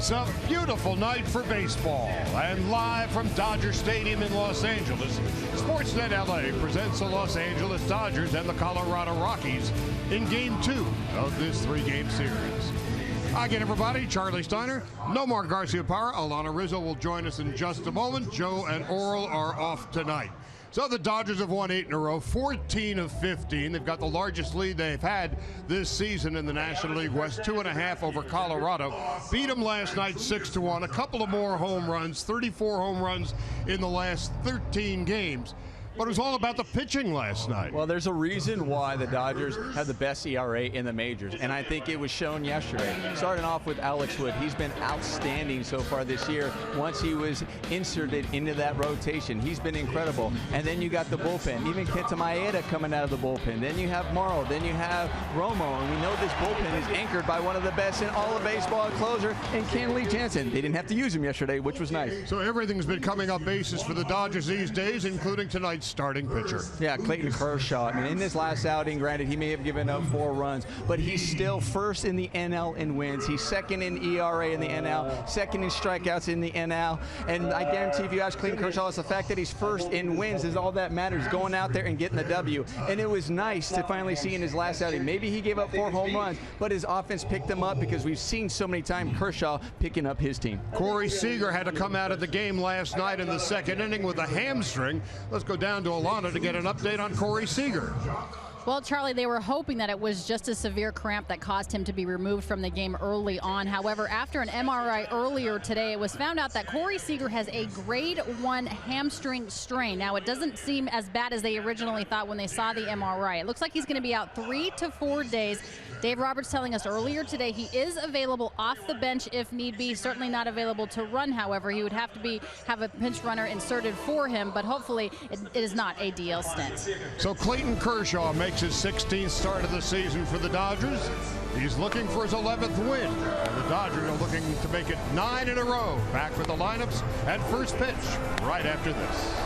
It's a beautiful night for baseball, and live from Dodger Stadium in Los Angeles, Sportsnet LA presents the Los Angeles Dodgers and the Colorado Rockies in Game 2 of this 3-game series. Again, everybody, Charlie Steiner, Nomar Garciaparra, Alana Rizzo will join us in just a moment. Joe and Oral are off tonight. So the Dodgers have won 8 in a row, 14 of 15. They've got the largest lead they've had this season in the National League West, 2.5 over Colorado. Beat them last night 6-1. A couple of more home runs, 34 home runs in the last 13 games. But it was all about the pitching last night. Well, there's a reason why the Dodgers have the best ERA in the majors, and I think it was shown yesterday. Starting off with Alex Wood, he's been outstanding so far this year. Once he was inserted into that rotation, he's been incredible. And then you got the bullpen, even Kenta Maeda coming out of the bullpen. Then you have Morrow, then you have Romo, and we know this bullpen is anchored by one of the best in all of baseball, a closer, and Kenley Jansen. They didn't have to use him yesterday, which was nice. So everything's been coming up bases for the Dodgers these days, including tonight's starting pitcher. Yeah, Clayton Kershaw. I mean, in this last outing, granted, he may have given up 4 runs, but he's still first in the NL in wins. He's second in ERA in the NL, second in strikeouts in the NL. And I guarantee if you ask Clayton Kershaw, it's the fact that he's first in wins is all that matters, going out there and getting the W. And it was nice to finally see in his last outing. Maybe he gave up 4 home runs, but his offense picked him up because we've seen so many times Kershaw picking up his team. Corey Seager had to come out of the game last night in the second inning with a hamstring. Let's go down to Alana to get an update on Corey Seager. Well, Charlie, they were hoping that it was just a severe cramp that caused him to be removed from the game early on. However, after an MRI earlier today, it was found out that Corey Seager has a grade 1 hamstring strain. Now, it doesn't seem as bad as they originally thought when they saw the MRI. It looks like he's going to be out 3 to 4 days. Dave Roberts telling us earlier today he is available off the bench if need be. Certainly not available to run, however. He would have to have a pinch runner inserted for him, but hopefully it is not a DL stint. So Clayton Kershaw makes his 16th start of the season for the Dodgers. He's looking for his 11th win. And the Dodgers are looking to make it 9 in a row. Back with the lineups at first pitch right after this.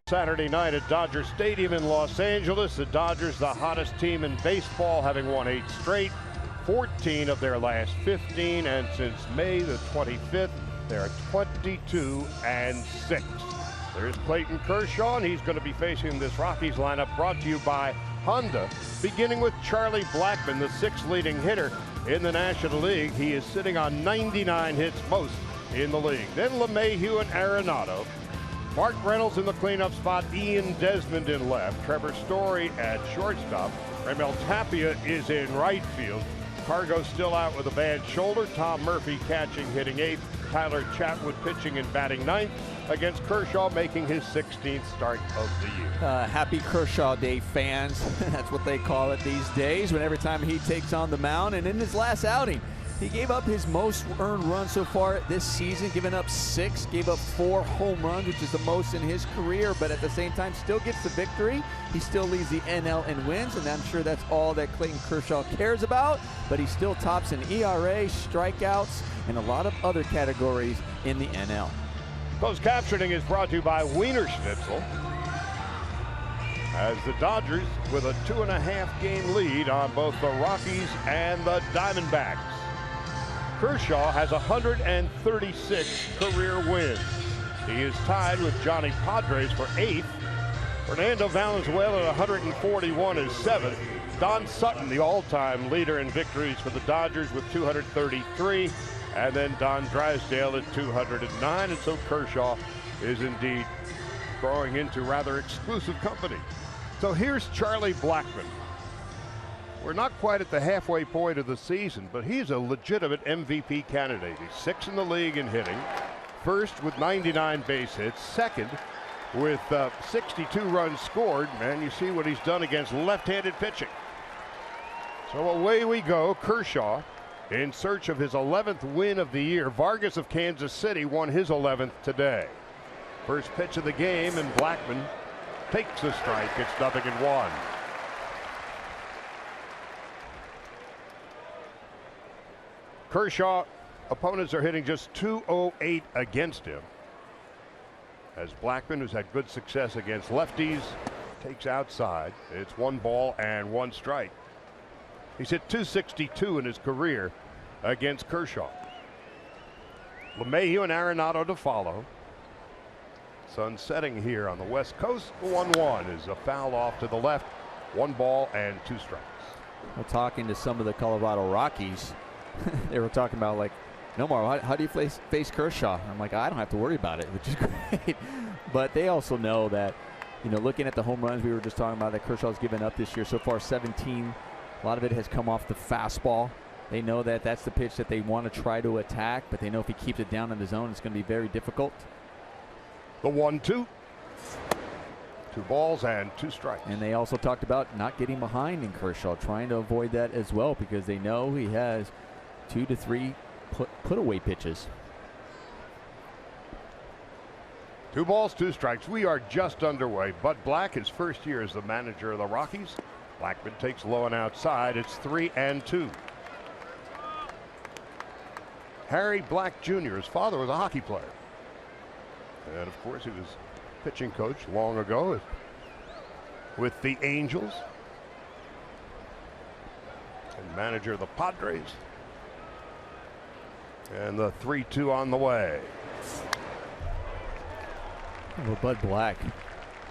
Saturday night at Dodger Stadium in Los Angeles. The Dodgers, the hottest team in baseball, having won 8 straight, 14 of their last 15, and since May the 25th, they're 22-6. There's Clayton Kershaw, and he's going to be facing this Rockies lineup brought to you by Honda, beginning with Charlie Blackmon, the 6th leading hitter in the National League. He is sitting on 99 hits, most in the league. Then LeMahieu and Arenado. Mark Reynolds in the cleanup spot, Ian Desmond in left, Trevor Story at shortstop, Raimel Tapia is in right field, Cargo's still out with a bad shoulder, Tom Murphy catching, hitting 8th, Tyler Chatwood pitching and batting 9th against Kershaw, making his 16th start of the year. Happy Kershaw Day, fans. That's what they call it these days, when every time he takes on the mound. And in his last outing, he gave up his most earned runs so far this season, giving up 6, gave up 4 home runs, which is the most in his career, but at the same time still gets the victory. He still leads the NL in wins, and I'm sure that's all that Clayton Kershaw cares about, but he still tops in ERA, strikeouts, and a lot of other categories in the NL. Closed captioning is brought to you by Wiener Schnitzel, as the Dodgers with a 2.5 game lead on both the Rockies and the Diamondbacks. Kershaw has 136 career wins. He is tied with Johnny Padres for 8th. Fernando Valenzuela at 141 is 7th. Don Sutton, the all-time leader in victories for the Dodgers, with 233. And then Don Drysdale at 209. And so Kershaw is indeed growing into rather exclusive company. So here's Charlie Blackmon. We're not quite at the halfway point of the season, but he's a legitimate MVP candidate. He's 6th in the league in hitting, 1st with 99 base hits, 2nd with 62 runs scored, and you see what he's done against left-handed pitching. So away we go. Kershaw in search of his 11th win of the year. Vargas of Kansas City won his 11th today. First pitch of the game, and Blackmon takes a strike. It's 0-1. Kershaw, opponents are hitting just .208 against him, as Blackmon, who's had good success against lefties, takes outside. It's 1 ball and 1 strike. He's hit .262 in his career against Kershaw. LeMahieu and Arenado to follow. Sun setting here on the West Coast. 1-1 is a foul off to the left. 1 ball and 2 strikes. Well, talking to some of the Colorado Rockies, they were talking about, like, Nomar, how do you face Kershaw? I'm like, I don't have to worry about it, which is great. But they also know that, you know, looking at the home runs we were just talking about that Kershaw's given up this year, so far 17. A lot of it has come off the fastball. They know that that's the pitch that they want to try to attack, but they know if he keeps it down in the zone, it's going to be very difficult. The 1-2. 2 balls and 2 strikes. And they also talked about not getting behind in Kershaw, trying to avoid that as well, because they know he has 2 to 3 put-away pitches. 2 balls, 2 strikes. We are just underway. Bud Black, his first year as the manager of the Rockies. Blackmon takes low and outside. It's 3-2. Harry Black Jr., his father was a hockey player. And of course, he was pitching coach long ago with the Angels, and manager of the Padres. And the 3-2 on the way. Well, Bud Black, I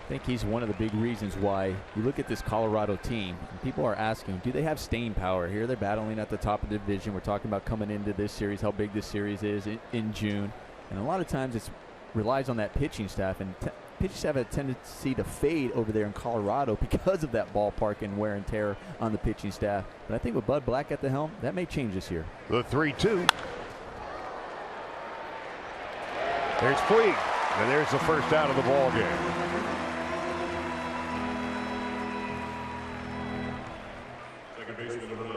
think he's one of the big reasons why you look at this Colorado team, and people are asking, do they have staying power here? They're battling at the top of the division. We're talking about coming into this series, how big this series is in June. And a lot of times it relies on that pitching staff, and pitching staff have a tendency to fade over there in Colorado because of that ballpark and wear and tear on the pitching staff. But I think with Bud Black at the helm, that may change this year. The 3-2. There's Puig, and there's the first out of the ball game.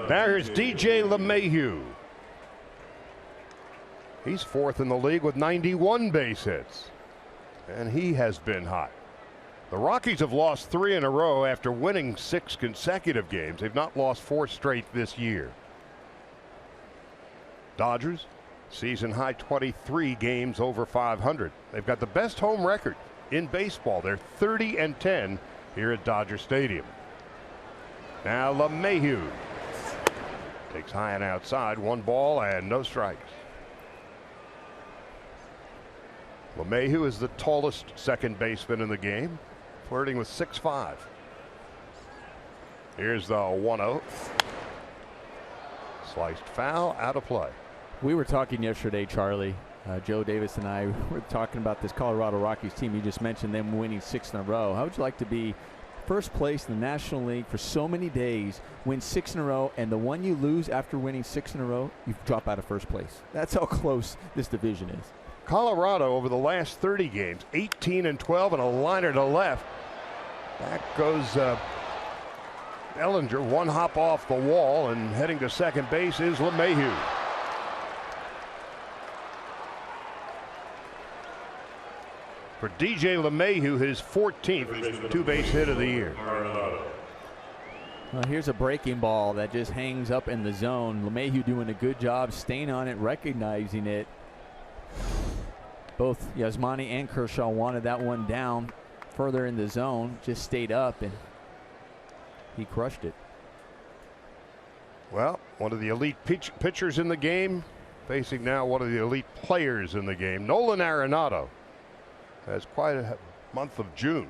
Now here's DJ LeMahieu. He's 4th in the league with 91 base hits, and he has been hot. The Rockies have lost 3 in a row after winning 6 consecutive games. They've not lost 4 straight this year. Dodgers, season high 23 games over 500. They've got the best home record in baseball. They're 30-10 here at Dodger Stadium. Now LeMahieu takes high and outside, 1 ball and no strikes. LeMahieu is the tallest second baseman in the game, flirting with 6'5". Here's the 1-0. Sliced foul, out of play. We were talking yesterday, Charlie. Joe Davis and I were talking about this Colorado Rockies team. You just mentioned them winning 6 in a row. How would you like to be first place in the National League for so many days, win 6 in a row, and the one you lose after winning 6 in a row, you drop out of first place? That's how close this division is. Colorado over the last 30 games, 18-12 and a liner to left. Back goes Ellinger, 1 hop off the wall, and heading to second base is LeMahieu. For DJ LeMahieu, his 14th two-base hit of the year. Well, here's a breaking ball that just hangs up in the zone. LeMahieu doing a good job staying on it, recognizing it. Both Yasmani and Kershaw wanted that one down further in the zone, just stayed up, and he crushed it. Well, one of the elite pitchers in the game, facing now one of the elite players in the game. Nolan Arenado has quite a month of June.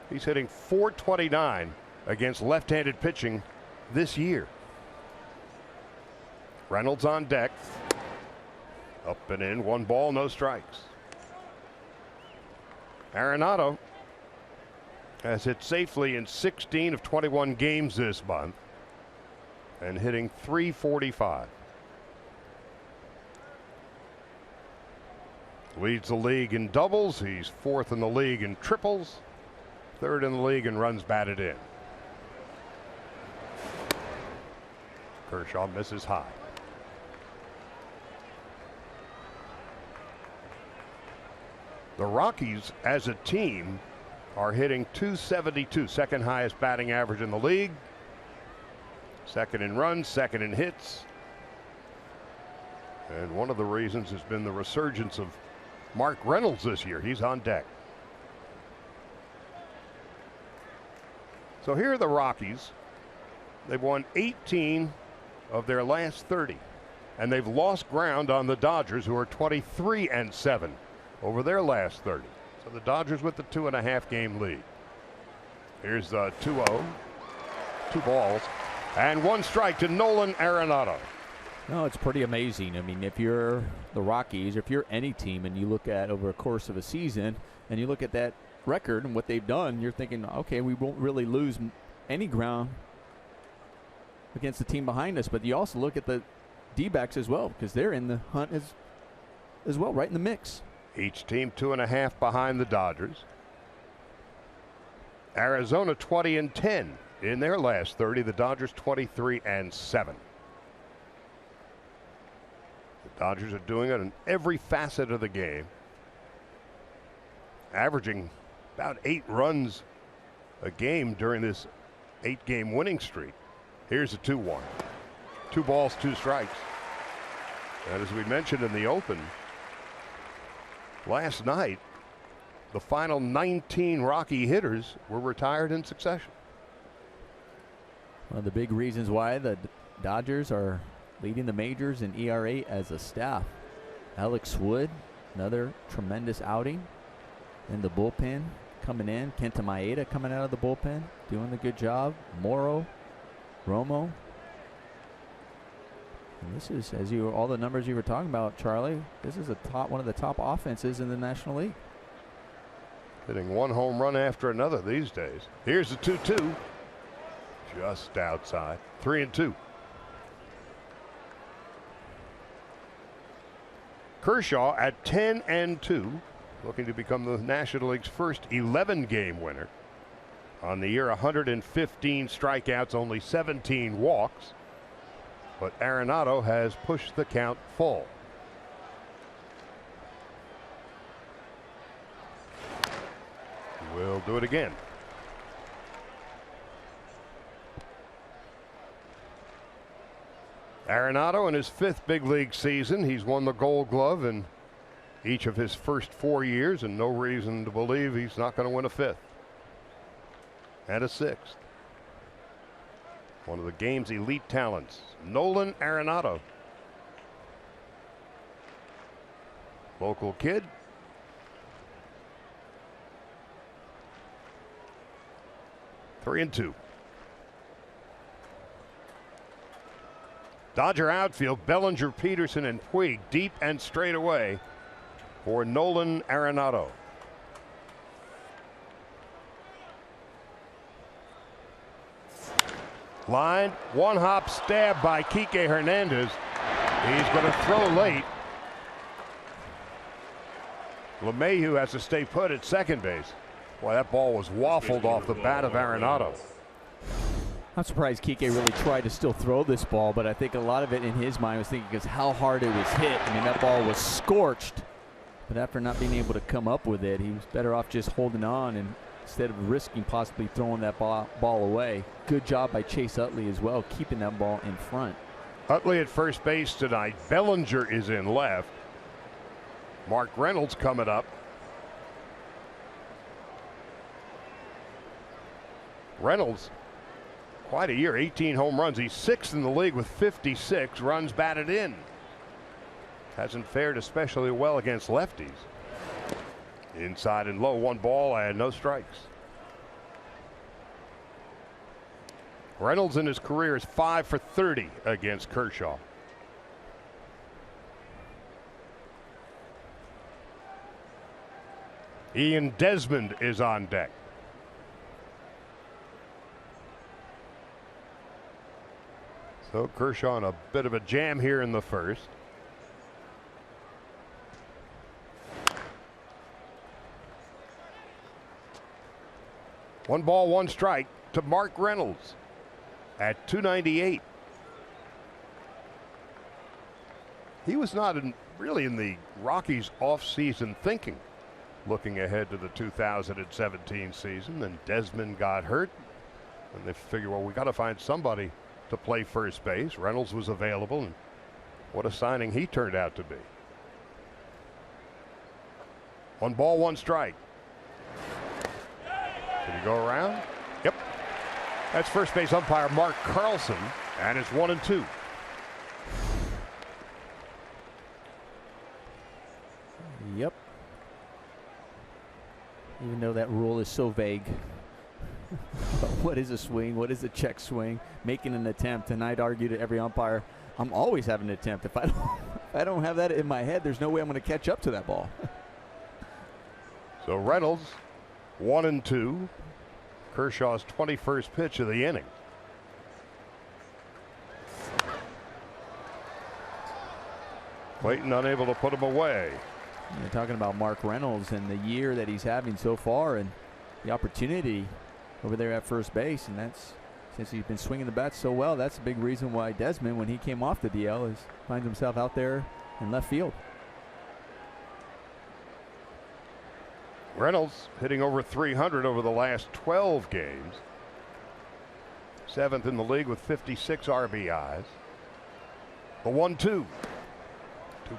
He's hitting .429 against left-handed pitching this year. Reynolds on deck. Up and in, 1 ball, no strikes. Arenado has hit safely in 16 of 21 games this month and hitting .345. Leads the league in doubles. He's 4th in the league in triples, 3rd in the league in runs batted in. Kershaw misses high. The Rockies as a team are hitting .272, second highest batting average in the league. 2nd in runs, 2nd in hits. And one of the reasons has been the resurgence of Mark Reynolds this year. He's on deck. So here are the Rockies. They've won 18 of their last 30, and they've lost ground on the Dodgers, who are 23-7 over their last 30. So the Dodgers with the 2.5 game lead. Here's the 2-0, 2 balls, and 1 strike to Nolan Arenado. No, it's pretty amazing. I mean, if you're the Rockies, or if you're any team, and you look at over a course of a season, and you look at that record and what they've done, you're thinking, okay, we won't really lose any ground against the team behind us. But you also look at the D-backs as well, because they're in the hunt as well, right in the mix. Each team 2.5 behind the Dodgers. Arizona 20-10 in their last 30. The Dodgers 23-7. The Dodgers are doing it in every facet of the game, averaging about 8 runs a game during this 8-game winning streak. Here's a 2-1. 2 balls, 2 strikes. And as we mentioned in the open, last night, the final 19 Rocky hitters were retired in succession. One of the big reasons why the Dodgers are leading the majors in ERA as a staff. Alex Wood, another tremendous outing in the bullpen coming in. Kenta Maeda coming out of the bullpen, doing a good job. Morrow, Romo. And this is, as you all the numbers you were talking about, Charlie, this is one of the top offenses in the National League. Hitting 1 home run after another these days. Here's the 2-2. Just outside. 3-2. Kershaw at 10-2, looking to become the National League's first 11-game winner. On the year, 115 strikeouts, only 17 walks. But Arenado has pushed the count full. We'll do it again. Arenado in his 5th big league season. He's won the Gold Glove in each of his first 4 years, and no reason to believe he's not going to win a 5th and a 6th. One of the game's elite talents, Nolan Arenado. Local kid. Three and two. Dodger outfield, Bellinger, Peterson, and Puig deep and straight away for Nolan Arenado. Line, one hop stab by Kike Hernandez. He's going to throw late. LeMahieu has to stay put at second base. Boy, that ball was waffled off the bat of Arenado. I'm surprised Kike really tried to still throw this ball, but I think a lot of it in his mind was thinking because how hard it was hit. I mean, that ball was scorched, but after not being able to come up with it, he was better off just holding on and instead of risking possibly throwing that ball away. Good job by Chase Utley as well, keeping that ball in front. Utley at first base tonight. Bellinger is in left. Mark Reynolds coming up. Reynolds, quite a year, 18 home runs. He's 6th in the league with 56 runs batted in. Hasn't fared especially well against lefties. Inside and low, 1 ball and no strikes. Reynolds in his career is 5 for 30 against Kershaw. Ian Desmond is on deck. So Kershaw in a bit of a jam here in the first. One ball, one strike to Mark Reynolds at 298. He was not really in the Rockies offseason thinking, looking ahead to the 2017 season. Then Desmond got hurt, and they figured, well, we got to find somebody to play first base. Reynolds was available, and what a signing he turned out to be. One ball, one strike. Can he go around? Yep. That's first base umpire Mark Carlson, and it's 1-2. Yep. Even though that rule is so vague. But what is a swing? What is a check swing? Making an attempt. And I'd argue to every umpire, I'm always having an attempt. If I don't have that in my head, there's no way I'm going to catch up to that ball. So Reynolds, 1-2. Kershaw's 21st pitch of the inning. Clayton unable to put him away. You're talking about Mark Reynolds and the year that he's having so far and the opportunity over there at first base, and that's since he's been swinging the bat so well. That's a big reason why Desmond, when he came off the DL, finds himself out there in left field. Reynolds hitting over 300 over the last 12 games. 7th in the league with 56 RBIs. The 1-2. 2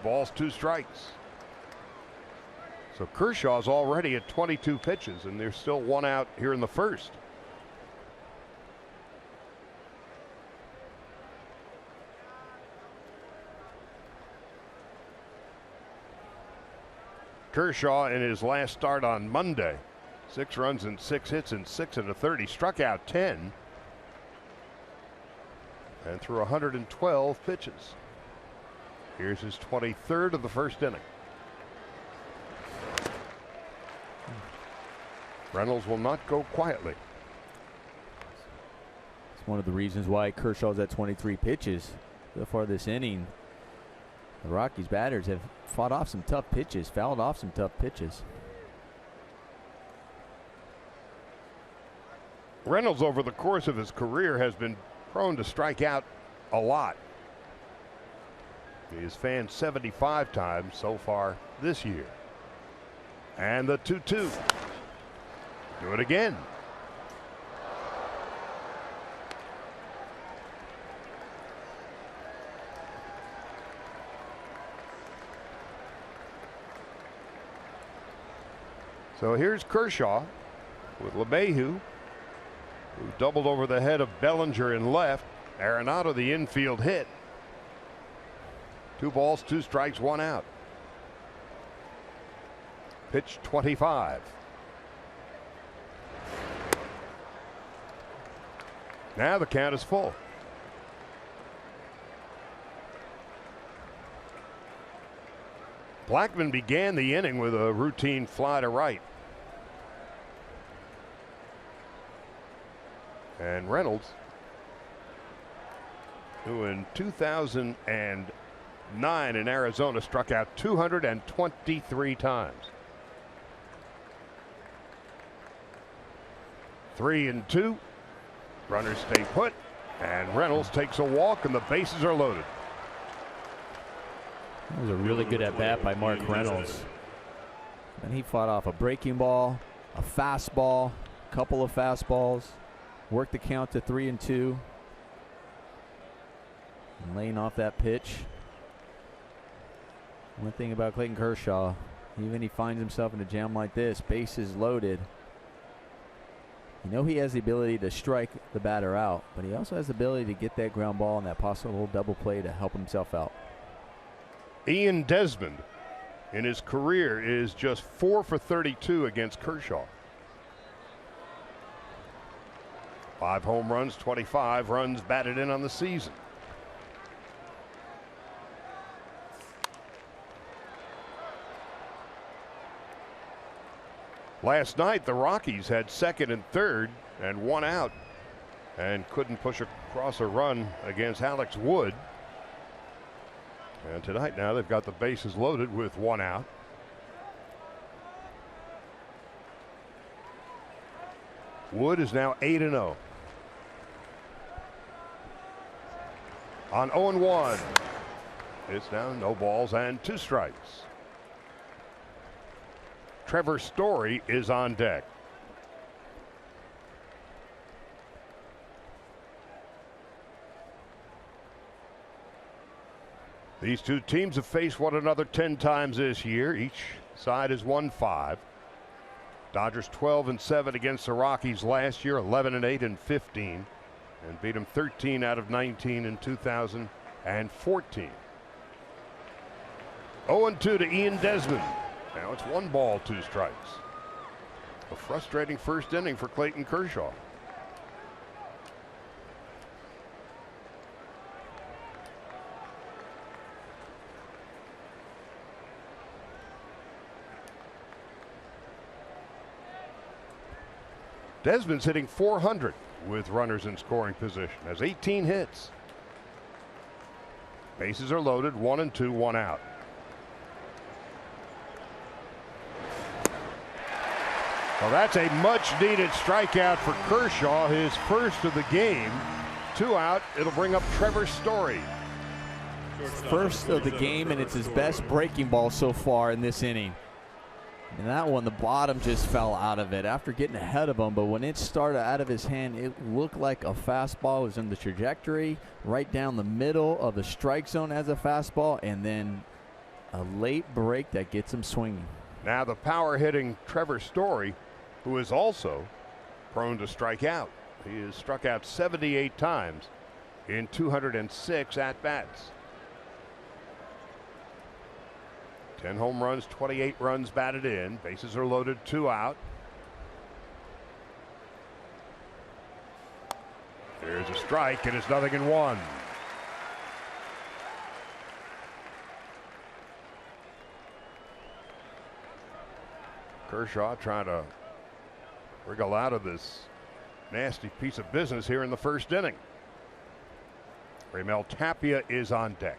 balls, 2 strikes. So Kershaw's already at 22 pitches, and there's still 1 out here in the first. Kershaw in his last start on Monday, 6 runs and 6 hits and 6 1/3. He struck out 10 and threw 112 pitches. Here's his 23rd of the first inning. Reynolds will not go quietly. It's one of the reasons why Kershaw's at 23 pitches so far this inning. The Rockies batters have fought off some tough pitches, fouled off some tough pitches. Reynolds over the course of his career has been prone to strike out a lot. He has fanned 75 times so far this year. And the 2-2. Do it again. So here's Kershaw with LeMahieu, who doubled over the head of Bellinger in left. Arenado the infield hit. 2 balls, 2 strikes, 1 out. Pitch 25. Now the count is full. Blackman began the inning with a routine fly to right. And Reynolds, who in 2009 in Arizona struck out 223 times. 3-2. Runners stay put, and Reynolds takes a walk, and the bases are loaded. That was a really good at-bat by Mark Reynolds. And he fought off a breaking ball, a fastball, a couple of fastballs, worked the count to 3-2. And laying off that pitch. One thing about Clayton Kershaw, even he finds himself in a jam like this, bases loaded. You know he has the ability to strike the batter out, but he also has the ability to get that ground ball and that possible double play to help himself out. Ian Desmond in his career is just 4 for 32 against Kershaw. 5 home runs, 25 runs batted in on the season. Last night, the Rockies had 2nd and 3rd and 1 out and couldn't push across a run against Alex Wood. And tonight now they've got the bases loaded with 1 out. Wood is now 8-0. On 0-1. It's now no balls and 2 strikes. Trevor Story is on deck. These two teams have faced one another 10 times this year. Each side has won 5. Dodgers 12-7 against the Rockies last year, 11-8 in 15, and beat them 13 out of 19 in 2014. 0-2 to Ian Desmond. Now it's 1 ball, 2 strikes. A frustrating first inning for Clayton Kershaw. Desmond's hitting .400 with runners in scoring position. Has 18 hits. Bases are loaded, 1-2, 1 out. Well, that's a much-needed strikeout for Kershaw, his first of the game. 2 out. It'll bring up Trevor Story. First of the game, and it's his best breaking ball so far in this inning. And that one, the bottom just fell out of it after getting ahead of him. But when it started out of his hand, it looked like a fastball. It was in the trajectory right down the middle of the strike zone as a fastball, and then a late break that gets him swinging. Now the power-hitting Trevor Story, who is also prone to strike out. He has struck out 78 times in 206 at-bats. 10 home runs, 28 runs batted in. Bases are loaded, 2 out. There's a strike, and it's 0-1. Kershaw trying to wriggle out of this nasty piece of business here in the first inning. Raimel Tapia is on deck.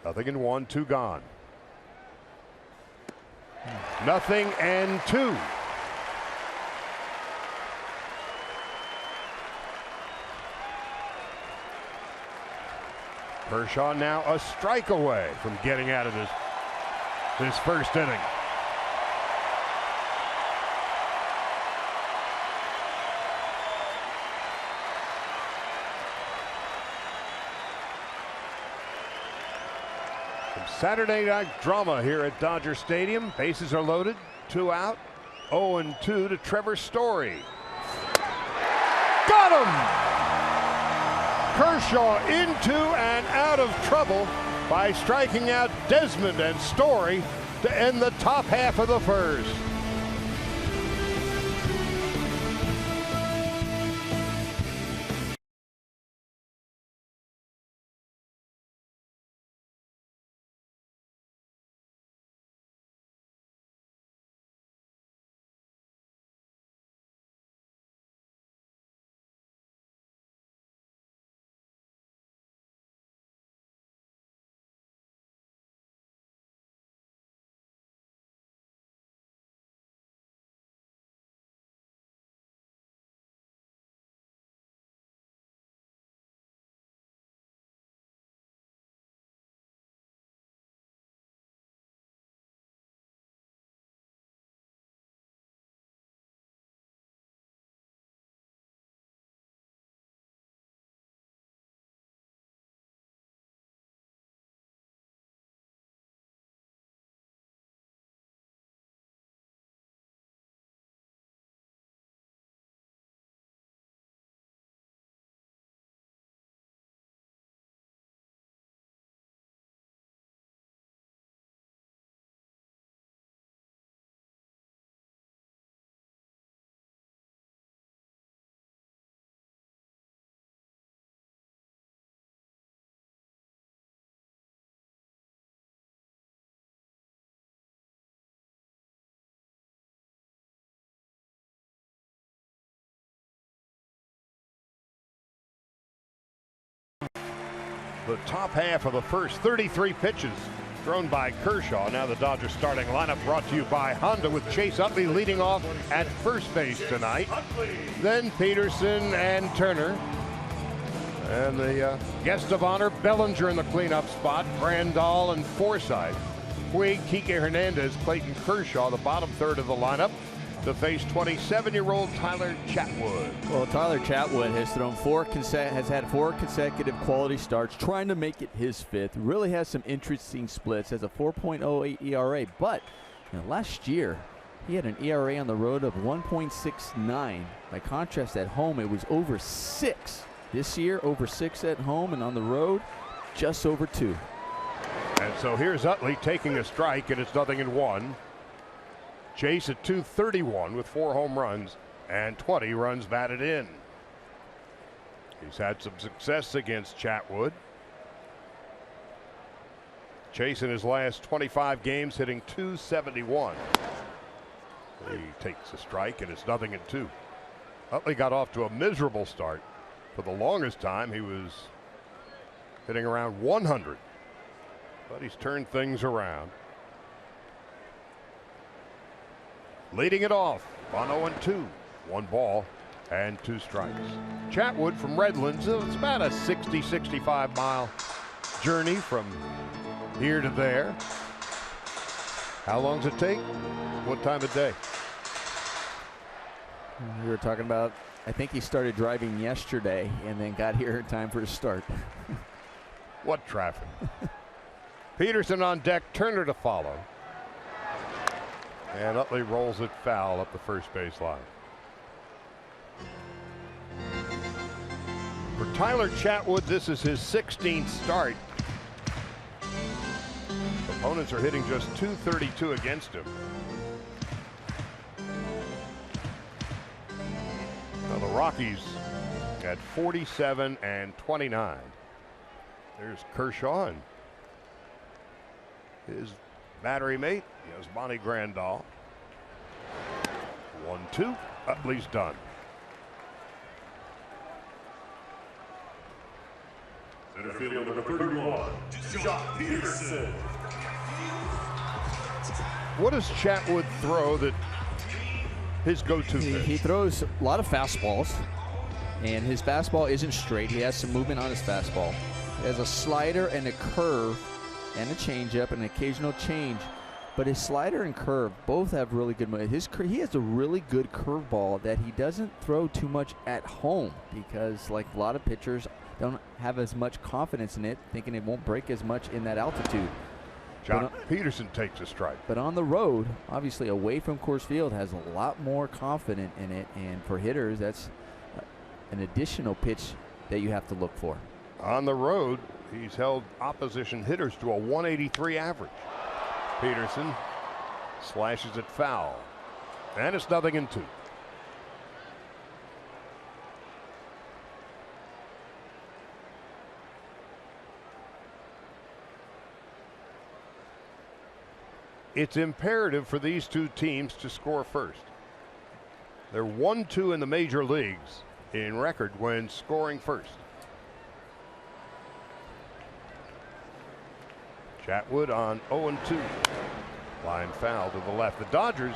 0-1, 2 gone. 0-2. Kershaw now a strike away from getting out of this first inning. Some Saturday night drama here at Dodger Stadium. Bases are loaded, 2 out, 0-2 to Trevor Story. Got him! Kershaw into and out of trouble by striking out Desmond and Story to end the top half of the first. The top half of the first, 33 pitches thrown by Kershaw. Now the Dodgers starting lineup brought to you by Honda, with Chase Utley leading off at first base tonight. Then Peterson and Turner. And the guest of honor, Bellinger in the cleanup spot, Grandal and Forsythe. Puig, Kike Hernandez, Clayton Kershaw, the bottom third of the lineup, to face 27-year-old Tyler Chatwood. Well, Tyler Chatwood has thrown has had 4 consecutive quality starts, trying to make it his 5th. Really has some interesting splits. Has a 4.08 ERA, but last year he had an ERA on the road of 1.69. By contrast, at home it was over 6. This year, over 6 at home, and on the road, just over 2. And so here's Utley taking a strike, and it's 0-1. Chase at 231 with 4 home runs and 20 runs batted in. He's had some success against Chatwood. Chase in his last 25 games hitting .271. He takes a strike, and it's 0-2. Utley got off to a miserable start. For the longest time, he was hitting around 100. But he's turned things around. Leading it off on 0-2. 1 ball and 2 strikes. Chatwood from Redlands. It's about a 60-65 mile journey from here to there. How long does it take? What time of day? We were talking about, I think he started driving yesterday and then got here in time for his start. What traffic. Peterson on deck, Turner to follow. And Utley rolls it foul up the first base line. For Tyler Chatwood, this is his 16th start. Opponents are hitting just .232 against him. Now the Rockies at 47 and 29. There's Kershaw and his battery mate, Yasmani Grandal. 1-2. Utley's done. Center field number 31, Jock Peterson. What does Chatwood throw that his go-to pitch? He throws a lot of fastballs, and his fastball isn't straight. He has some movement on his fastball. He has a slider and a curve and a changeup and an occasional change. But his slider and curve both have really good movement. He has a really good curveball that he doesn't throw too much at home, because like a lot of pitchers don't have as much confidence in it, thinking it won't break as much in that altitude. John Peterson takes a strike. But on the road, obviously away from Coors Field, has a lot more confidence in it. And for hitters, that's an additional pitch that you have to look for. On the road, he's held opposition hitters to a 183 average. Peterson slashes it foul. And it's 0-2. It's imperative for these two teams to score first. They're 1-2 in the major leagues in record when scoring first. Chatwood on 0-2. Line foul to the left. The Dodgers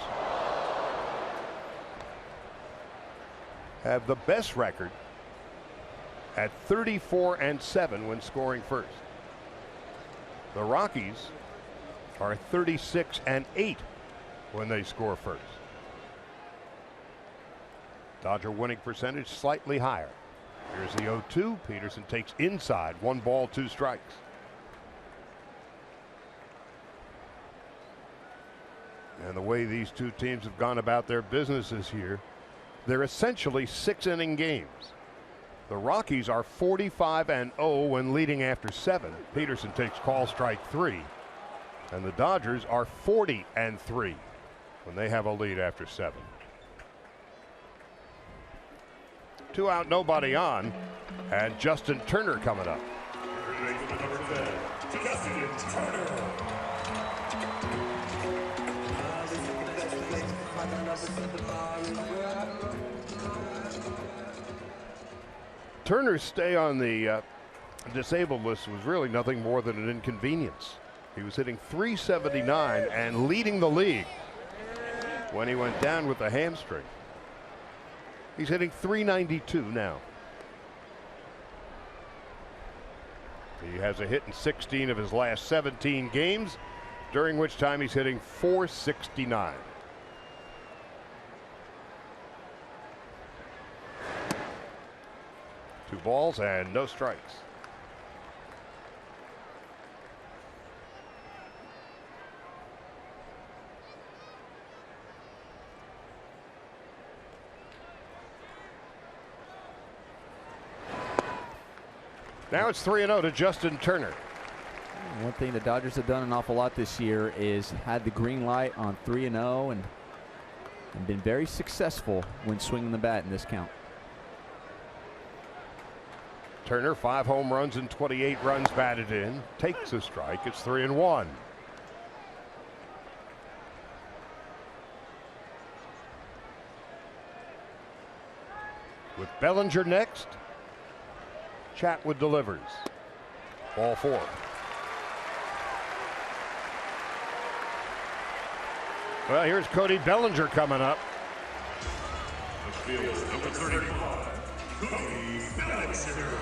have the best record at 34-7 when scoring first. The Rockies are 36-8 when they score first. Dodger winning percentage slightly higher. Here's the 0-2. Peterson takes inside. 1 ball, 2 strikes. And the way these two teams have gone about their business this year, they're essentially 6-inning games. The Rockies are 45-0 when leading after 7. Peterson takes call strike 3. And the Dodgers are 40-3 when they have a lead after 7. 2 out, nobody on, and Justin Turner coming up. Justin Turner. Turner's stay on the disabled list was really nothing more than an inconvenience. He was hitting .379 and leading the league when he went down with the hamstring. He's hitting .392 now. He has a hit in 16 of his last 17 games, during which time he's hitting .469. Two balls and no strikes. Now it's 3-0 to Justin Turner. One thing the Dodgers have done an awful lot this year is had the green light on 3-0 and been very successful when swinging the bat in this count. Turner, 5 home runs and 28 runs batted in, takes a strike. It's 3-1. With Bellinger next, Chatwood delivers. Ball 4. Well, here's Cody Bellinger coming up. Number 35, Cody Bellinger.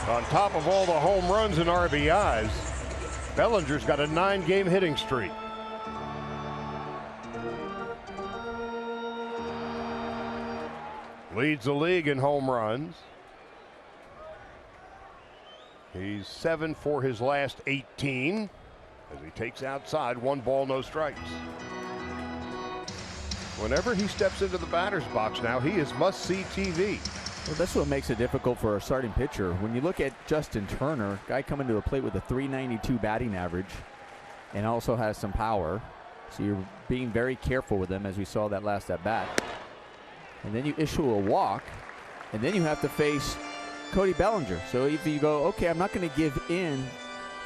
On top of all the home runs and RBIs, Bellinger's got a 9-game hitting streak. Leads the league in home runs. He's 7 for his last 18 as he takes outside. 1 ball, no strikes. Whenever he steps into the batter's box now, he is must-see TV. Well, that's what makes it difficult for a starting pitcher. When you look at Justin Turner, guy coming to the plate with a .392 batting average and also has some power. So you're being very careful with him, as we saw that last at bat. And then you issue a walk, and then you have to face Cody Bellinger. So if you go, okay, I'm not going to give in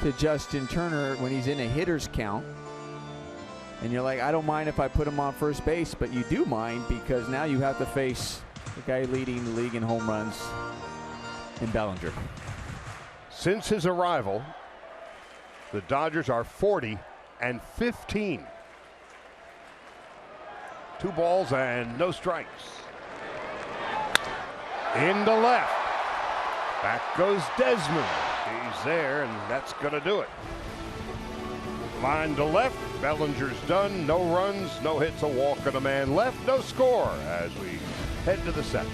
to Justin Turner when he's in a hitter's count, and you're like, I don't mind if I put him on first base, but you do mind because now you have to face the guy leading the league in home runs in Bellinger. Since his arrival, the Dodgers are 40-15. 2 balls and no strikes. Into left. Back goes Desmond. He's there, and that's going to do it. Line to left. Bellinger's done. No runs, no hits, a walk, and a man left. No score as we head to the 2nd.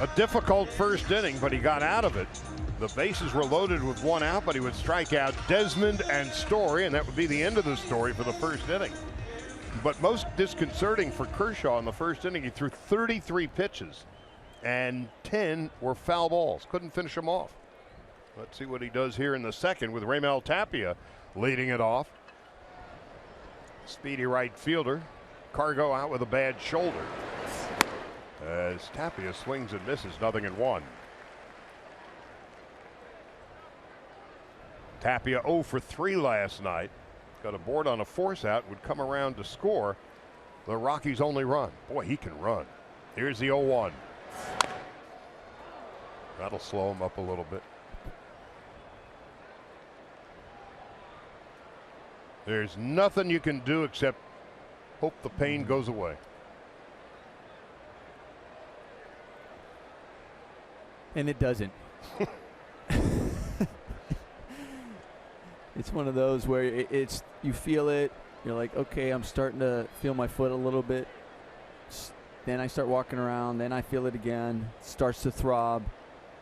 A difficult first inning, but he got out of it. The bases were loaded with one out, but he would strike out Desmond and Story, and that would be the end of the story for the first inning. But most disconcerting for Kershaw in the first inning, he threw 33 pitches, and 10 were foul balls. Couldn't finish them off. Let's see what he does here in the second with Raimel Tapia leading it off. Speedy right fielder. Cargo out with a bad shoulder. As Tapia swings and misses, 0-1. Tapia 0 for 3 last night. Got a board on a force out, would come around to score the Rockies' only run. Boy, he can run. Here's the 0-1. That'll slow him up a little bit. There's nothing you can do except hope the pain goes away. And it doesn't. It's one of those where it's you feel it. You're like, okay, I'm starting to feel my foot a little bit. Then I start walking around. Then I feel it again. It starts to throb.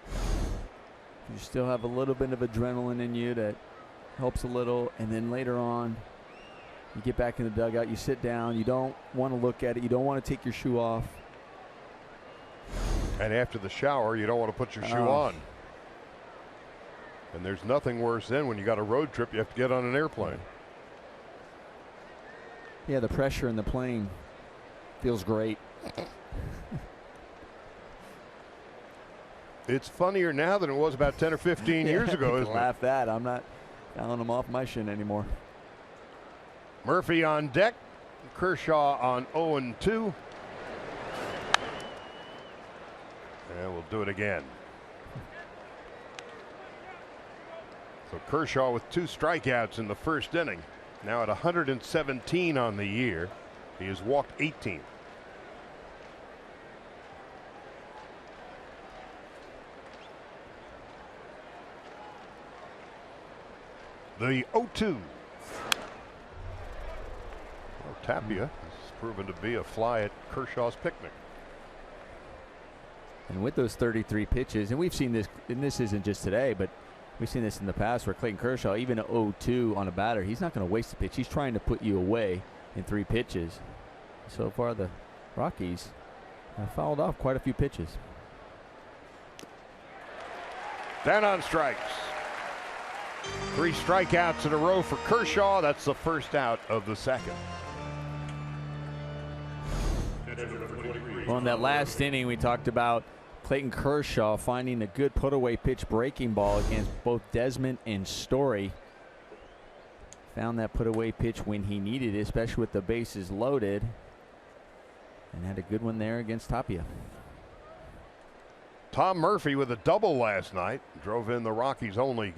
You still have a little bit of adrenaline in you that helps a little. And then later on, you get back in the dugout. You sit down. You don't want to look at it. You don't want to take your shoe off. And after the shower, you don't want to put your shoe on. And there's nothing worse than when you got a road trip, you have to get on an airplane. Yeah, the pressure in the plane feels great. It's funnier now than it was about 10 or 15 years ago, isn't it? Laugh that. I'm not dialing them off my shin anymore. Murphy on deck. Kershaw on 0-2. And we'll do it again. So Kershaw with 2 strikeouts in the first inning. Now at 117 on the year. He has walked 18. The 0-2. Well, Tapia has proven to be a fly at Kershaw's picnic. And with those 33 pitches, and we've seen this, and this isn't just today, but we've seen this in the past where Clayton Kershaw, even at 0-2 on a batter, he's not going to waste a pitch. He's trying to put you away in 3 pitches. So far, the Rockies have fouled off quite a few pitches. Down on strikes. 3 strikeouts in a row for Kershaw. That's the first out of the second. Well, in that last inning, we talked about Clayton Kershaw finding a good put-away pitch breaking ball against both Desmond and Story. Found that put-away pitch when he needed it, especially with the bases loaded. And had a good one there against Tapia. Tom Murphy with a double last night. Drove in the Rockies' only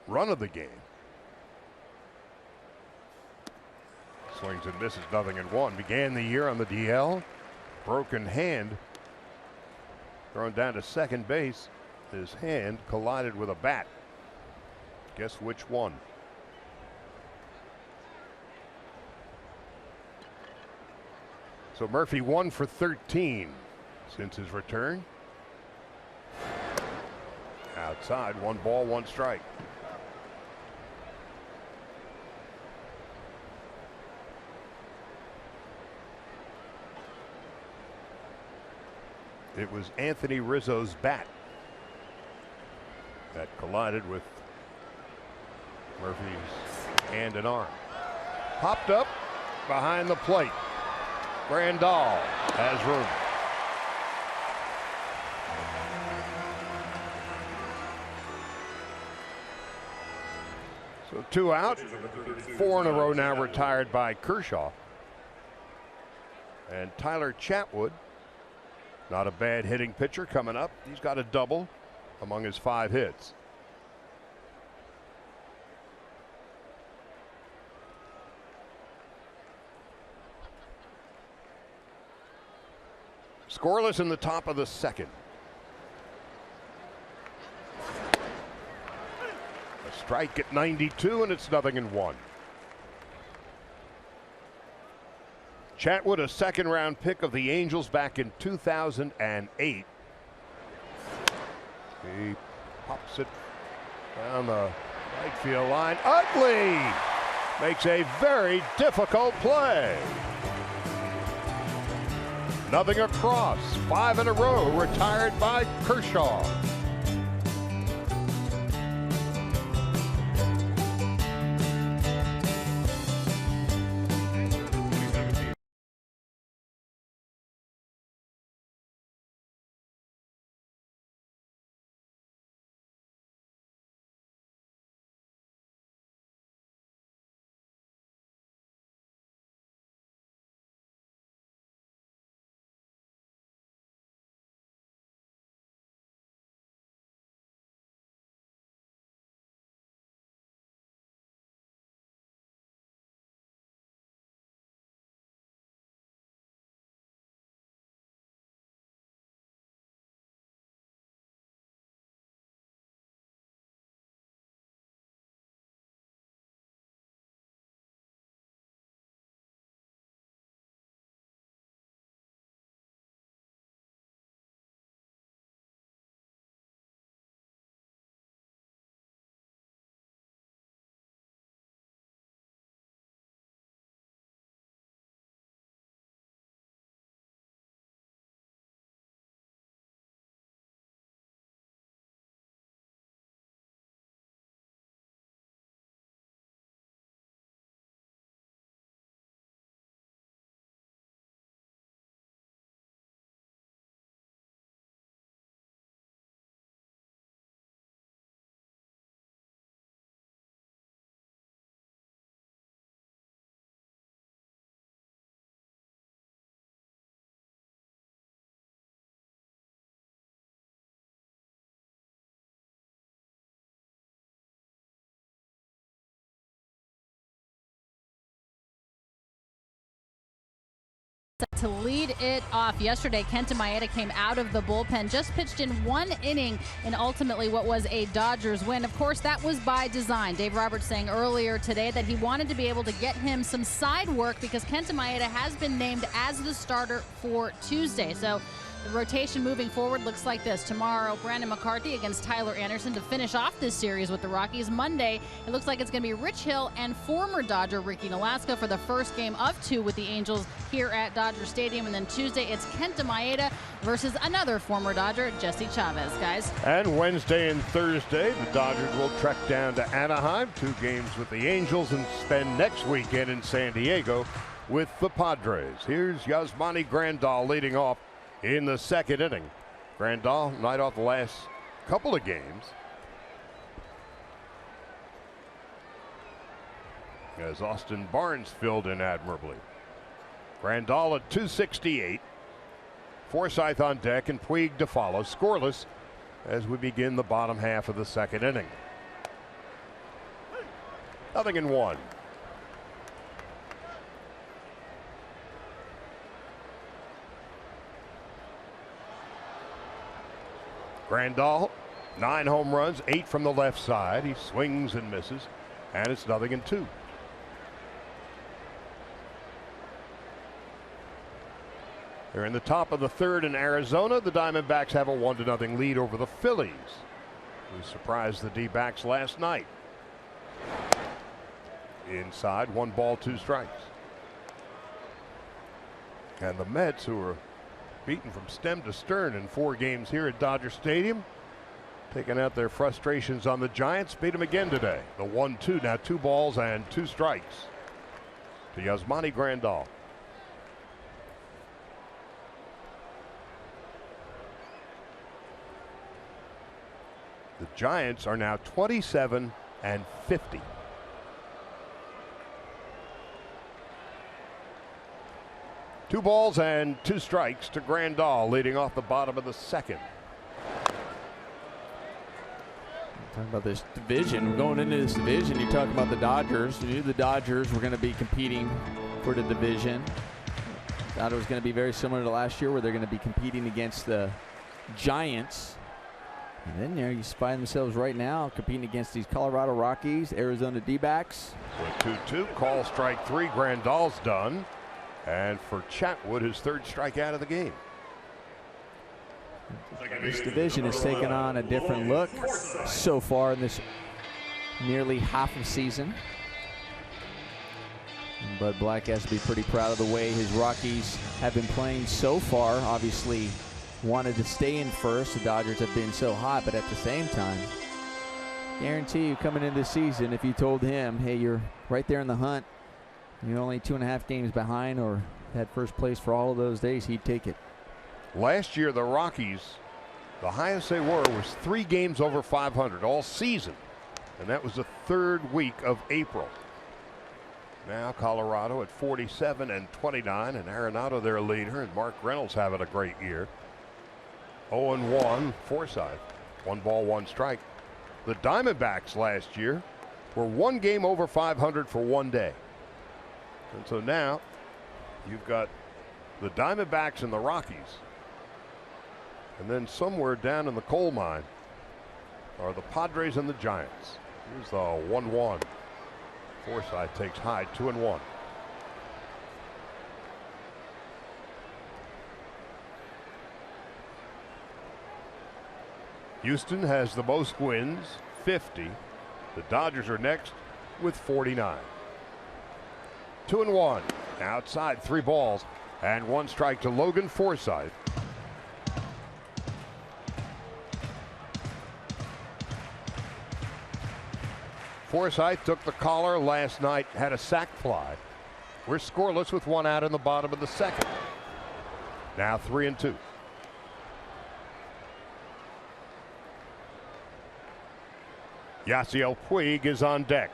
run of the game. Swings and misses, 0-1. Began the year on the DL. Broken hand. Thrown down to second base. His hand collided with a bat. Guess which one? So Murphy 1 for 13 since his return. Outside, 1 ball, 1 strike. It was Anthony Rizzo's bat that collided with Murphy's hand and arm. Popped up behind the plate. Grandal has room. So 2 out, 4 in a row now retired by Kershaw. And Tyler Chatwood, not a bad hitting pitcher coming up. He's got a double among his 5 hits. Scoreless in the top of the second. A strike at 92, and it's 0-1. Chatwood, a second-round pick of the Angels back in 2008. He pops it down the right field line. Utley makes a very difficult play. Nothing across. 5 in a row retired by Kershaw. To lead it off yesterday, Kenta Maeda came out of the bullpen, just pitched in 1 inning and ultimately what was a Dodgers win. Of course, that was by design. Dave Roberts saying earlier today that he wanted to be able to get him some side work because Kenta Maeda has been named as the starter for Tuesday. So the rotation moving forward looks like this. Tomorrow, Brandon McCarthy against Tyler Anderson to finish off this series with the Rockies. Monday, it looks like it's going to be Rich Hill and former Dodger Ricky Nolasco for the first game of 2 with the Angels here at Dodger Stadium. And then Tuesday, it's Kenta Maeda versus another former Dodger, Jesse Chavez, guys. And Wednesday and Thursday, the Dodgers will trek down to Anaheim, 2 games with the Angels, and spend next weekend in San Diego with the Padres. Here's Yasmani Grandal leading off in the 2nd inning. Grandal, night off the last couple of games, as Austin Barnes filled in admirably. Grandal at 268. Forsythe on deck and Puig to follow. Scoreless as we begin the bottom half of the 2nd inning. 0-1. Grandal, 9 home runs, 8 from the left side. He swings and misses, and it's 0-2. They're in the top of the 3rd in Arizona. The Diamondbacks have a 1-0 lead over the Phillies, who surprised the D-backs last night. Inside, 1 ball, 2 strikes. And the Mets, who are beaten from stem to stern in 4 games here at Dodger Stadium, taking out their frustrations on the Giants, beat them again today. The 1-2, now 2 balls and 2 strikes to Yasmani Grandal. The Giants are now 27-50. 2 balls and 2 strikes to Grandal, leading off the bottom of the 2nd. Talking about this division, we're going into this division. You talk about the Dodgers. You knew the Dodgers were going to be competing for the division. Thought it was going to be very similar to last year, where they're going to be competing against the Giants. And then there you find themselves right now competing against these Colorado Rockies, Arizona D-backs. With 2-2, call strike 3. Grandal's done. And for Chatwood, his 3rd strikeout of the game. This division has taken on a different look so far in this nearly half of season. And Bud Black has to be pretty proud of the way his Rockies have been playing so far. Obviously wanted to stay in first. The Dodgers have been so hot, but at the same time, guarantee you coming into the season, if you told him, hey, you're right there in the hunt, you're only 2.5 games behind or had first place for all of those days, he'd take it. Last year, the Rockies, the highest they were was 3 games over 500 all season. And that was the 3rd week of April. Now Colorado at 47 and 29, and Arenado their leader, and Mark Reynolds having a great year. 0-1 Forsythe. 1 ball, 1 strike. The Diamondbacks last year were 1 game over 500 for 1 day. And so now you've got the Diamondbacks and the Rockies. And then somewhere down in the coal mine are the Padres and the Giants. Here's the 1-1. Forsythe takes high, 2-1. Houston has the most wins, 50. The Dodgers are next with 49. 2-1. Outside, 3 balls and 1 strike to Logan Forsythe. Forsythe took the collar last night, had a sac fly. We're scoreless with 1 out in the bottom of the 2nd. Now 3-2. Yasiel Puig is on deck.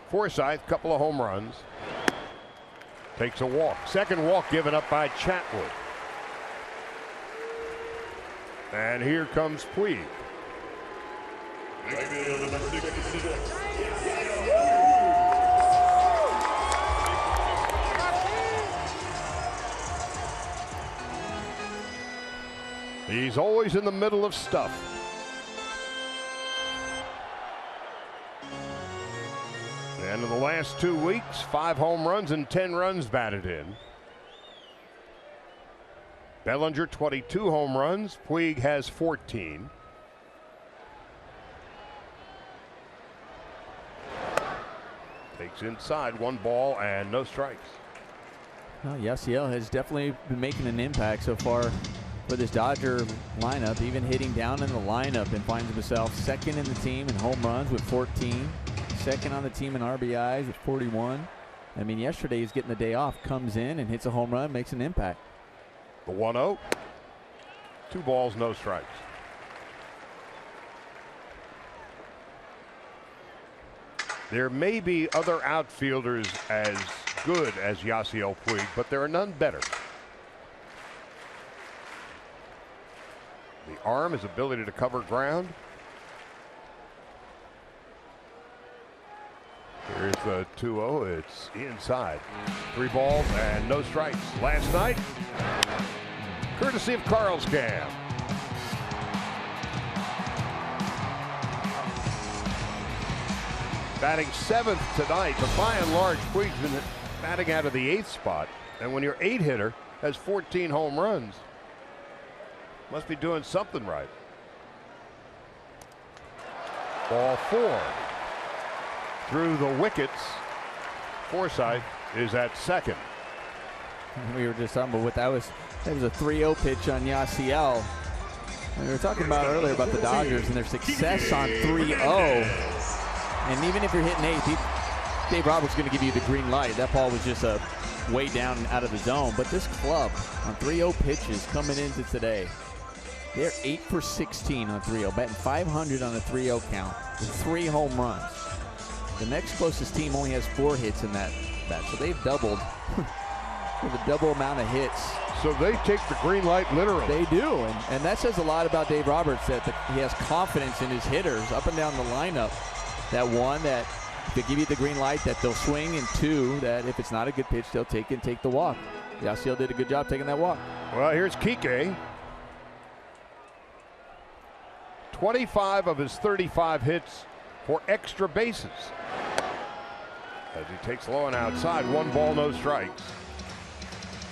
Forsythe, couple of home runs. Takes a walk. 2nd walk given up by Chatwood. And here comes Puig. He's always in the middle of stuff. And in the last 2 weeks, 5 home runs and 10 runs batted in. Bellinger 22 home runs. Puig has 14. Takes inside, 1 ball and no strikes. Well, Yasiel has definitely been making an impact so far for this Dodger lineup, even hitting down in the lineup, and finds himself 2nd in the team in home runs with 14, 2nd on the team in RBIs with 41. I mean, yesterday he's getting the day off, comes in and hits a home run, makes an impact. The 1-0. 2 balls, no strikes. There may be other outfielders as good as Yasiel Puig, but there are none better. The arm, his ability to cover ground. Here's the 2-0. It's inside. 3 balls and no strikes. Last night, courtesy of Carlscam. Batting 7th tonight, but by and large, Puig's been batting out of the 8th spot. And when your 8-hitter has 14 home runs, must be doing something right. Ball 4. Through the wickets. Forsythe is at 2nd. We were just talking about what that was a 3-0 pitch on Yasiel. And we were talking about earlier about the Dodgers and their success on 3-0. And even if you're hitting 8, Dave Roberts is going to give you the green light. That ball was just way down out of the zone. But this club on 3-0 pitches coming into today, they're 8 for 16 on 3-0, batting 500 on a 3-0 count with 3 home runs. The next closest team only has 4 hits in that. So they've doubled with a double amount of hits. So they take the green light literally. They do, and that says a lot about Dave Roberts, that he has confidence in his hitters up and down the lineup. That 1, that if they give you the green light, that they'll swing, and 2, that if it's not a good pitch, they'll take it and take the walk. Yasiel did a good job taking that walk. Well, here's Kike. 25 of his 35 hits for extra bases. as he takes low and outside. 1 ball, no strikes.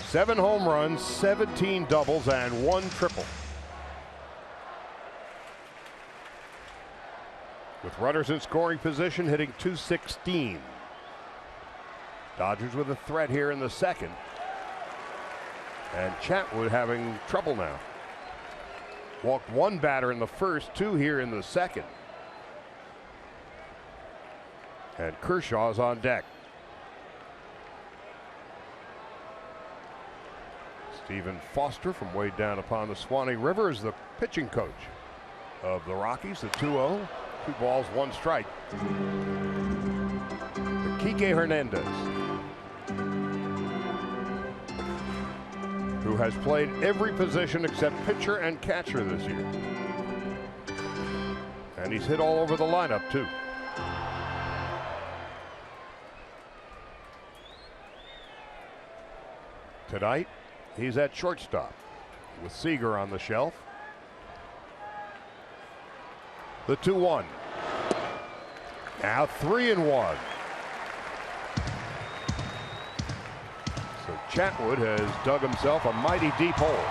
7 home runs, 17 doubles, and 1 triple. With runners in scoring position, hitting .216. Dodgers with a threat here in the second. And Chatwood having trouble now. Walked 1 batter in the first, 2 here in the second. And Kershaw's on deck. Stephen Foster from way down upon the Swanee River is the pitching coach of the Rockies. The 2-0, 2 balls, 1 strike. Kike Hernandez, who has played every position except pitcher and catcher this year. And he's hit all over the lineup too. Tonight, he's at shortstop with Seager on the shelf. The 2-1. Now 3-1. So Chatwood has dug himself a mighty deep hole.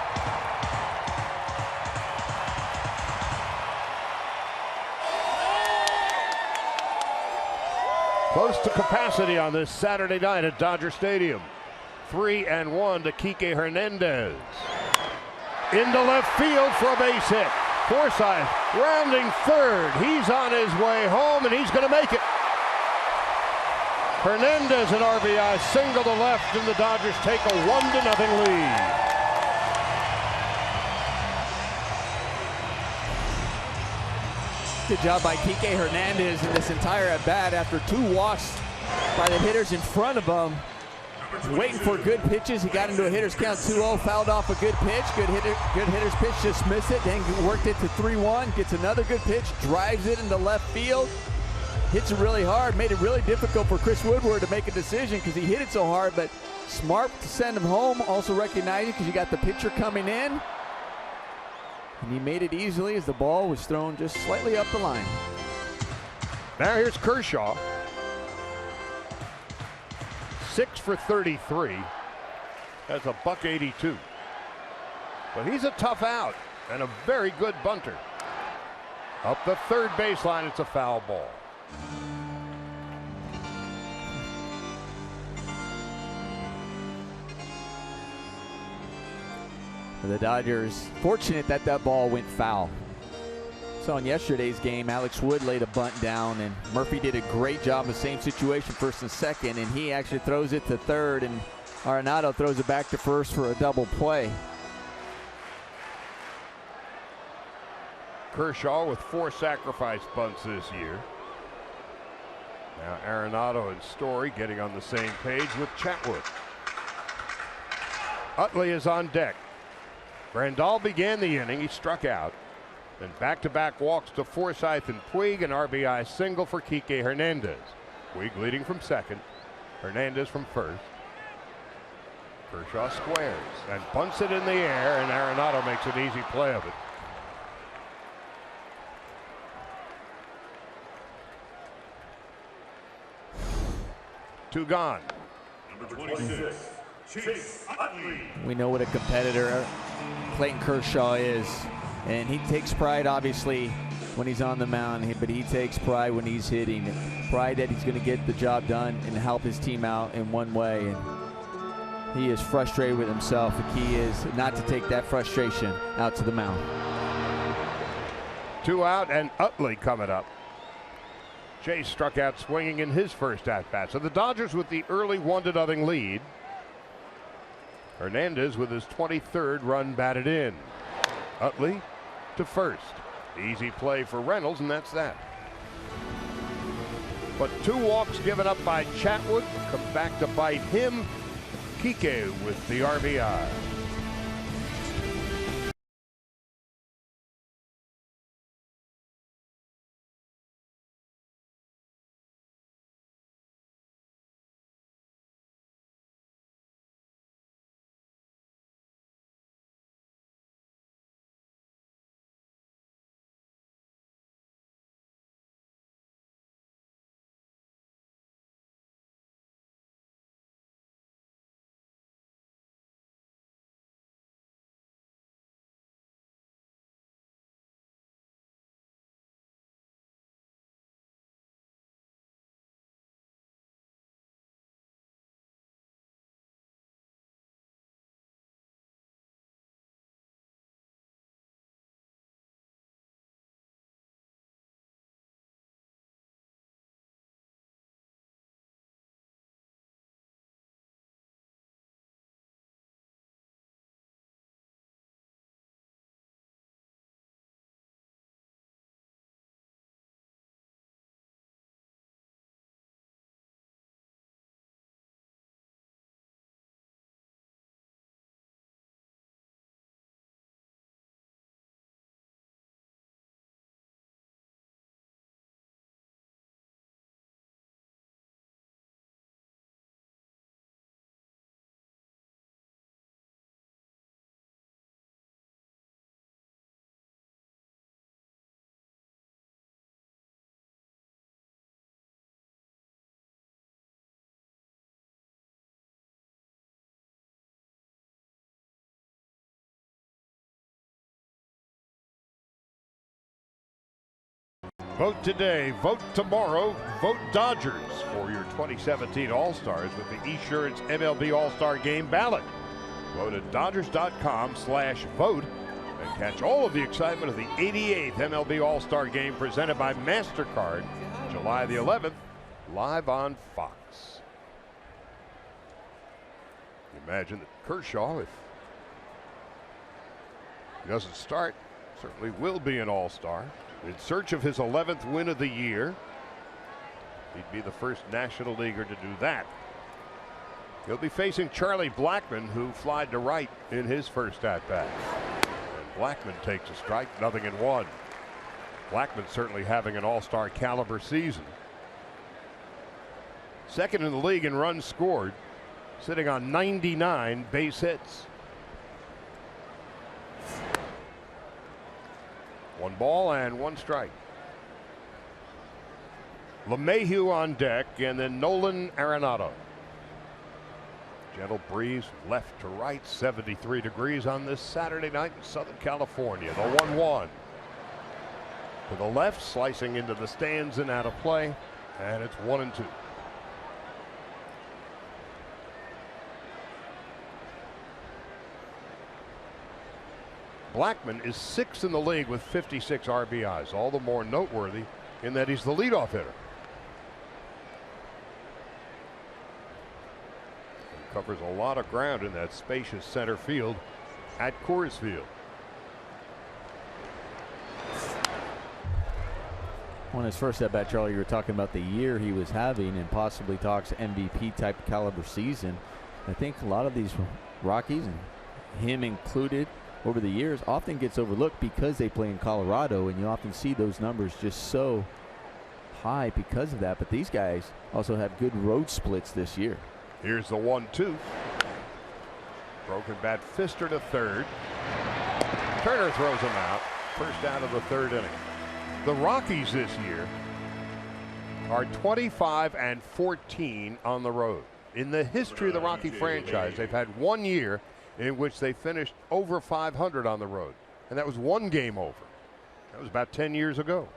Close to capacity on this Saturday night at Dodger Stadium. 3-1 to Kike Hernandez. Into left field for a base hit. Forsythe rounding third. He's on his way home and he's going to make it. Hernandez an RBI single to left, and the Dodgers take a 1-0 lead. Good job by Kike Hernandez in this entire at-bat after 2 walks by the hitters in front of him. Waiting for good pitches. He got into a hitter's count 2-0, fouled off a good pitch. Good hitter's pitch, just missed it. Then worked it to 3-1. Gets another good pitch, drives it into left field. Hits it really hard. Made it really difficult for Chris Woodward to make a decision because he hit it so hard. But smart to send him home. Also recognizing because you got the pitcher coming in. And he made it easily as the ball was thrown just slightly up the line. Now here's Kershaw. 6 for 33. That's a $182. But he's a tough out and a very good bunter. Up the third baseline, it's a foul ball. The Dodgers fortunate that that ball went foul. So in yesterday's game, Alex Wood laid a bunt down, and Murphy did a great job in the same situation, first and second, and he actually throws it to third, and Arenado throws it back to first for a double play. Kershaw with 4 sacrifice bunts this year. Now Arenado and Story getting on the same page with Chatwood. Utley is on deck. Grandal began the inning. He struck out. Then back-to-back walks to Forsythe and Puig, an RBI single for Kike Hernandez. Puig leading from second. Hernandez from first. Kershaw squares and bunts it in the air, and Arenado makes an easy play of it. Two gone. Number 26, Chase Utley. We know what a competitor Clayton Kershaw is, and he takes pride obviously when he's on the mound, but he takes pride when he's hitting. Pride that he's going to get the job done and help his team out in one way. And he is frustrated with himself. The key is not to take that frustration out to the mound. 2 out, and Utley coming up. Chase struck out swinging in his first at-bat. So the Dodgers with the early 1-0 lead. Hernandez with his 23rd run batted in. Utley to first. Easy play for Reynolds, and that's that. But 2 walks given up by Chatwood come back to bite him. Kike with the RBI. Vote today, vote tomorrow, vote Dodgers for your 2017 All-Stars with the Esurance MLB All-Star Game ballot. Vote at Dodgers.com/vote and catch all of the excitement of the 88th MLB All-Star Game presented by MasterCard, July the 11th, live on Fox. Imagine that Kershaw, if he doesn't start, certainly will be an All-Star. In search of his 11th win of the year. He'd be the first National Leaguer to do that. He'll be facing Charlie Blackmon, who flied to right in his first at-bat. And Blackmon takes a strike, 0-1. Blackmon certainly having an All-Star caliber season. Second in the league in runs scored, sitting on 99 base hits. 1 ball and 1 strike. LeMahieu on deck, and then Nolan Arenado. Gentle breeze left to right, 73 degrees on this Saturday night in Southern California. The 1-1. To the left, slicing into the stands and out of play, and it's 1-2. Blackmon is 6th in the league with 56 RBIs, all the more noteworthy in that he's the leadoff hitter. He covers a lot of ground in that spacious center field at Coors Field. On his first at bat, Charlie, you were talking about the year he was having and possibly talks MVP type caliber season. I think a lot of these Rockies, and him included, over the years often gets overlooked because they play in Colorado, and you often see those numbers just so high because of that. But these guys also have good road splits this year. Here's the 1-2. Broken bat, Fister to third. Turner throws him out. First out of the 3rd inning. The Rockies this year are 25-14 on the road. In the history of the Rocky franchise, they've had 1 year in which they finished over 500 on the road. And that was 1 game over. That was about 10 years ago.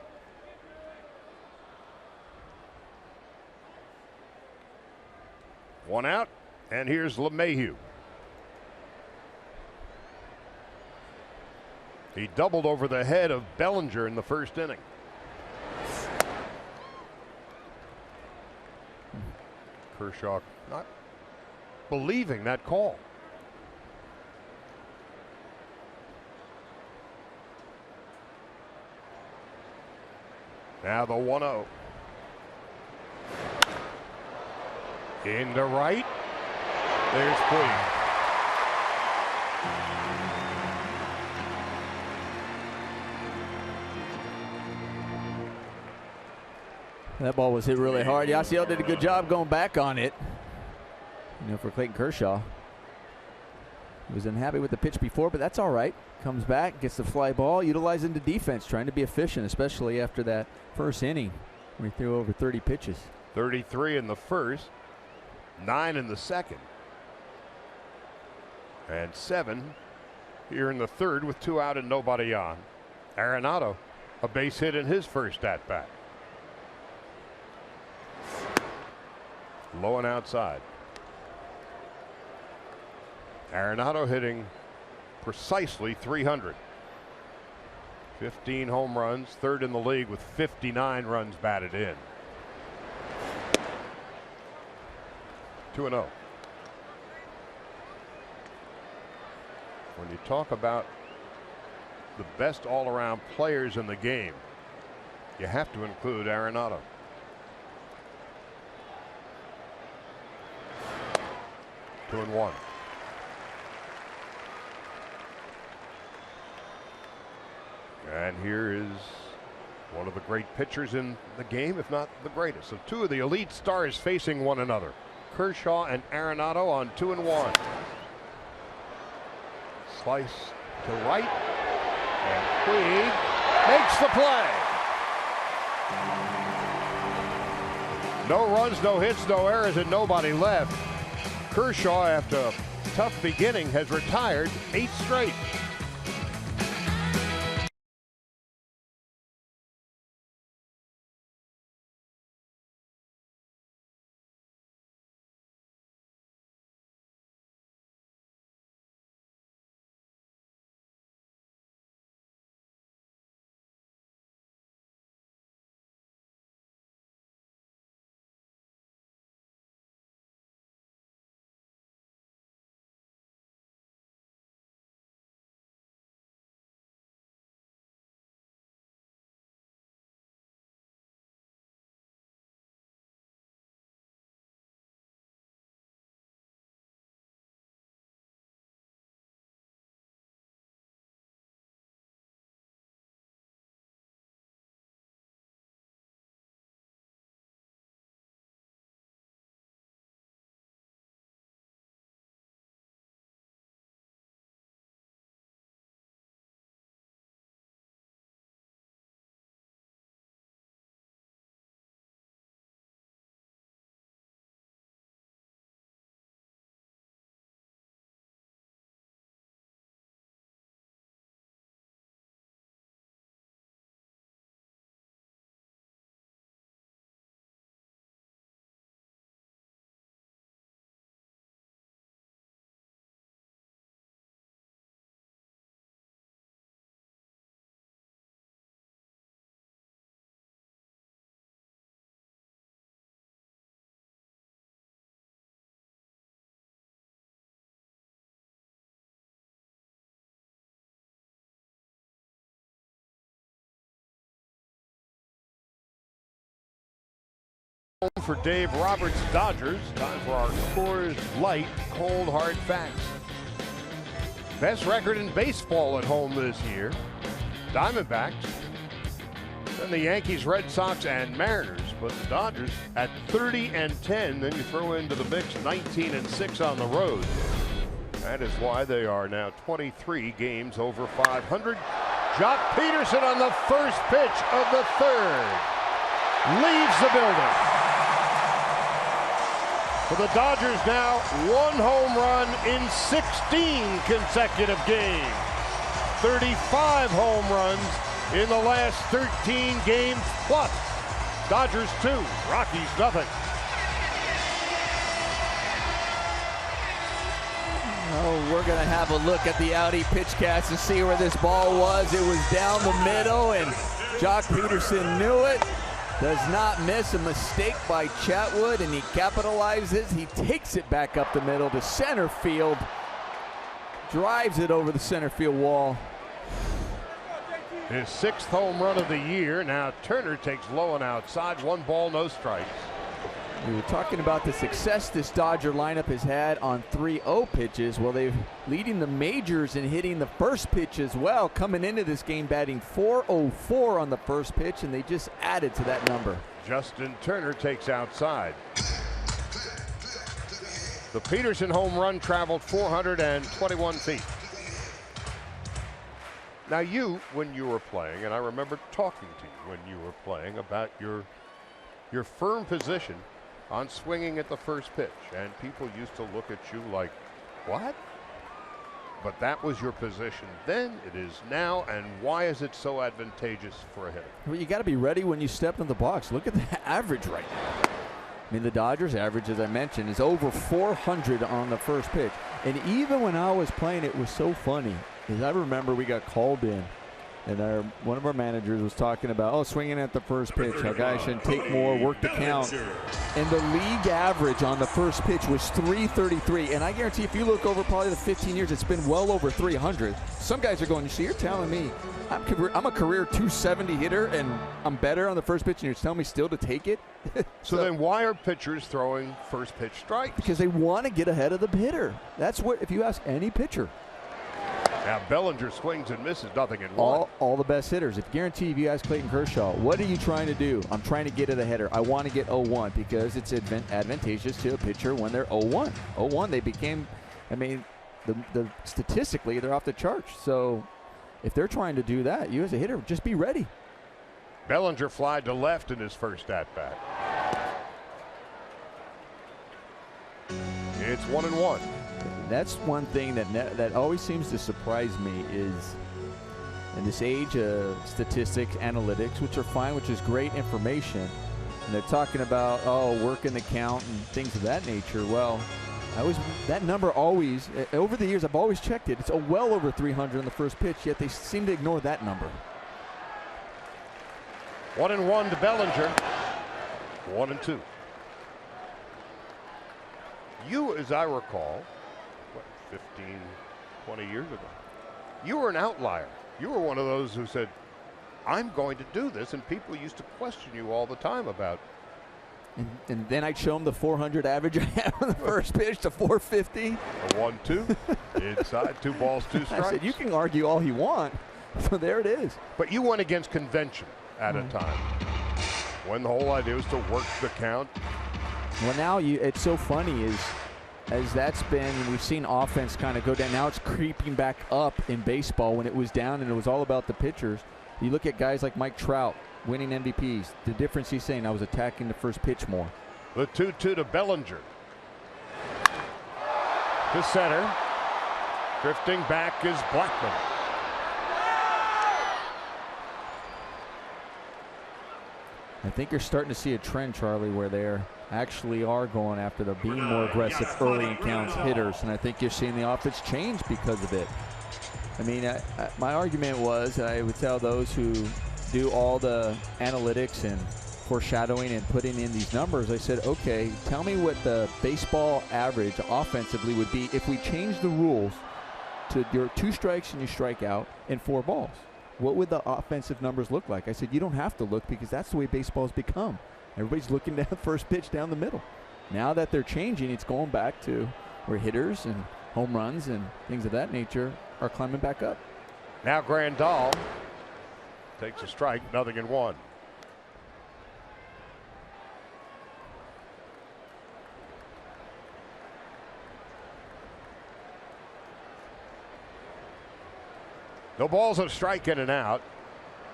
One out, and here's LeMahieu. He doubled over the head of Bellinger in the 1st inning. Kershaw not believing that call. Now the 1-0. Into right. There's Queen. That ball was hit really hard. Yasiel did a good job going back on it. You know, for Clayton Kershaw. He was unhappy with the pitch before, but that's all right. Comes back, gets the fly ball, utilizing the defense, trying to be efficient, especially after that 1st inning where he threw over 30 pitches. 33 in the 1st, 9 in the 2nd, and 7 here in the 3rd with 2 out and nobody on. Arenado, a base hit in his first at bat. Low and outside. Arenado hitting precisely 300. 15 home runs, 3rd in the league with 59 runs batted in. 2-0. When you talk about the best all-around players in the game, you have to include Arenado. Two and one. And here is one of the great pitchers in the game, if not the greatest. So 2 of the elite stars facing one another. Kershaw and Arenado on 2 and 1. Slice to right, and Puig makes the play. No runs, no hits, no errors, and nobody left. Kershaw, after a tough beginning, has retired 8 straight. For Dave Roberts' Dodgers, time for our Coors Light Cold Hard Facts. Best record in baseball at home this year, Diamondbacks. Then the Yankees, Red Sox, and Mariners. But the Dodgers at 30-10. Then you throw into the mix 19-6 on the road. That is why they are now 23 games over 500. Jock Peterson on the first pitch of the third. Leaves the building. For the Dodgers now, 1 home run in 16 consecutive games. 35 home runs in the last 13 games plus. Dodgers 2, Rockies nothing. Oh, we're going to have a look at the Audi pitch cast and see where this ball was. It was down the middle, and Jock Peterson knew it. Does not miss, a mistake by Chatwood, and he capitalizes. He takes it back up the middle to center field. Drives it over the center field wall. His 6th home run of the year. Now Turner takes low and outside. 1 ball, no strikes. We were talking about the success this Dodger lineup has had on 3-0 pitches. Well, they're leading the majors in hitting the first pitch as well. Coming into this game batting .404 on the first pitch, and they just added to that number. Justin Turner takes outside. The Peterson home run traveled 421 feet. Now when you were playing, and I remember talking to you when you were playing about your firm position on swinging at the first pitch, and people used to look at you like, what? But that was your position then, it is now, and why is it so advantageous for a hitter? Well, you got to be ready when you step in the box. Look at the average right now. I mean, the Dodgers average, as I mentioned, is over 400 on the first pitch. And even when I was playing, it was so funny, because I remember we got called in, and one of our managers was talking about, swinging at the first pitch, how guys should take more, work the count. And the league average on the first pitch was 333. And I guarantee if you look over probably the 15 years, it's been well over 300. Some guys are going, so you're telling me I'm a career 270 hitter and I'm better on the first pitch, and you're telling me still to take it? So then why are pitchers throwing first pitch strikes? Because they want to get ahead of the hitter. That's what, if you ask any pitcher. Now Bellinger swings and misses, nothing in 1. All the best hitters. If you ask Clayton Kershaw, what are you trying to do? I'm trying to get at a hitter. I want to get 0-1 because it's advantageous to a pitcher when they're 0-1. 0-1, they became, statistically, they're off the charts. So if they're trying to do that, you as a hitter, just be ready. Bellinger flied to left in his first at-bat. It's 1-1. That's one thing that always seems to surprise me is in this age of statistics, analytics, which are fine, which is great information, and they're talking about, working the count and things of that nature. Well, that number always, over the years, I've always checked it. It's well over 300 in the first pitch, yet they seem to ignore that number. 1-1 to Bellinger. 1-2. You, as I recall, 15, 20 years ago, you were an outlier. You were one of those who said, I'm going to do this, and people used to question you all the time about. And then I'd show them the 400 average I had on the first pitch to 450. A 1-2 inside, 2 balls, 2 strikes. I said, you can argue all you want. So there it is. But you went against convention at a time when the whole idea was to work the count. Well, now it's so funny as that's been, we've seen offense kind of go down. Now it's creeping back up in baseball when it was down and it was all about the pitchers. You look at guys like Mike Trout winning MVPs. The difference he's saying, I was attacking the first pitch more. The 2-2 to Bellinger. To center. Drifting back is Blackman. I think you're starting to see a trend, Charlie, where they're actually are going after the being more aggressive early in counts hitters, and I think you're seeing the offense change because of it. I mean, my argument was I would tell those who do all the analytics and foreshadowing and putting in these numbers, I said, okay, tell me what the baseball average offensively would be if we change the rules to your 2 strikes and you strike out and 4 balls. What would the offensive numbers look like? I said, you don't have to look because that's the way baseball's become. Everybody's looking down first pitch down the middle. Now that they're changing, it's going back to where hitters and home runs and things of that nature are climbing back up. Now Grandal takes a strike, 0-1. No balls, a strike, in and out.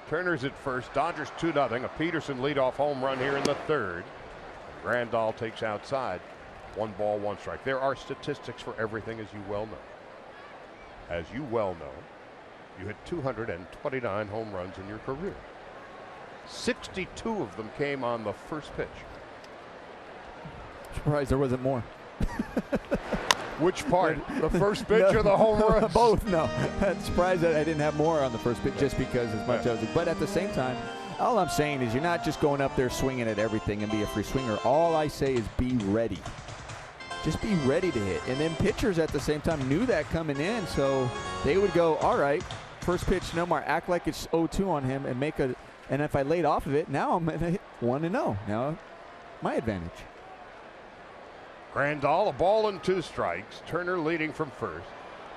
Turner's at first. Dodgers 2-0. A Peterson leadoff home run here in the third. Grandal takes outside. 1 ball, 1 strike. There are statistics for everything, as you well know. As you well know, you hit 229 home runs in your career. 62 of them came on the first pitch. Surprised there wasn't more. Which part? The first pitch or the home runs? Both, no. I'm surprised that I didn't have more on the first pitch just because as much as. But at the same time, all I'm saying is you're not just going up there swinging at everything and be a free swinger. All I say is be ready. Just be ready to hit. And then pitchers at the same time knew that coming in, so they would go, all right, first pitch, no more. Act like it's 0-2 on him and make a. And if I laid off of it, now I'm going to hit 1-0. Now, my advantage. Grandal, a ball and 2 strikes. Turner leading from first.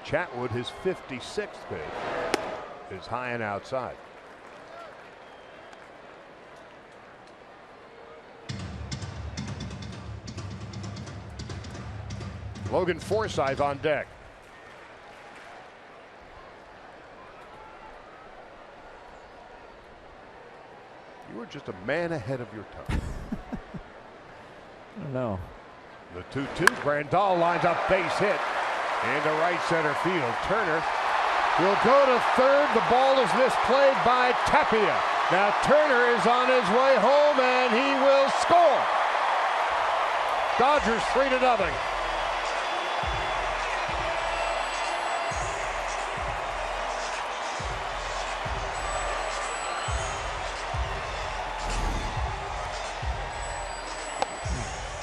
Chatwood, his 56th pitch, is high and outside. Logan Forsythe on deck. You were just a man ahead of your time. I don't know. The 2-2. Grandal lines up, base hit into right center field. Turner will go to third. The ball is misplayed by Tapia. Now Turner is on his way home and he will score. Dodgers 3-0.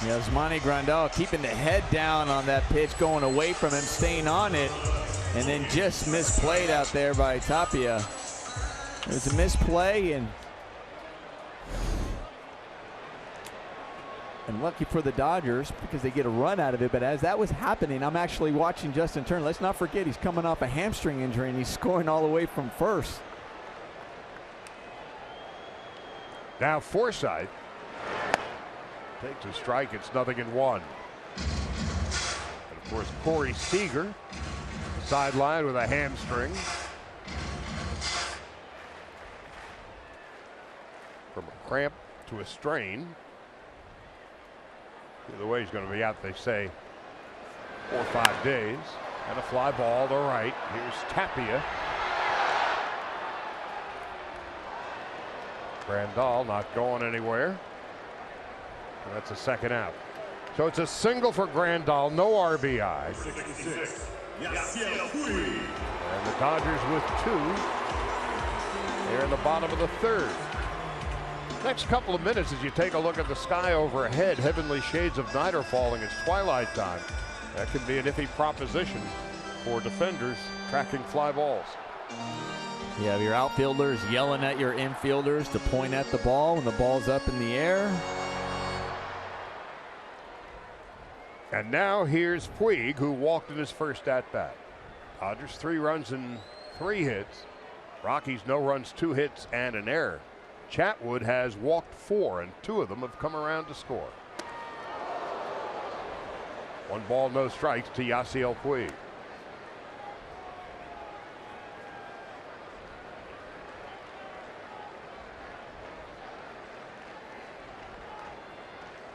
Yasmani Grandal keeping the head down on that pitch, going away from him, staying on it, and then just misplayed out there by Tapia. It was a misplay, and lucky for the Dodgers because they get a run out of it. But as that was happening, I'm actually watching Justin Turner. Let's not forget he's coming off a hamstring injury, and he's scoring all the way from first. Now Forsythe takes a strike. It's 0-1. And of course, Corey Seager sidelined with a hamstring. From a cramp to a strain. Either way, he's going to be out, they say, 4 or 5 days. And a fly ball to right. Here's Tapia. Grandal not going anywhere. And that's a second out. So it's a single for Grandal, no RBI. And the Dodgers with 2. They're in the bottom of the third. Next couple of minutes as you take a look at the sky overhead, heavenly shades of night are falling. It's twilight time. That can be an iffy proposition for defenders tracking fly balls. You have your outfielders yelling at your infielders to point at the ball when the ball's up in the air. And now here's Puig, who walked in his first at-bat. Dodgers 3 runs and 3 hits. Rockies no runs, 2 hits, and an error. Chatwood has walked 4, and 2 of them have come around to score. 1 ball, no strikes to Yasiel Puig.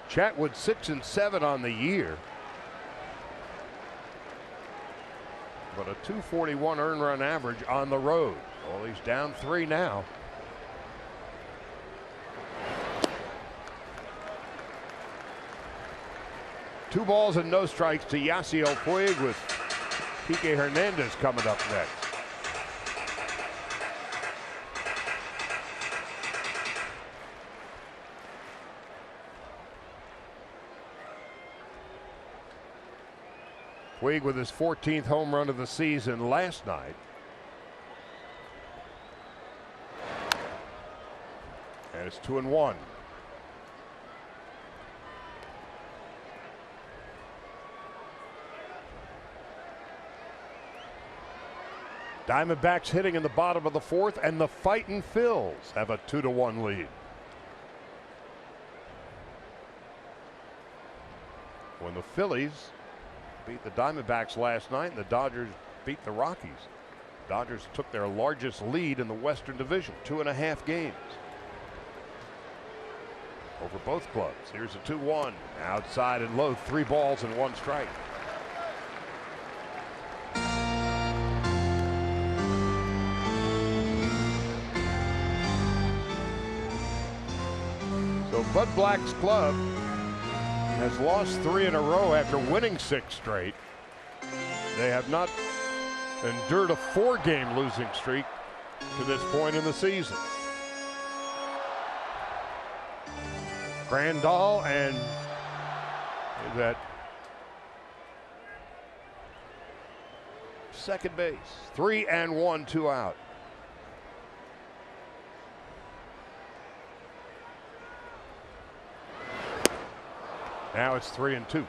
Chatwood 6-7 on the year. But a .241 earned run average on the road. Well, he's down 3 now. Two balls and no strikes to Yasiel Puig, with Kike Hernandez coming up next. Puig with his 14th home run of the season last night. And it's 2-1. Diamondbacks hitting in the bottom of the fourth, and the Fightin' Phils have a 2-1 lead. When the Phillies beat the Diamondbacks last night and the Dodgers beat the Rockies, Dodgers took their largest lead in the Western Division, 2.5 games over both clubs. Here's a 2-1 outside and low, 3 balls and 1 strike. So Bud Black's club has lost 3 in a row after winning 6 straight. They have not endured a 4-game losing streak to this point in the season. Grandal and that second base. 3-1, 2 out. Now it's 3-2.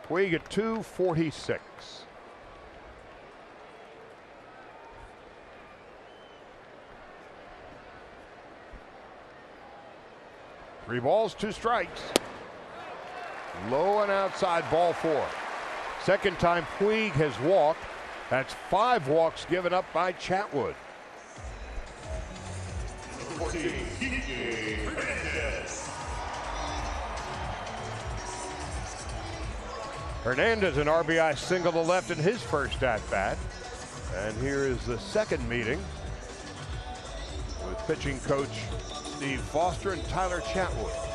Puig at 246. Three balls, 2 strikes. Low and outside, ball 4. Second time Puig has walked. That's 5 walks given up by Chatwood. Hernandez an RBI single to left in his first at-bat. And here is the second meeting with pitching coach Steve Foster and Tyler Chatwood.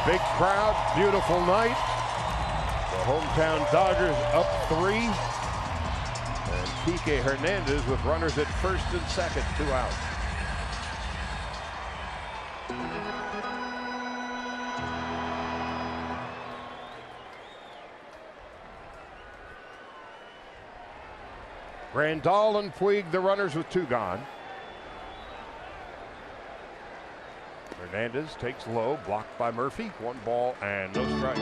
Big crowd, beautiful night. The hometown Dodgers up 3. And Kike Hernandez with runners at first and second, 2 out. Grandal and Puig the runners with 2 gone. Hernandez takes low, blocked by Murphy. 1 ball and no strikes.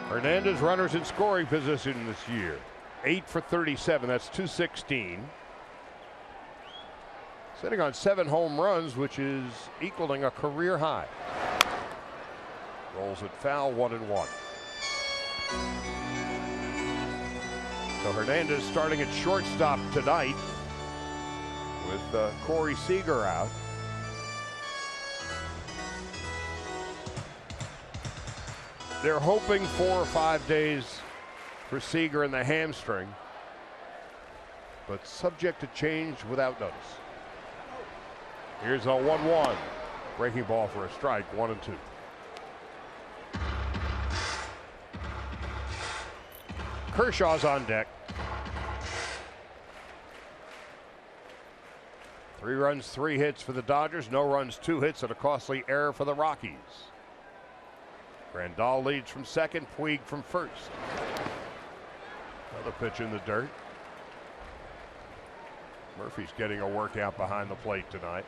Hernandez runners in scoring position this year. 8 for 37, that's 216. Sitting on 7 home runs, which is equaling a career high. Rolls it foul, 1-1. So Hernandez starting at shortstop tonight with Corey Seager out. They're hoping 4 or 5 days for Seager in the hamstring, but subject to change without notice. Here's a 1-1. Breaking ball for a strike, 1-2. Kershaw's on deck. 3 runs, 3 hits for the Dodgers. No runs, 2 hits, and a costly error for the Rockies. Grandal leads from second, Puig from first. Another pitch in the dirt. Murphy's getting a workout behind the plate tonight.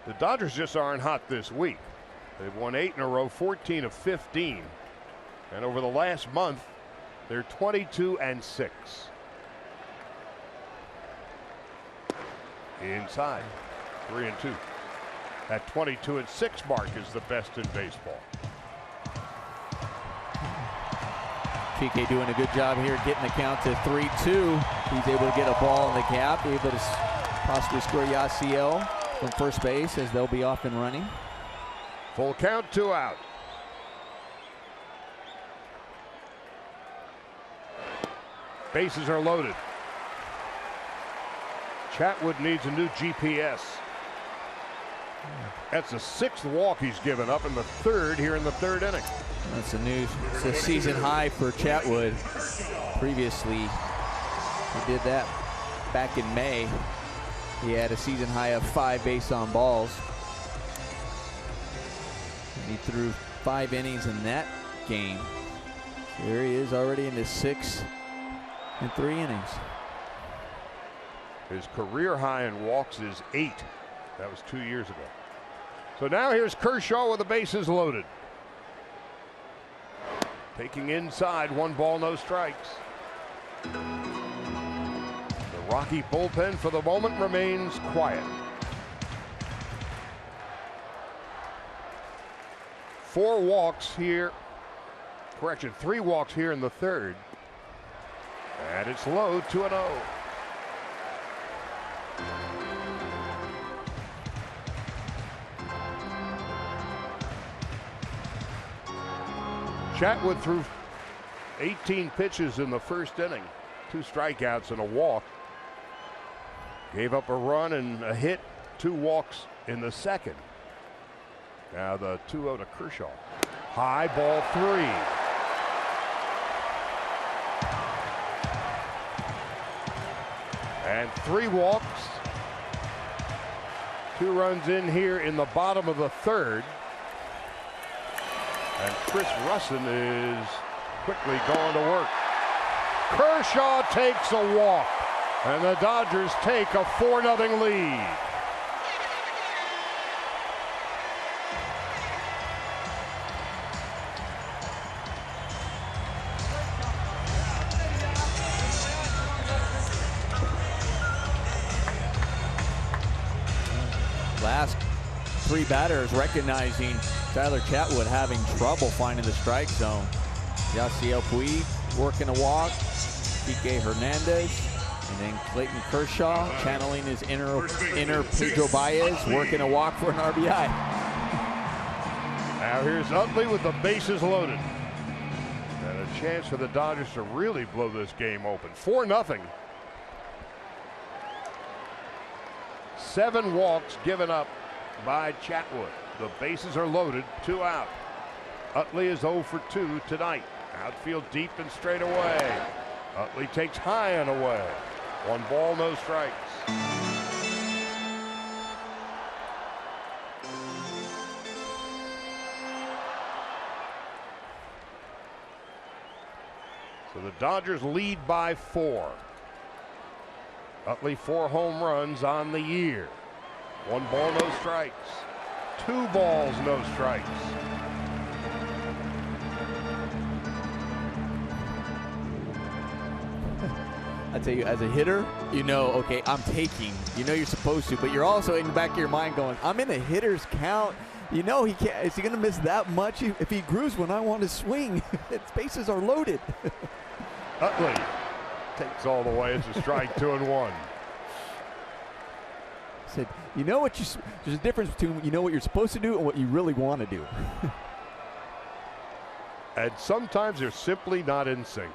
The Dodgers just aren't hot this week. They've won 8 in a row, 14 of 15. And over the last month, they're 22-6. Inside, 3-2. That 22-6 mark is the best in baseball. Kike doing a good job here, getting the count to 3-2. He's able to get a ball in the gap, able to possibly score Yasiel from first base as they'll be off and running. Full count, 2 out. Bases are loaded. Chatwood needs a new GPS. That's the 6th walk he's given up in the 3rd here in the 3rd inning. That's it's a season high for Chatwood. Previously, he did that back in May. He had a season high of 5 base on balls. And he threw 5 innings in that game. So here he is already in his 6th in 3 innings. His career high in walks is 8. That was 2 years ago. So now here's Kershaw with the bases loaded. Taking inside, 1 ball, no strikes. The Rocky bullpen for the moment remains quiet. 4 walks here. Correction, 3 walks here in the 3rd. And it's low, 2-0. Chatwood threw 18 pitches in the 1st inning, 2 strikeouts and a walk. Gave up a run and a hit, 2 walks in the 2nd. Now the 2-0 to Kershaw. High, ball 3. And 3 walks. 2 runs in here in the bottom of the 3rd. And Chris Russin is quickly going to work. Kershaw takes a walk, and the Dodgers take a 4-0 lead. Last 3 batters recognizing Tyler Chatwood having trouble finding the strike zone. Yasiel Puig working a walk, Kike Hernandez, and then Clayton Kershaw channeling his inner Pedro Baez, working a walk for an RBI. Now here's Utley with the bases loaded. And a chance for the Dodgers to really blow this game open. 4-0. 7 walks given up by Chatwood. The bases are loaded, 2 out. Utley is 0 for 2 tonight. Outfield deep and straight away. Utley takes high and away. 1 ball, no strikes. So the Dodgers lead by 4. Utley 4 home runs on the year. 1 ball, no strikes. 2 balls, no strikes. I tell you, as a hitter, you know, okay, I'm taking. You know you're supposed to, but you're also in the back of your mind going, I'm in a hitter's count. You know he can't. Is he going to miss that much? If he grooves when I want to swing, its bases are loaded. Utley takes all the way. It's a strike, 2-1. Said, you know what there's a difference between you know what you're supposed to do and what you really want to do. And sometimes they're simply not in sync.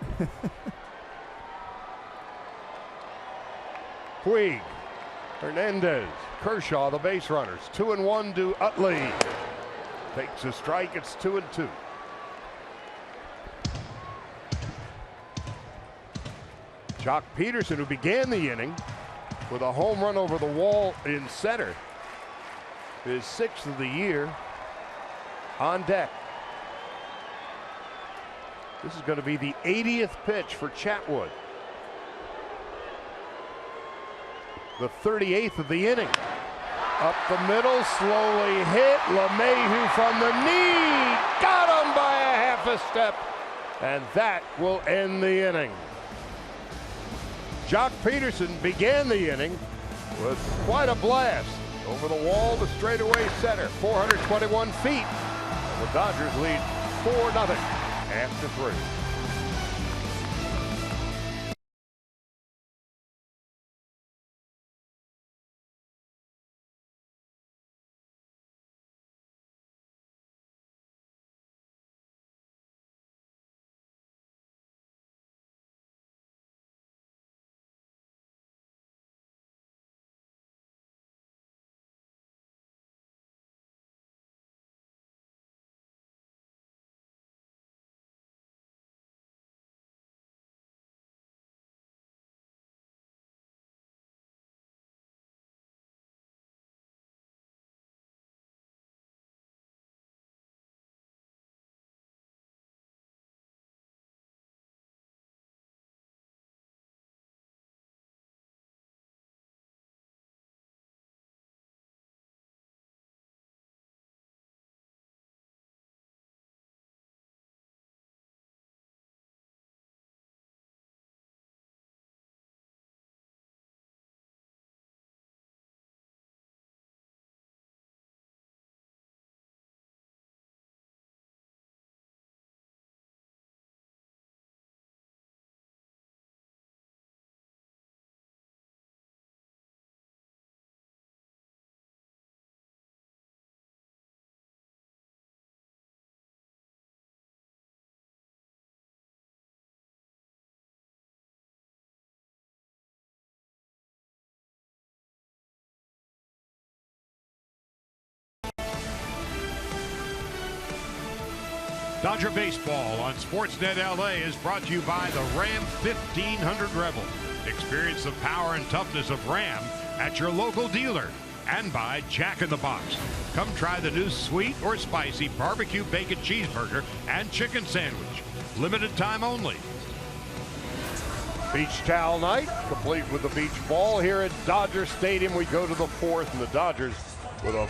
Puig, Hernandez, Kershaw, the base runners. 2-1 to Utley. Takes a strike, it's 2-2. Jock Peterson, who began the inning with a home run over the wall in center, his 6th of the year, on deck. This is going to be the 80th pitch for Chatwood. The 38th of the inning. Up the middle, slowly hit. LeMahieu from the knee. Got him by a half a step. And that will end the inning. Jock Peterson began the inning with quite a blast. Over the wall to straightaway center. 421 feet. The Dodgers lead 4-0 after 3. Dodger Baseball on Sportsnet LA is brought to you by the Ram 1500 Rebel. Experience the power and toughness of Ram at your local dealer. And by Jack in the Box. Come try the new sweet or spicy barbecue bacon cheeseburger and chicken sandwich. Limited time only. Beach towel night, complete with the beach ball here at Dodger Stadium. We go to the fourth, and the Dodgers with a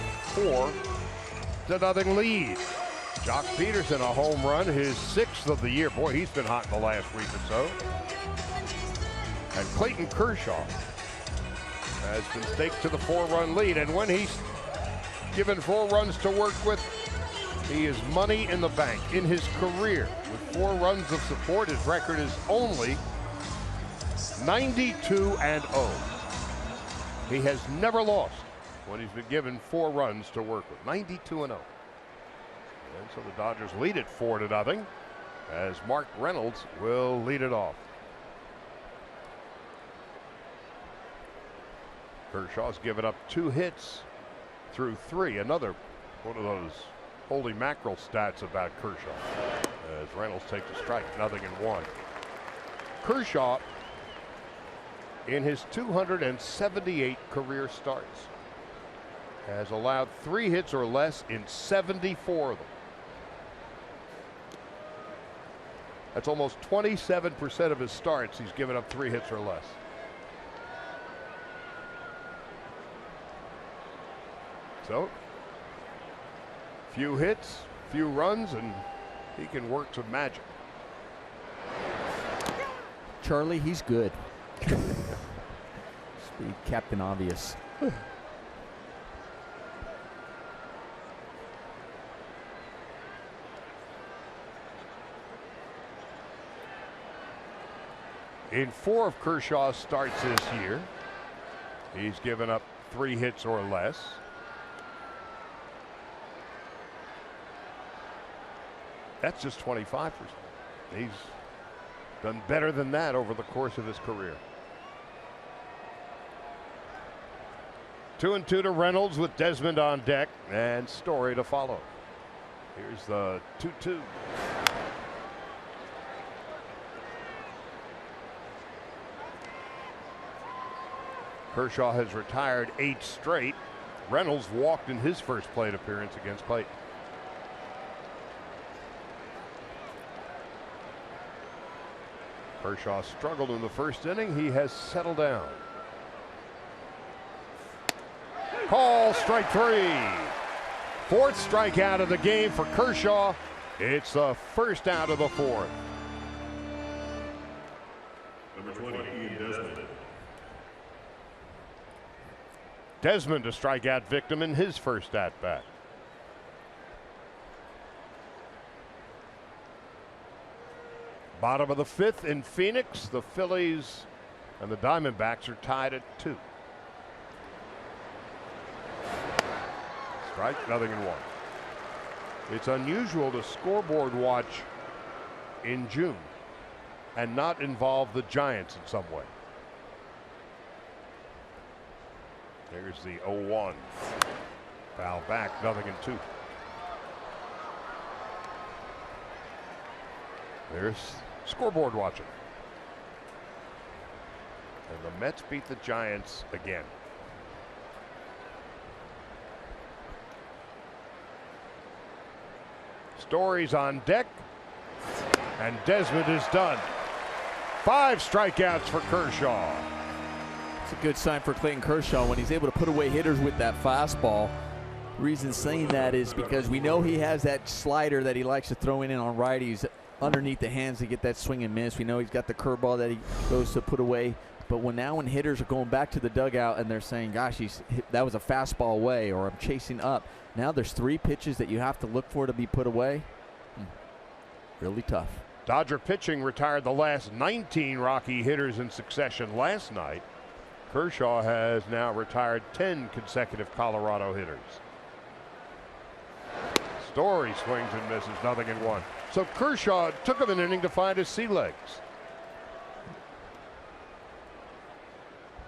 4-0 lead. Jock Peterson, a home run, his 6th of the year. Boy, he's been hot in the last week or so. And Clayton Kershaw has been staked to the 4-run lead. And when he's given 4 runs to work with, he is money in the bank. In his career, with 4 runs of support, his record is only 92-0. He has never lost when he's been given 4 runs to work with. 92-0. And so the Dodgers lead it 4-0 as Mark Reynolds will lead it off. Kershaw's given up 2 hits through 3. Another one of those holy mackerel stats about Kershaw. As Reynolds takes a strike, 0-1. Kershaw, in his 278 career starts, has allowed 3 hits or less in 74 of them. That's almost 27% of his starts. He's given up 3 hits or less. So, few hits, few runs, and he can work some magic. Charlie, he's good. Speed, Captain Obvious. In 4 of Kershaw's starts this year, he's given up 3 hits or less. That's just 25%. He's done better than that over the course of his career. 2-2 to Reynolds with Desmond on deck and Story to follow. Here's the 2-2. Kershaw has retired 8 straight. Reynolds walked in his first plate appearance against Clayton. Kershaw struggled in the first inning. He has settled down. Call, strike 3. 4th strikeout of the game for Kershaw. It's the first out of the 4th. Number 20, Ian Desmond. Desmond, a strikeout victim in his first at-bat. Bottom of the 5th in Phoenix. The Phillies and the Diamondbacks are tied at 2. Strike, 0-1. It's unusual to scoreboard watch in June and not involve the Giants in some way. There's the 0-1. Foul back, 0-2. There's scoreboard watching. And the Mets beat the Giants again. Story's on deck. And Desmond is done. 5 strikeouts for Kershaw. It's a good sign for Clayton Kershaw when he's able to put away hitters with that fastball. Reason saying that is because we know he has that slider that he likes to throw in on righties underneath the hands to get that swing and miss. We know he's got the curveball that he goes to put away. But when hitters are going back to the dugout and they're saying, gosh, that was a fastball away, or I'm chasing up. Now there's 3 pitches that you have to look for to be put away. Really tough. Dodger pitching retired the last 19 Rocky hitters in succession last night. Kershaw has now retired 10 consecutive Colorado hitters. Story swings and misses, 0-1. So Kershaw took him an inning to find his sea legs.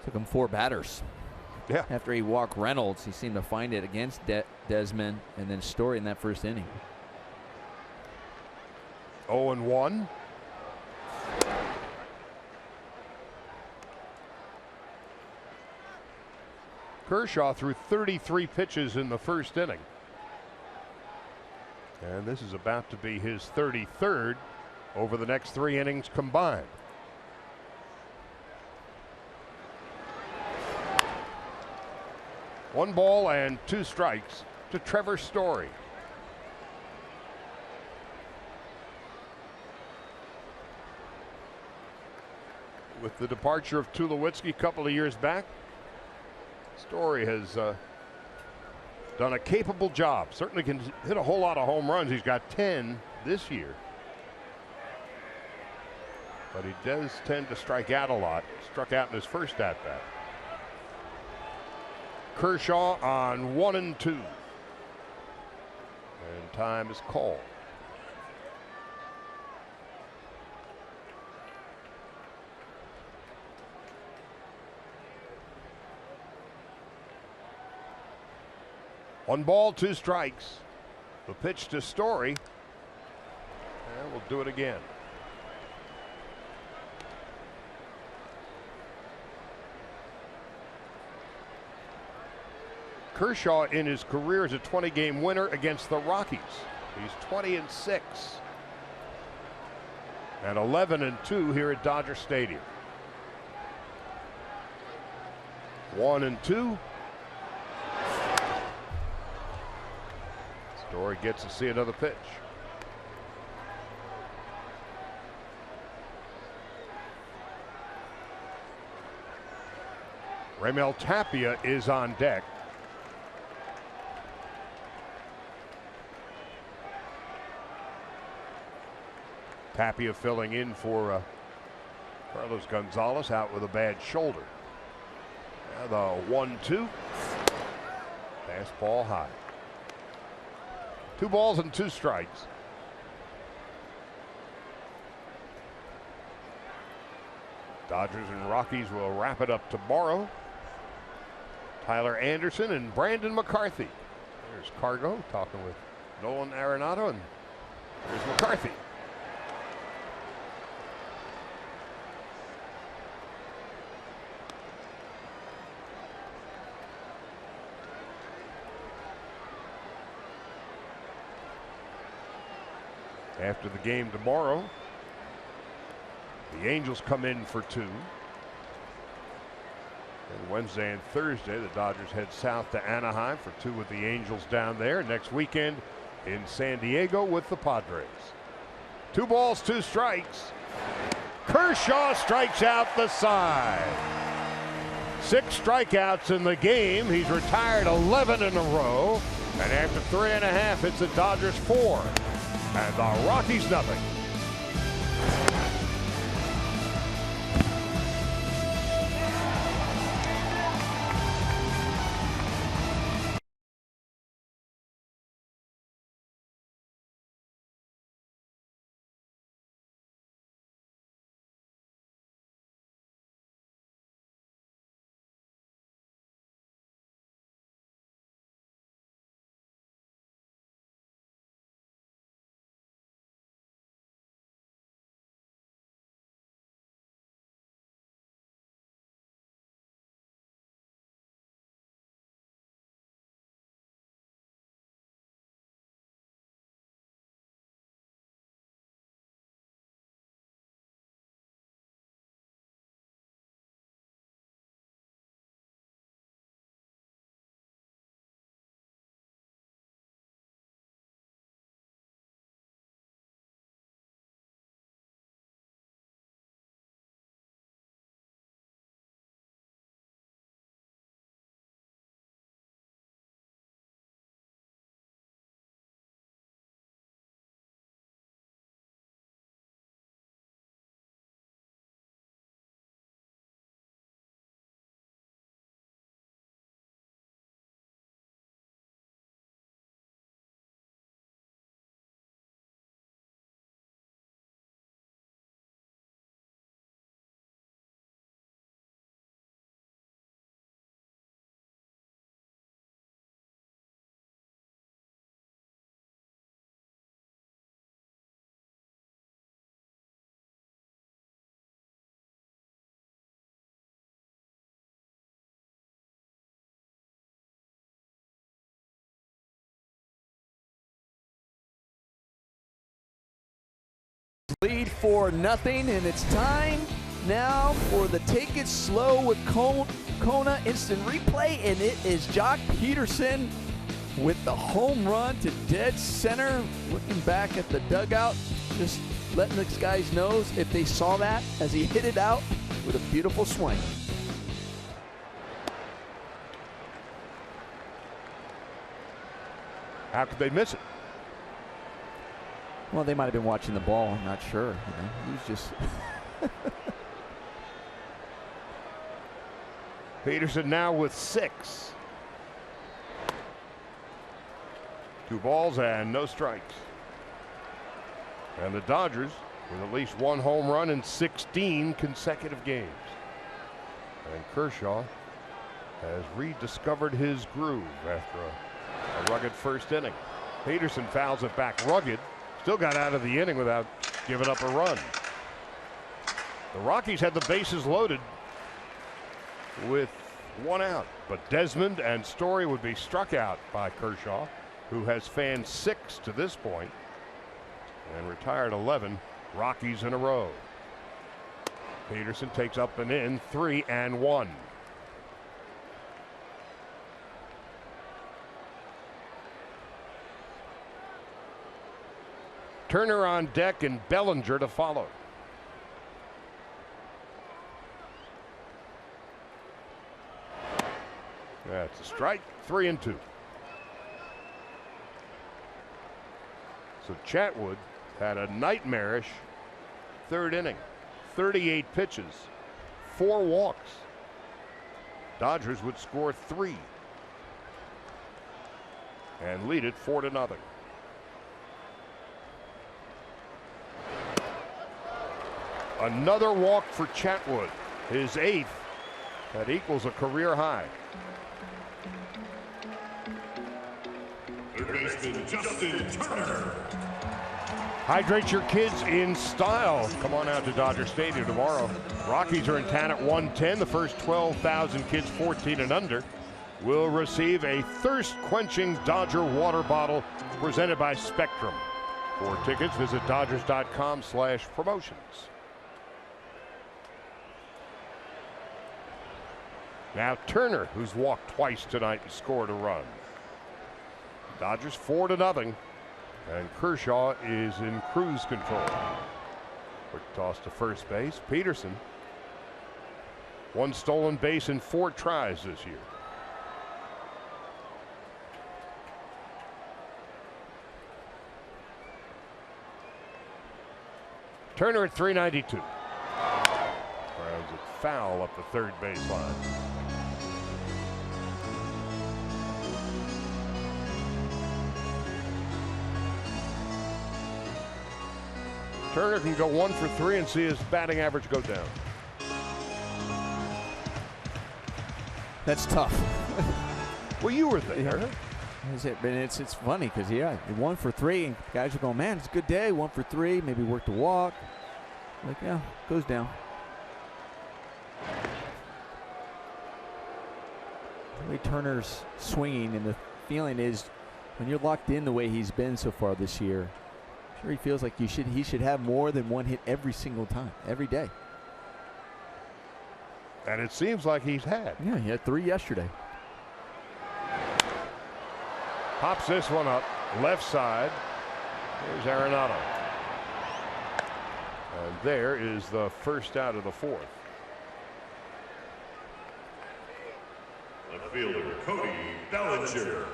Took him 4 batters. Yeah. After he walked Reynolds, he seemed to find it against Desmond and then Story in that first inning. 0-1. Kershaw threw 33 pitches in the first inning. And this is about to be his 33rd over the next 3 innings combined. One ball and 2 strikes to Trevor Story. With the departure of Tulowitzki a couple of years back, Story has done a capable job. Certainly can hit a whole lot of home runs. He's got 10 this year. But he does tend to strike out a lot. Struck out in his first at-bat. Kershaw on 1-2. And time is called. One ball, 2 strikes. The pitch to Story. And we'll do it again. Kershaw in his career is a 20-game winner against the Rockies. He's 20-6. And 11-2 here at Dodger Stadium. 1-2. Story gets to see another pitch. Raimel Tapia is on deck. Tapia filling in for Carlos Gonzalez, out with a bad shoulder. Now the 1-2. Fastball high. 2 balls and 2 strikes. Dodgers and Rockies will wrap it up tomorrow. Tyler Anderson and Brandon McCarthy. There's Cargo talking with Nolan Arenado, and there's McCarthy. After the game tomorrow, the Angels come in for 2. And Wednesday and Thursday, the Dodgers head south to Anaheim for 2 with the Angels down there. Next weekend in San Diego with the Padres. 2 balls, 2 strikes. Kershaw strikes out the side. 6 strikeouts in the game. He's retired 11 in a row. And after 3.5, it's the Dodgers 4. And the Rockies nothing. lead 4-0, and it's time now for the Take It Slow with Kona Instant Replay, and it is Jock Peterson with the home run to dead center, looking back at the dugout, just letting the guys know if they saw that as he hit it out with a beautiful swing. How could they miss it? Well, they might have been watching the ball. I'm not sure. He was just. Peterson now with 6. 2 balls and no strikes. And the Dodgers with at least 1 home run in 16 consecutive games. And Kershaw has rediscovered his groove after a rugged first inning. Peterson fouls it back rugged. Still got out of the inning without giving up a run. The Rockies had the bases loaded with 1 out, but Desmond and Story would be struck out by Kershaw, who has fanned 6 to this point and retired 11 Rockies in a row. Peterson takes up and in 3-1. Turner on deck and Bellinger to follow. That's a strike. 3-2. So Chatwood had a nightmarish 3rd inning. 38 pitches, 4 walks. Dodgers would score 3 and lead it 4-0. Another walk for Chatwood, his 8th. That equals a career high. Third baseman Justin Turner. Hydrate your kids in style. Come on out to Dodger Stadium tomorrow. Rockies are in town at 1:10. The first 12,000 kids 14 and under will receive a thirst-quenching Dodger water bottle presented by Spectrum. For tickets, visit Dodgers.com/promotions. Now Turner, who's walked twice tonight and scored a run. Dodgers 4-0, and Kershaw is in cruise control. Quick toss to first base. Peterson, 1 stolen base in 4 tries this year. Turner at 392. Grounds it foul up the third baseline. Turner can go 1 for 3 and see his batting average go down. That's tough. Well, you were there. It's funny because, yeah, 1 for 3, and guys are going, man, it's a good day. 1 for 3, maybe work the walk. Like, yeah, goes down. The way Turner's swinging, and the feeling is when you're locked in the way he's been so far this year, I'm sure he feels like he should have more than 1 hit every single time, every day. And it seems like he's had. Yeah, he had 3 yesterday. Pops this one up, left side. Here's Arenado. And there is the first out of the 4th. Left fielder Cody Bellinger.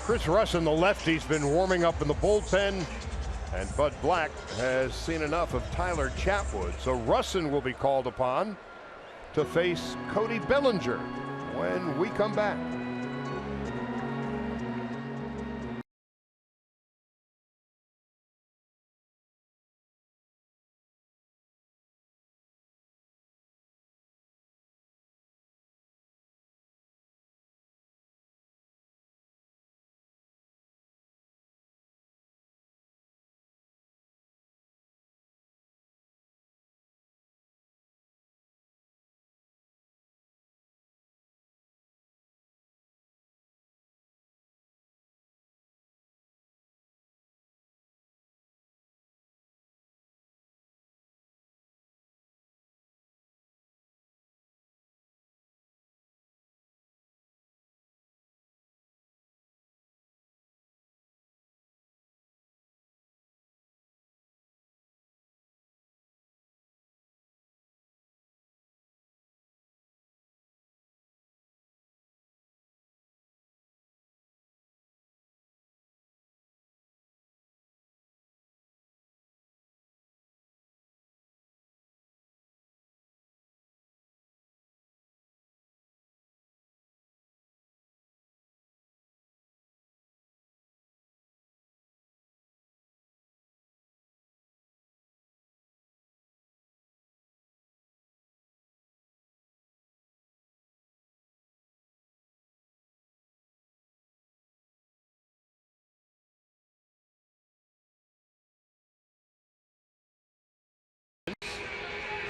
Chris Russin, the lefty's been warming up in the bullpen, and Bud Black has seen enough of Tyler Chatwood. So Russin will be called upon to face Cody Bellinger when we come back.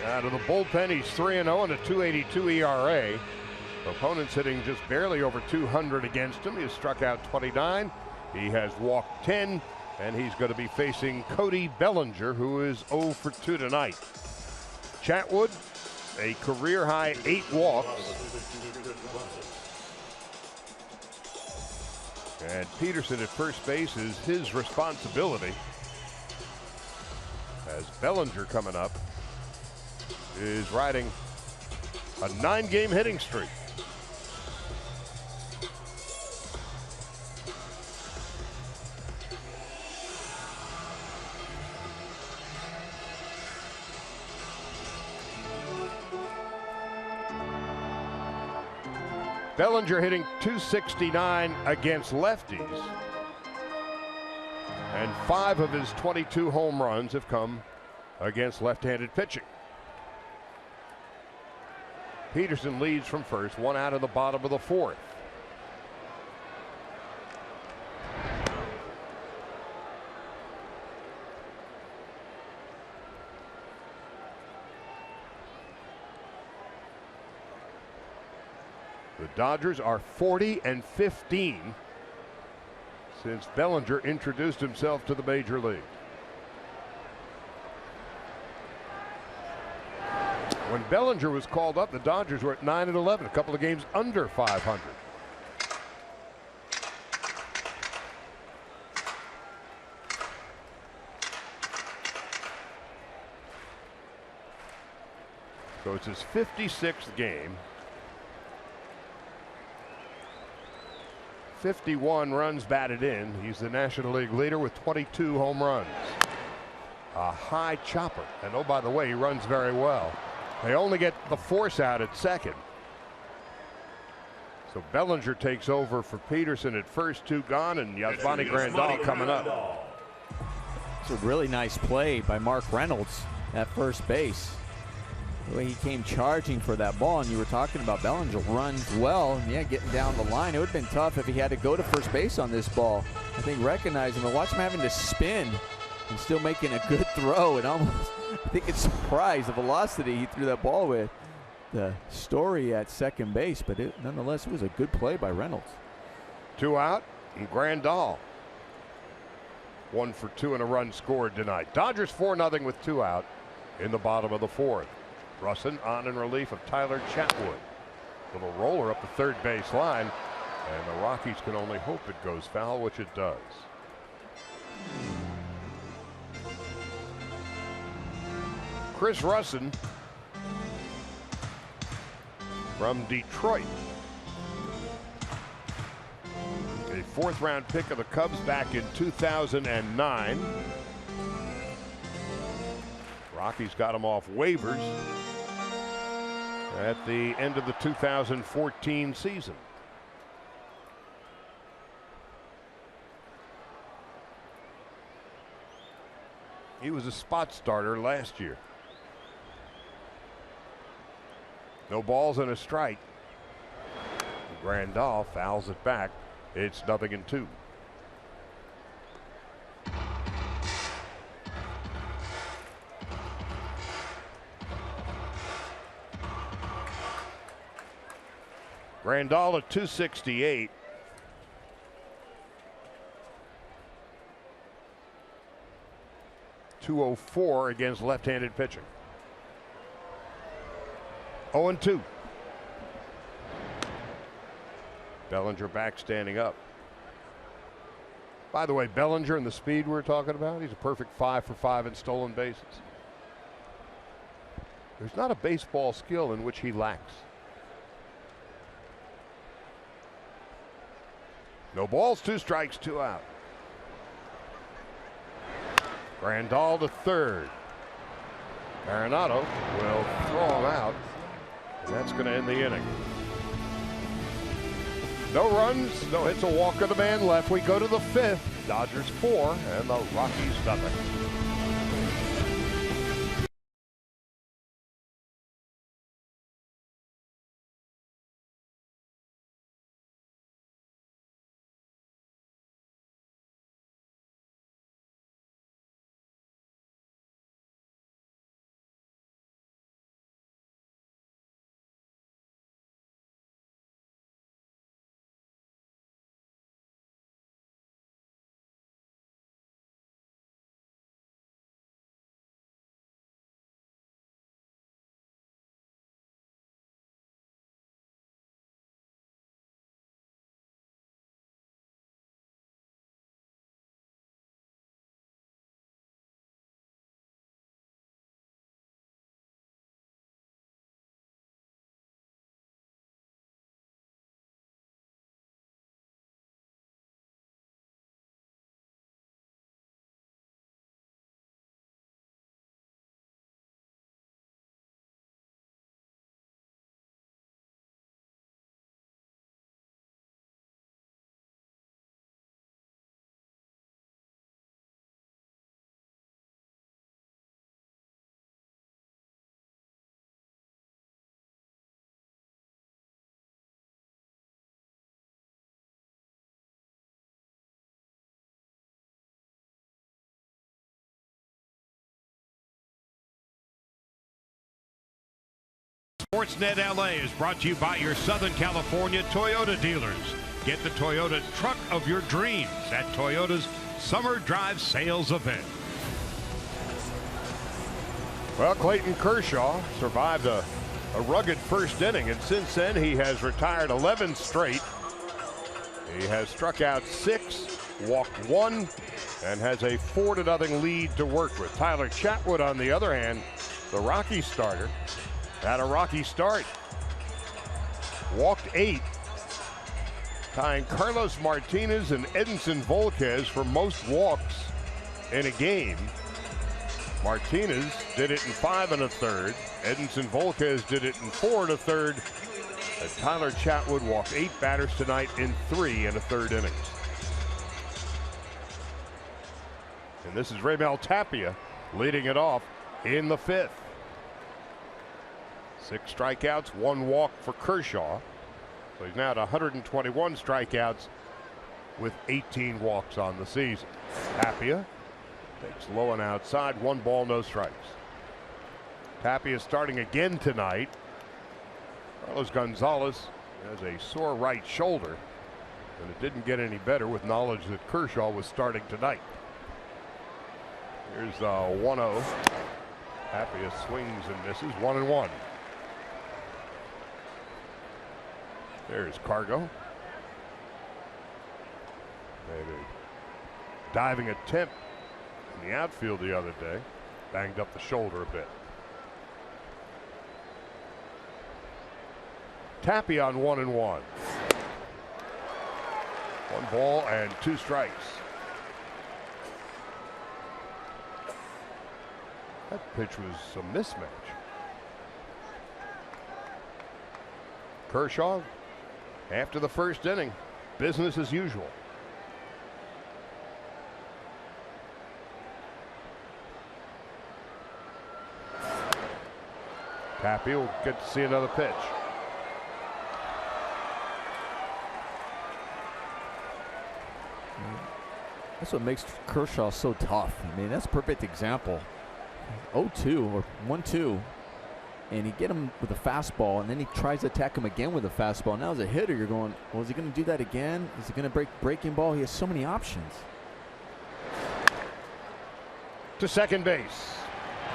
Out of the bullpen, he's 3-0 and a 2.82 ERA. Opponents hitting just barely over 200 against him. He has struck out 29. He has walked 10, and he's going to be facing Cody Bellinger, who is 0 for 2 tonight. Chatwood, a career-high 8 walks. And Peterson at first base is his responsibility. As Bellinger coming up is riding a 9-game hitting streak. Bellinger hitting .269 against lefties. And 5 of his 22 home runs have come against left-handed pitching. Peterson leads from first, 1 out of the bottom of the 4th. The Dodgers are 40-15 since Bellinger introduced himself to the major league. When Bellinger was called up, the Dodgers were at 9-11, a couple of games under 500. So it's his 56th game. 51 runs batted in. He's the National League leader with 22 home runs. A high chopper. And oh, by the way, he runs very well. They only get the force out at second. So Bellinger takes over for Peterson at first, 2 gone, and Yasmani Grandal coming up. It's a really nice play by Mark Reynolds at first base. The way he came charging for that ball, and you were talking about Bellinger runs well, and yeah, getting down the line. It would have been tough if he had to go to first base on this ball. I think recognizing, but watch him having to spin and still making a good throw, and almost, I think it's surprised the velocity he threw that ball with. The story at second base, but nonetheless, it was a good play by Reynolds. 2 out, and Grandal 1 for 2 and a run scored tonight. Dodgers 4-0 with 2 out in the bottom of the 4th. Russin on in relief of Tyler Chatwood. Little roller up the third base line, and the Rockies can only hope it goes foul, which it does. Chris Russin from Detroit. A 4th-round pick of the Cubs back in 2009. Rockies got him off waivers at the end of the 2014 season. He was a spot starter last year. No balls and a strike. Grandal fouls it back. It's 0-2. Grandal at .268. .204 against left-handed pitching. 0-2. Bellinger back standing up. By the way, Bellinger and the speed we're talking about, he's a perfect 5 for 5 in stolen bases. There's not a baseball skill in which he lacks. No balls, 2 strikes, 2 out. Grandal to third. Arenado will throw him out, and that's going to end the inning. No runs, no hits, a walk of the man left. We go to the 5th. Dodgers 4 and the Rockies 0. Sportsnet LA is brought to you by your Southern California Toyota dealers. Get the Toyota truck of your dreams at Toyota's Summer Drive Sales Event. Well, Clayton Kershaw survived a rugged first inning, and since then he has retired 11 straight. He has struck out 6, walked 1, and has a 4-0 lead to work with. Tyler Chatwood, on the other hand, the Rockies starter, had a rocky start. Walked 8, tying Carlos Martinez and Edinson Volquez for most walks in a game. Martinez did it in 5 1/3. Edinson Volquez did it in 4 1/3. And Tyler Chatwood walked 8 batters tonight in 3 1/3 innings. And this is Raimel Tapia leading it off in the 5th. 6 strikeouts, 1 walk for Kershaw. So he's now at 121 strikeouts with 18 walks on the season. Tapia takes low and outside, 1 ball, no strikes. Tapia starting again tonight. Carlos Gonzalez has a sore right shoulder, and it didn't get any better with knowledge that Kershaw was starting tonight. Here's 1-0. Tapia swings and misses, 1-1. There's Cargo. Made a diving attempt in the outfield the other day. Banged up the shoulder a bit. Tapia on 1-1. 1 ball and 2 strikes. That pitch was a mismatch. Kershaw, after the first inning, business as usual. Tapia will get to see another pitch. That's what makes Kershaw so tough. I mean, that's a perfect example. 0-2 or 1-2. And he get him with a fastball, and then he tries to attack him again with a fastball. Now as a hitter, you're going, well, is he going to do that again? Is he going to breaking ball? He has so many options. To second base.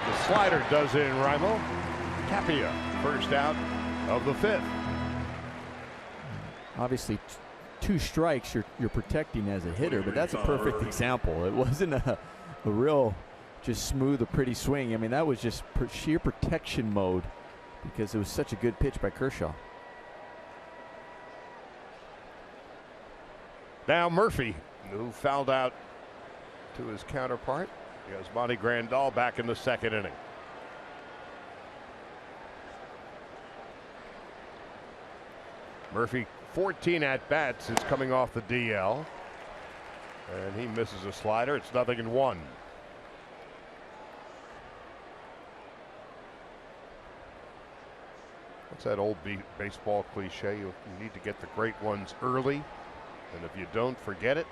The slider does in Raimel. Tapia, first out of the 5th. Obviously, 2 strikes you're protecting as a hitter, but that's a perfect example. It wasn't a real just smooth or pretty swing. I mean, that was just sheer protection mode because it was such a good pitch by Kershaw. Now Murphy, who fouled out to his counterpart. Yasmani Grandal back in the 2nd inning. Murphy 14 at-bats is coming off the DL. And he misses a slider. It's 0-1. What's that old baseball cliche? You need to get the great ones early, and if you don't, forget it.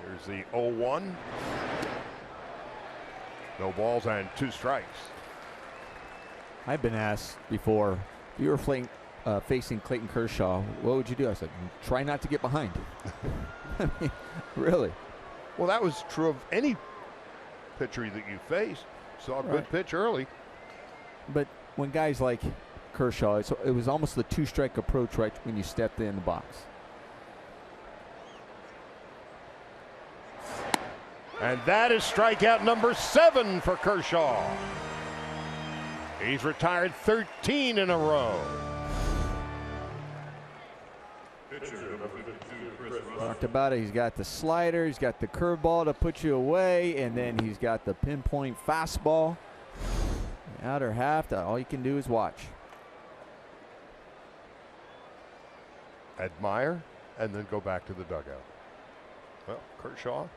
Here's the 0-1. No balls and 2 strikes. I've been asked before, if you were facing Clayton Kershaw, what would you do? I said, try not to get behind. I mean, really. Well, that was true of any pitcher that you faced. Saw a good pitch early. But when guys like Kershaw, it was almost the 2-strike approach right when you stepped in the box. And that is strikeout number 7 for Kershaw. He's retired 13 in a row. Talked about it. He's got the slider, he's got the curveball to put you away, and then he's got the pinpoint fastball. The outer half, all you can do is watch. Admire and then go back to the dugout. Well, Kershaw's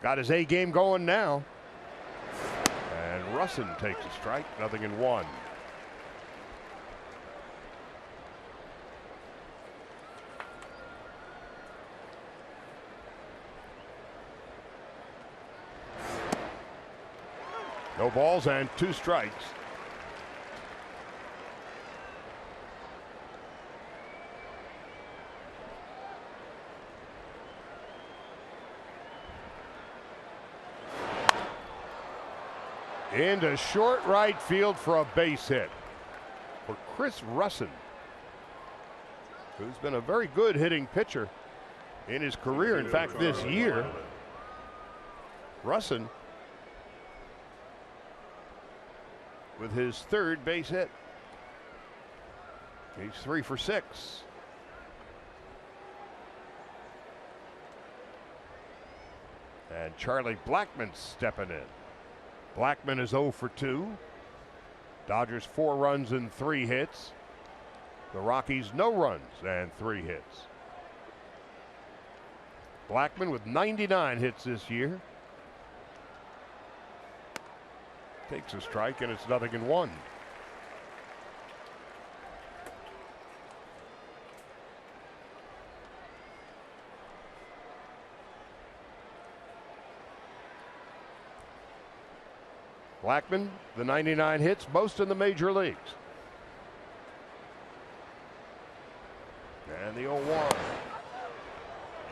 got his A game going now. And Russin takes a strike, 0-1. No balls and 2 strikes. Into short right field for a base hit for Chris Russin, who's been a very good hitting pitcher in his career. In fact, this year, Russin with his third base hit. He's 3 for 6. And Charlie Blackmon stepping in. Blackmon is 0 for 2. Dodgers 4 runs and 3 hits. The Rockies no runs and 3 hits. Blackmon with 99 hits this year. Takes a strike and it's 0-1. Blackmon, the 99 hits, most in the major leagues. And the 0-1.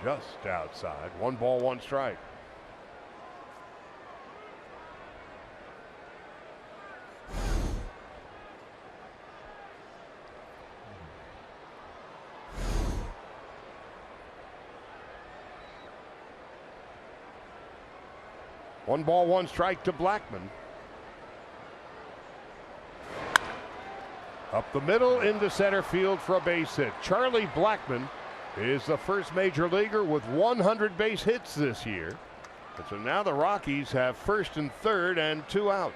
Just outside. 1 ball, 1 strike. One ball, 1 strike to Blackmon. Up the middle into center field for a base hit. Charlie Blackmon is the first major leaguer with 100 base hits this year. And so now the Rockies have first and third and 2 out.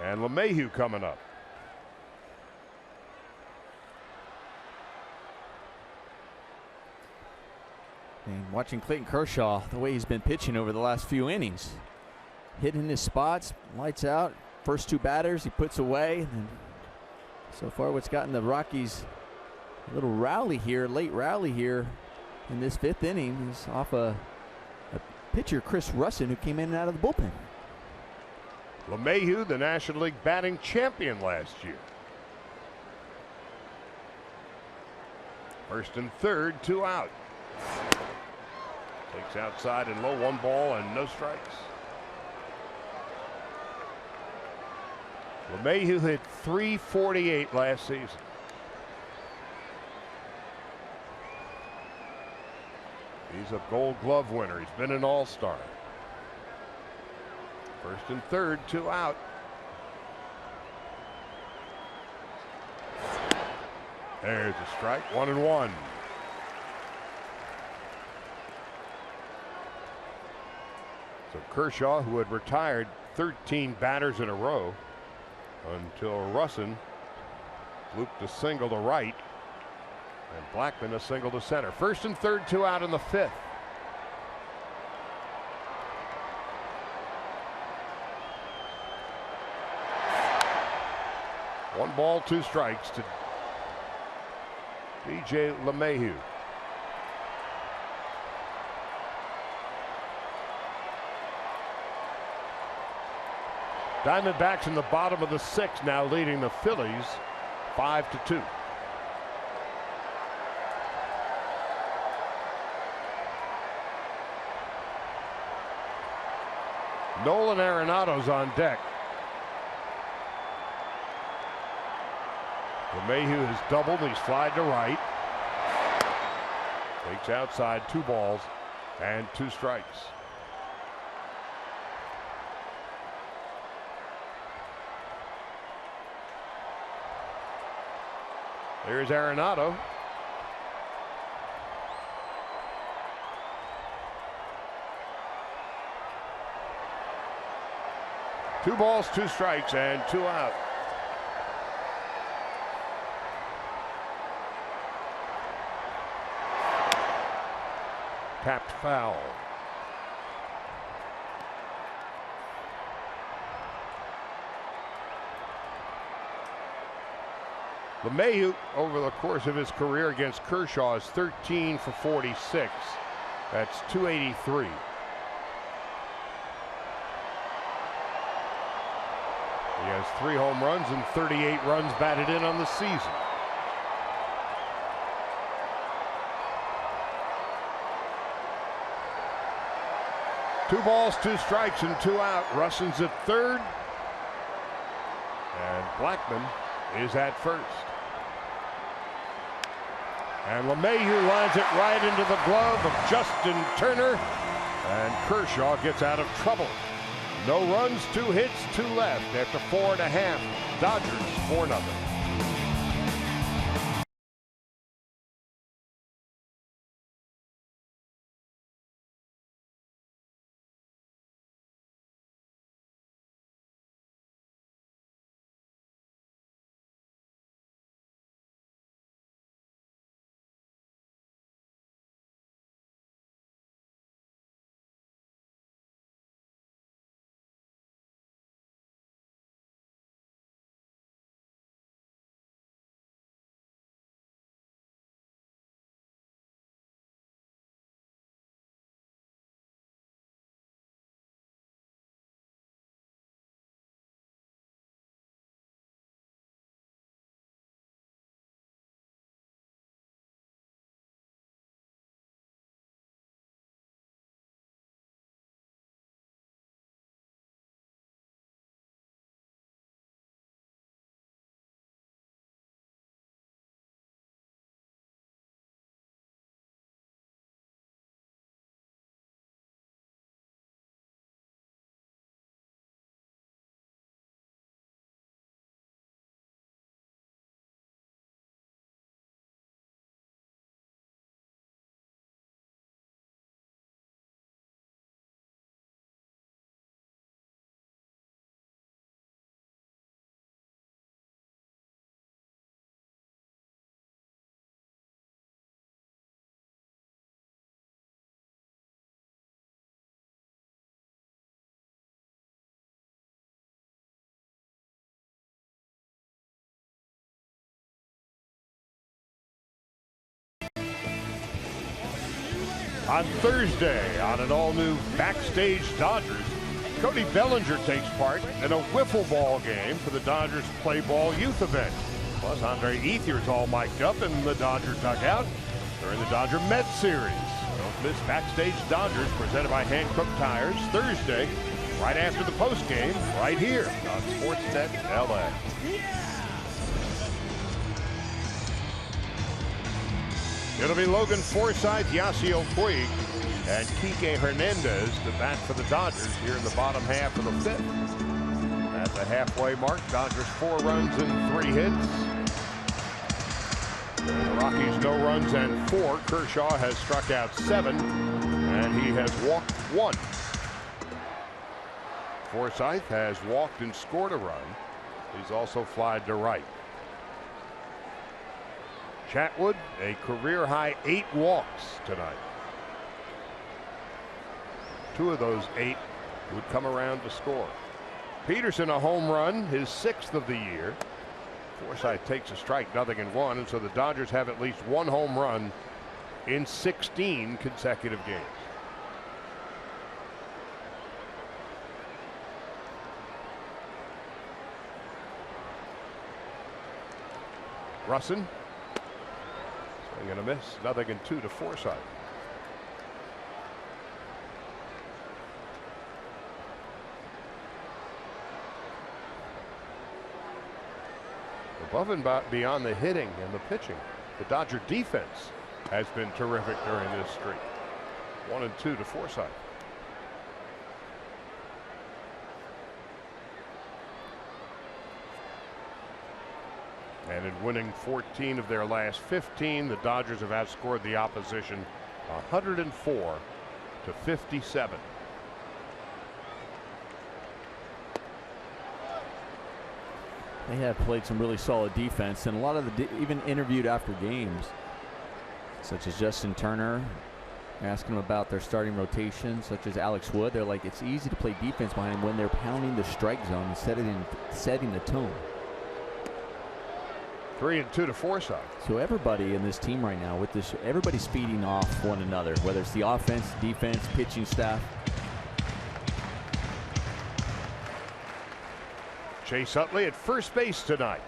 And LeMahieu coming up. And watching Clayton Kershaw, the way he's been pitching over the last few innings, hitting his spots, lights out. First 2 batters he puts away. And so far, what's gotten the Rockies a little rally here, late rally here in this 5th inning is off a pitcher, Chris Russin, who came in and out of the bullpen. LeMahieu, the National League batting champion last year. First and third, 2 out. Takes outside and low, 1 ball and no strikes. LeMahieu hit .348 last season. He's a Gold Glove winner. He's been an All-Star. First and third, 2 out. There's a strike, 1-1. So Kershaw, who had retired 13 batters in a row until Russin looped a single to right and Blackmon a single to center. First and third, 2 out in the 5th. One ball, 2 strikes to DJ LeMahieu. Diamondbacks in the bottom of the 6th now, leading the Phillies 5-2. Nolan Arenado's on deck. LeMahieu has doubled. He's flied to right. Takes outside, 2 balls and 2 strikes. There's Arenado. Two balls, 2 strikes, and 2 out. Tapped foul. LeMahieu, over the course of his career against Kershaw, is 13 for 46. That's .283. He has 3 home runs and 38 runs batted in on the season. 2 balls, 2 strikes, and 2 out. Russon's at third. And Blackman is at first. And LeMahieu lines it right into the glove of Justin Turner. And Kershaw gets out of trouble. No runs, 2 hits, 2 left after 4.5. Dodgers 4-0. On Thursday, on an all-new Backstage Dodgers, Cody Bellinger takes part in a wiffle ball game for the Dodgers Play Ball Youth event. Plus, Andre Ethiers all mic'd up in the Dodger dugout during the Dodger Met Series. Don't miss Backstage Dodgers, presented by Hankook Tires, Thursday, right after the postgame, right here on Sportsnet LA. It'll be Logan Forsythe, Yasiel Puig, and Kike Hernandez to bat for the Dodgers here in the bottom half of the 5th. At the halfway mark, Dodgers 4 runs and 3 hits. The Rockies no runs and 4. Kershaw has struck out 7, and he has walked 1. Forsythe has walked and scored a run. He's also flied to right. Chatwood, a career-high 8 walks tonight. 2 of those 8 would come around to score. Peterson a home run, his 6th of the year. Forsythe takes a strike, 0-1, and so the Dodgers have at least 1 home run in 16 consecutive games. Russin. Swing and a miss. 0-2 to Forsythe. Above and beyond the hitting and the pitching, the Dodger defense has been terrific during this streak. 1-2 to Forsythe. And in winning 14 of their last 15, the Dodgers have outscored the opposition 104 to 57. They have played some really solid defense, and a lot of the even interviewed after games, such as Justin Turner, asking them about their starting rotation, such as Alex Wood. They're like, it's easy to play defense behind him when they're pounding the strike zone instead of setting the tone. 3-2 to Forsythe. So everybody in this team right now, with this, everybody's feeding off one another, whether it's the offense, defense, pitching staff. Chase Utley at first base tonight.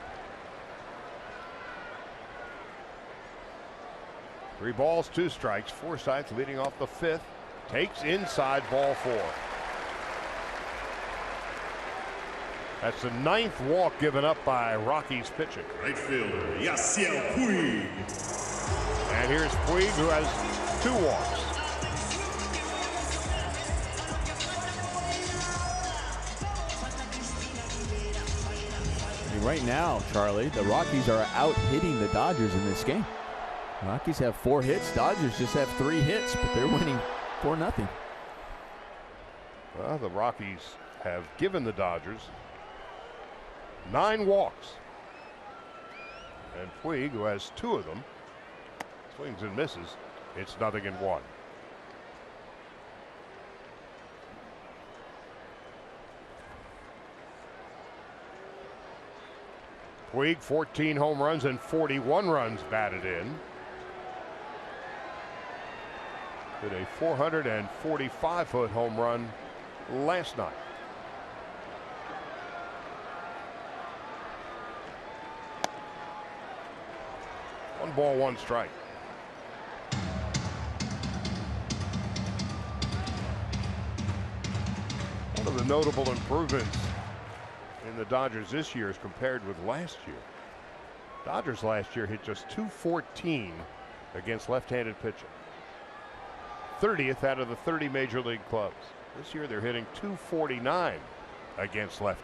3 balls, 2 strikes. Forsythe leading off the 5th. Takes inside, ball 4. That's the 9th walk given up by Rockies pitching. Right fielder, Yasiel Puig. And here's Puig, who has 2 walks. Right now, Charlie, the Rockies are out hitting the Dodgers in this game. The Rockies have 4 hits. Dodgers just have 3 hits, but they're winning 4-0. Well, the Rockies have given the Dodgers 9 walks. And Puig, who has 2 of them, swings and misses. It's 0-1. Puig, 14 home runs and 41 runs batted in. Hit a 445-foot home run last night. One ball, 1 strike. One of the notable improvements in the Dodgers this year as compared with last year. Dodgers last year hit just .214 against left-handed pitching. 30th out of the 30 major league clubs. This year they're hitting .249 against lefties.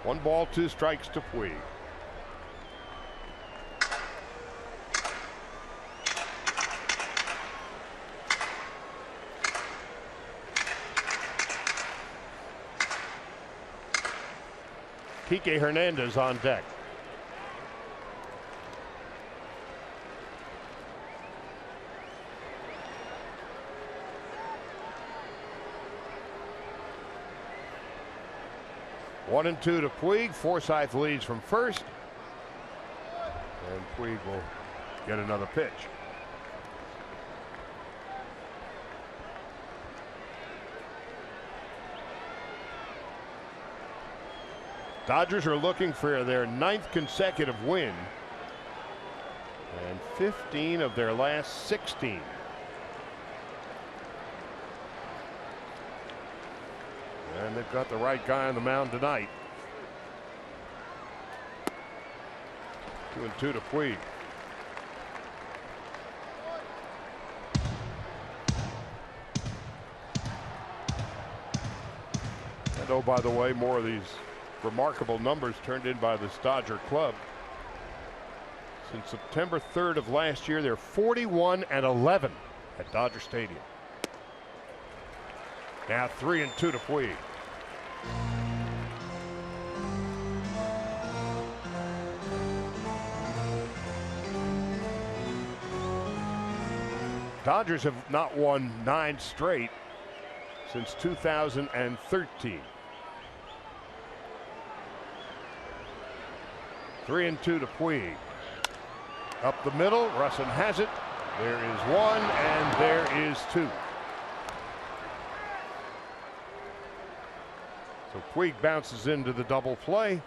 One ball, 2 strikes to Puig. Kike Hernandez on deck. One and 2 to Puig. Forsythe leads from first. And Puig will get another pitch. Dodgers are looking for their 9th consecutive win and 15 of their last 16. And they've got the right guy on the mound tonight. 2 and 2 to Puig. And oh, by the way, more of these remarkable numbers turned in by this Dodger club. Since September 3rd of last year, they're 41-11 at Dodger Stadium. Now 3 and 2 to Puig. Dodgers have not won 9 straight since 2013. 3 and 2 to Puig. Up the middle, Russin has it. There is 1 and there is 2. So Puig bounces into the double play,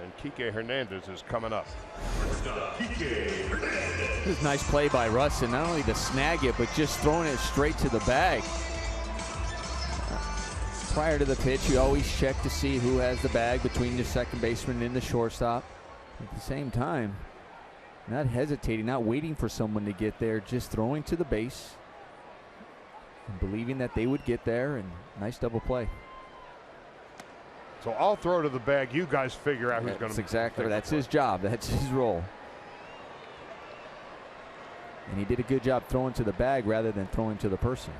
and Kike Hernandez is coming up. This is a nice play by Russin, not only to snag it, but just throwing it straight to the bag. Prior to the pitch, you always check to see who has the bag between the second baseman and the shortstop. At the same time, not hesitating, not waiting for someone to get there, just throwing to the base and believing that they would get there, and nice double play. So I'll throw to the bag. You guys figure out who's going to. Exactly. That's his job. That's his role. And he did a good job throwing to the bag rather than throwing to the person.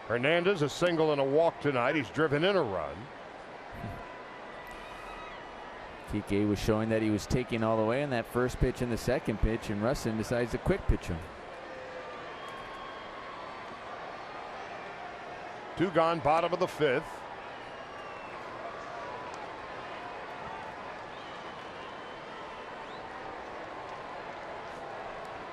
Hernandez, a single and a walk tonight. He's driven in a run. Kike was showing that he was taking all the way in that first pitch and the second pitch, and Russin decides to quick pitch him. 2 gone, bottom of the 5th.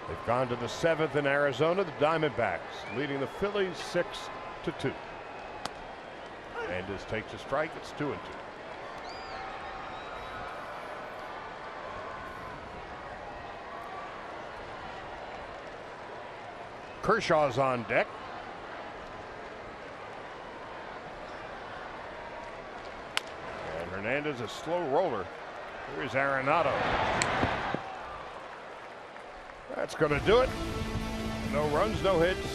They've gone to the 7th in Arizona. The Diamondbacks leading the Phillies 6-2. Hernandez takes a strike. It's 2 and 2. Kershaw's on deck. And Hernandez, a slow roller. Here's Arenado. That's going to do it. No runs, no hits,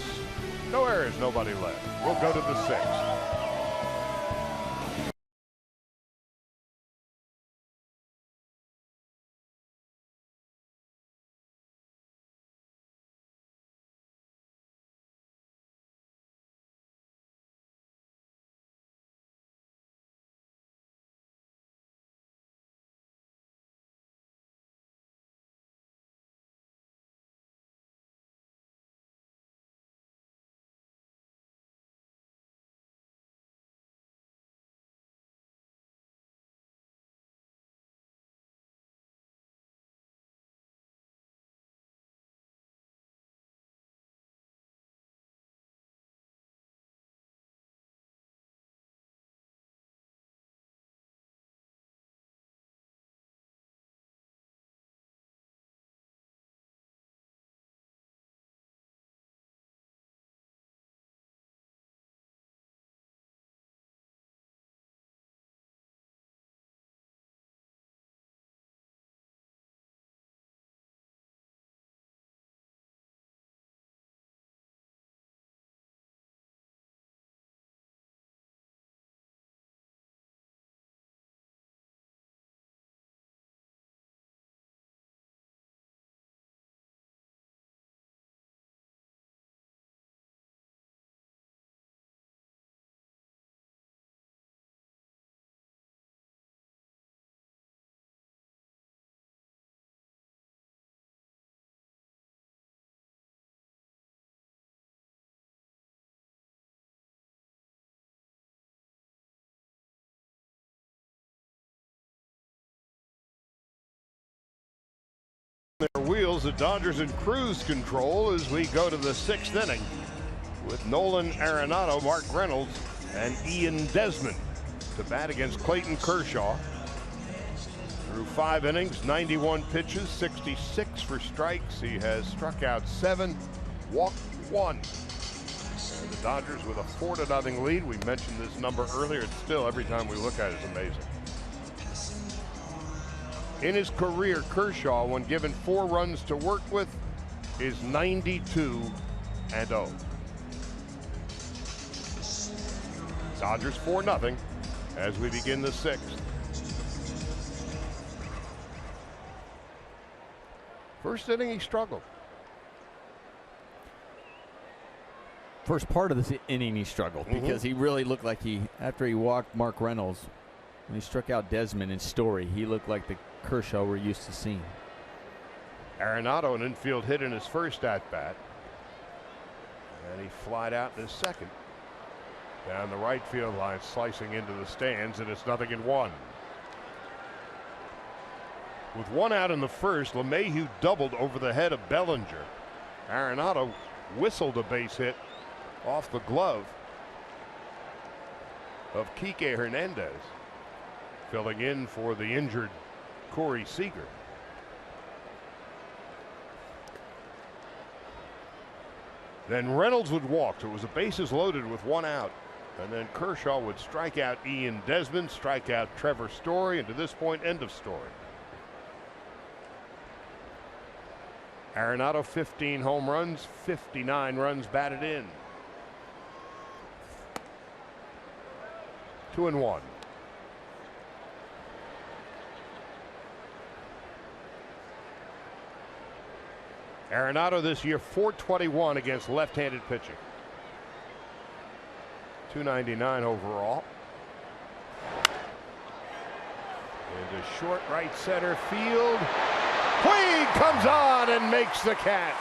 no errors, nobody left. We'll go to the sixth. Their wheels, the Dodgers in cruise control as we go to the sixth inning with Nolan Arenado, Mark Reynolds, and Ian Desmond to bat against Clayton Kershaw. Through 5 innings, 91 pitches, 66 for strikes. He has struck out 7, walked 1. And the Dodgers with a 4-0 lead. We mentioned this number earlier. It's still, every time we look at it, it's amazing. In his career, Kershaw, when given 4 runs to work with, is 92-0. Dodgers 4-0 as we begin the sixth. First inning, he struggled. First part of this inning, he struggled because he really looked like after he walked Mark Reynolds, when he struck out Desmond and Story, he looked like the Kershaw we're used to seeing. Arenado, an infield hit in his first at-bat. And he flied out in his second. Down the right field line, slicing into the stands, and it's 0-1. With 1 out in the first, LeMahieu doubled over the head of Bellinger. Arenado whistled a base hit off the glove of Kike Hernandez, filling in for the injured Corey Seager. Then Reynolds would walk, so it was a bases loaded with 1 out. And then Kershaw would strike out Ian Desmond, strike out Trevor Story, and to this point, end of story. Arenado, 15 home runs, 59 runs batted in. 2-1. Arenado this year, .421 against left-handed pitching. .299 overall. Into short right center field. Puig comes on and makes the catch.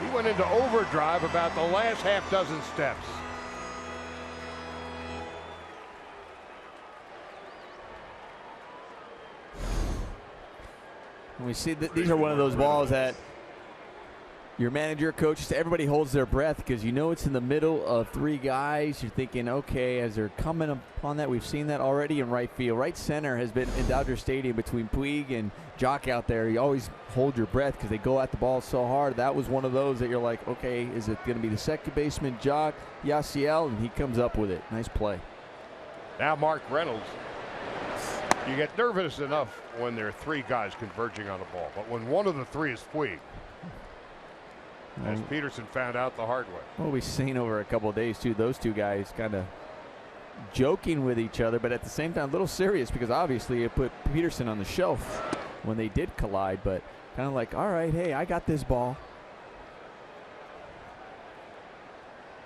He went into overdrive about the last half dozen steps. We see that these are one of those balls that your manager, coaches, everybody holds their breath because you know it's in the middle of three guys. You're thinking, okay, as they're coming upon that, we've seen that already in right field. Right center has been in Dodger Stadium between Puig and Jock out there. You always hold your breath because they go at the ball so hard. That was one of those that you're like, okay, is it going to be the second baseman, Jock, Yasiel? And he comes up with it. Nice play. Now Mark Reynolds. You get nervous enough when there are three guys converging on the ball, but when one of the three is Puig, as Peterson found out the hard way. Well, we've seen over a couple of days, too, those two guys kind of joking with each other, but at the same time a little serious because obviously it put Peterson on the shelf when they did collide, but kind of like, all right, hey, I got this ball.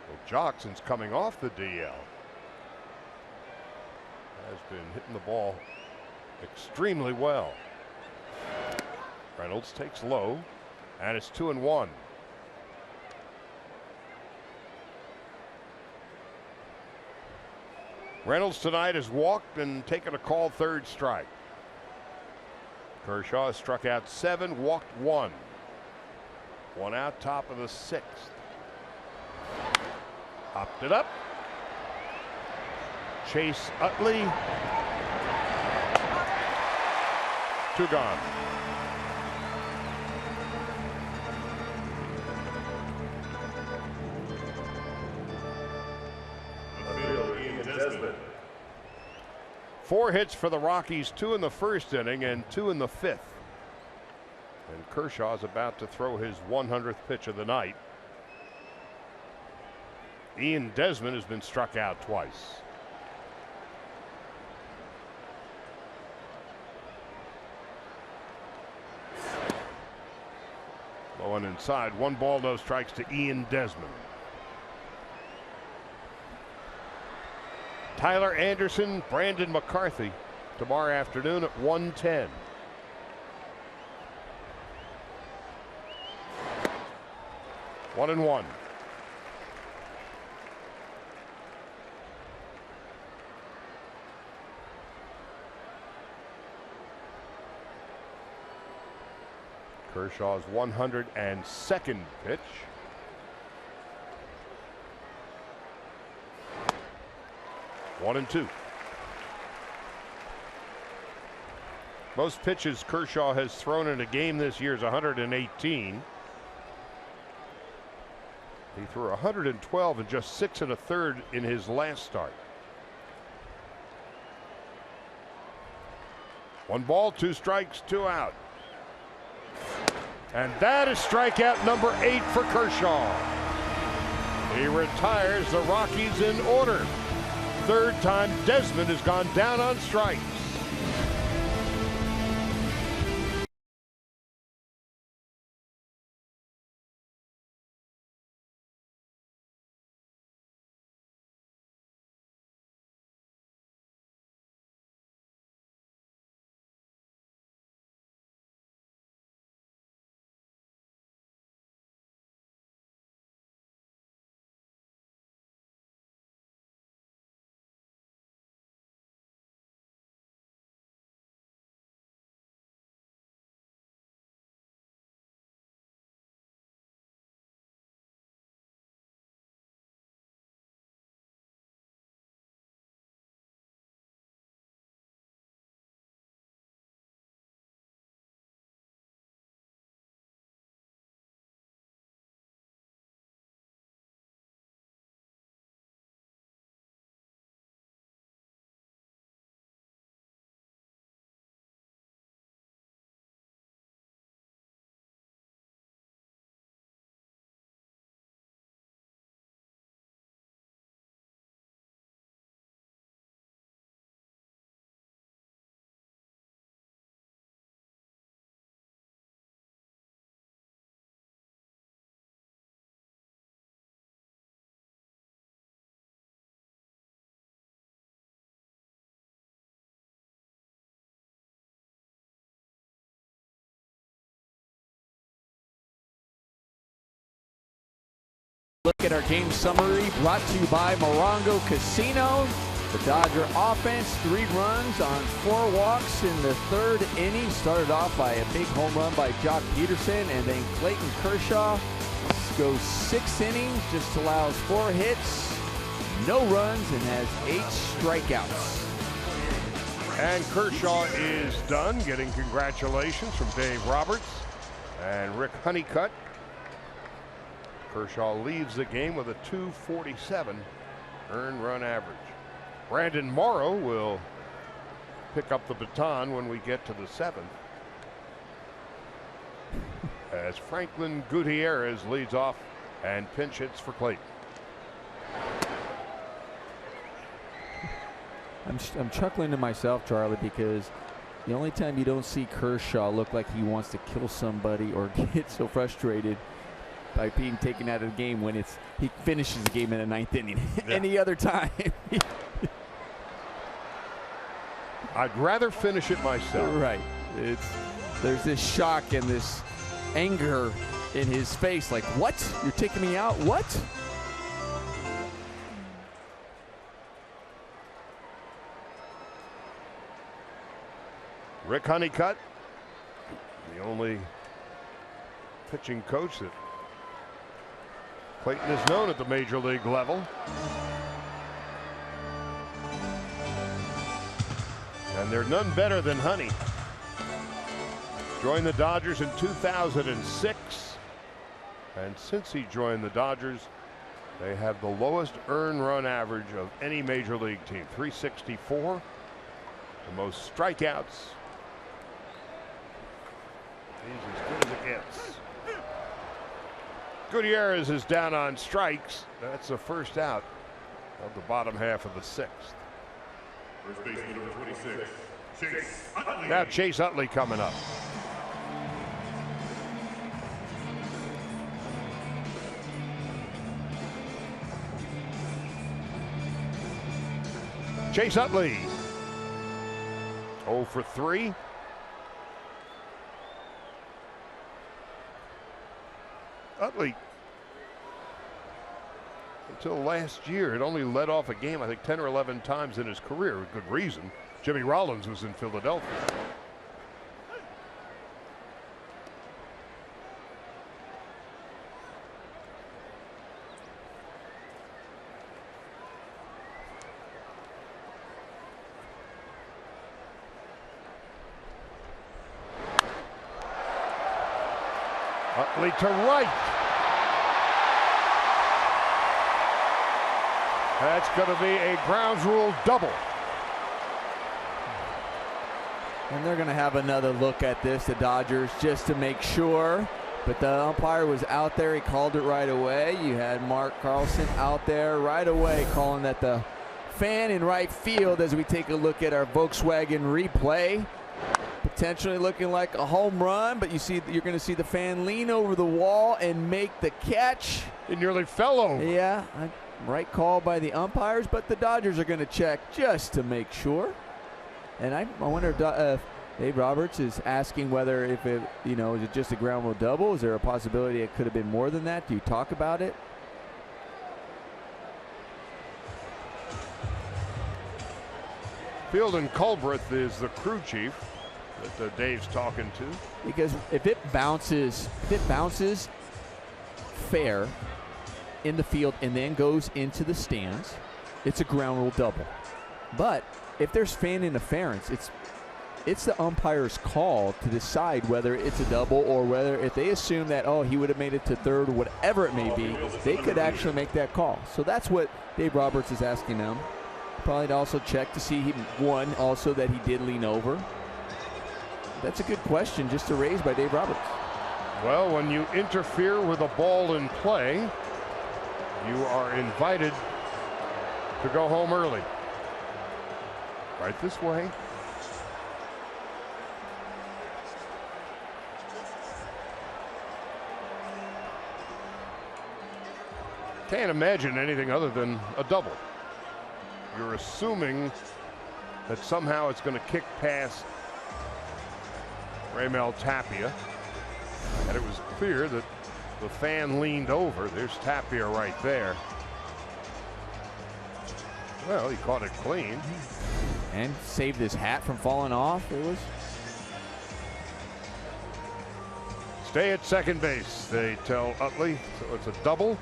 Well, Jackson's coming off the DL. Has been hitting the ball extremely well. Reynolds takes low, and it's 2-1. Reynolds tonight has walked and taken a called third strike. Kershaw has struck out 7, walked 1. 1 out, top of the 6th. Hopped it up. Chase Utley. 2 gone. Four hits for the Rockies, 2 in the first inning and 2 in the 5th. And Kershaw's about to throw his 100th pitch of the night. Ian Desmond has been struck out twice. Low and inside, 1 ball, no strikes to Ian Desmond. Tyler Anderson, Brandon McCarthy tomorrow afternoon at 1:10. One and one. Kershaw's 102nd pitch. One and two. Most pitches Kershaw has thrown in a game this year is 118. He threw 112 and just 6 1/3 in his last start. 1 ball, 2 strikes, 2 out. And that is strikeout number 8 for Kershaw. He retires the Rockies in order. 3rd time Desmond has gone down on strikes. Look at our game summary brought to you by Morongo Casino. The Dodger offense, 3 runs on 4 walks in the 3rd inning. Started off by a big home run by Jock Peterson, and then Clayton Kershaw goes 6 innings, just allows 4 hits, no runs, and has 8 strikeouts. And Kershaw is done, getting congratulations from Dave Roberts and Rick Honeycutt. Kershaw leaves the game with a .247 earned run average. Brandon Morrow will pick up the baton when we get to the 7th, as Franklin Gutierrez leads off and pinch hits for Clayton. I'm chuckling to myself, Charlie, because the only time you don't see Kershaw look like he wants to kill somebody or get so frustrated by being taken out of the game when he finishes the game in the 9th inning. Yeah. Any other time. I'd rather finish it myself. Right. There's this shock and this anger in his face, like, what? You're taking me out? What? Rick Honeycutt, the only pitching coach that Clayton has known at the major league level. And they're none better than Honey. Joined the Dodgers in 2006. And since he joined the Dodgers, they have the lowest earned run average of any major league team, 364. The most strikeouts. He's as good as it gets. Gutierrez is down on strikes. That's the first out of the bottom half of the 6th. First baseman number 26, Chase Utley. Now Chase Utley coming up. Chase Utley, 0 for 3. Utley, until last year, had only led off a game, I think, 10 or 11 times in his career. With good reason. Jimmy Rollins was in Philadelphia. Utley to right. That's going to be a grounds rule double. And they're going to have another look at this, the Dodgers, just to make sure. But the umpire was out there. He called it right away. You had Mark Carlson out there right away calling that the fan in right field, as we take a look at our Volkswagen replay. Potentially looking like a home run, but you're going to see the fan lean over the wall and make the catch. It nearly fell over. Yeah, right call by the umpires, but the Dodgers are going to check just to make sure. And I wonder if Dave Roberts is asking whether if it, is it just a ground rule double? Is there a possibility it could have been more than that? Do you talk about it? Field Culbreth is the crew chief that Dave's talking to. Because if it bounces fair in the field and then goes into the stands, it's a ground rule double. But if there's fan interference, it's the umpire's call to decide whether it's a double or whether, if they assume that, oh, he would have made it to third or whatever it may be, they could actually make that call. So that's what Dave Roberts is asking them. Probably to also check to see also that he did lean over. That's a good question just to raise by Dave Roberts. Well, when you interfere with a ball in play, you are invited to go home early. Right this way. Can't imagine anything other than a double. You're assuming that somehow it's going to kick past Raimel Tapia, and it was clear that the fan leaned over. There's Tapia right there. Well, he caught it clean. And saved his hat from falling off. Stay at second base, they tell Utley, so it's a double.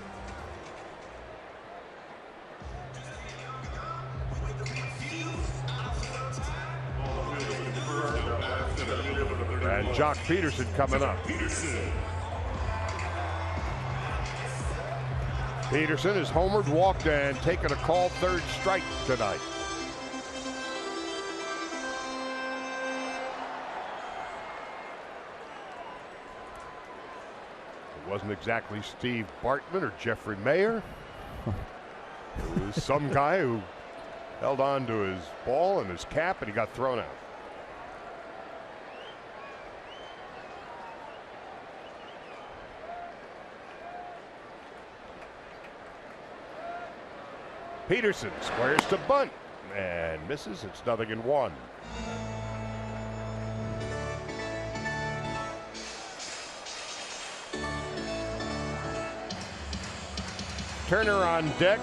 And Jock Peterson coming up. Peterson is homered, walked, and taken a called third strike tonight. It wasn't exactly Steve Bartman or Jeffrey Mayer. It was some guy who held on to his ball and his cap, and he got thrown out. Peterson squares to bunt and misses. It's 0-1. Turner on deck.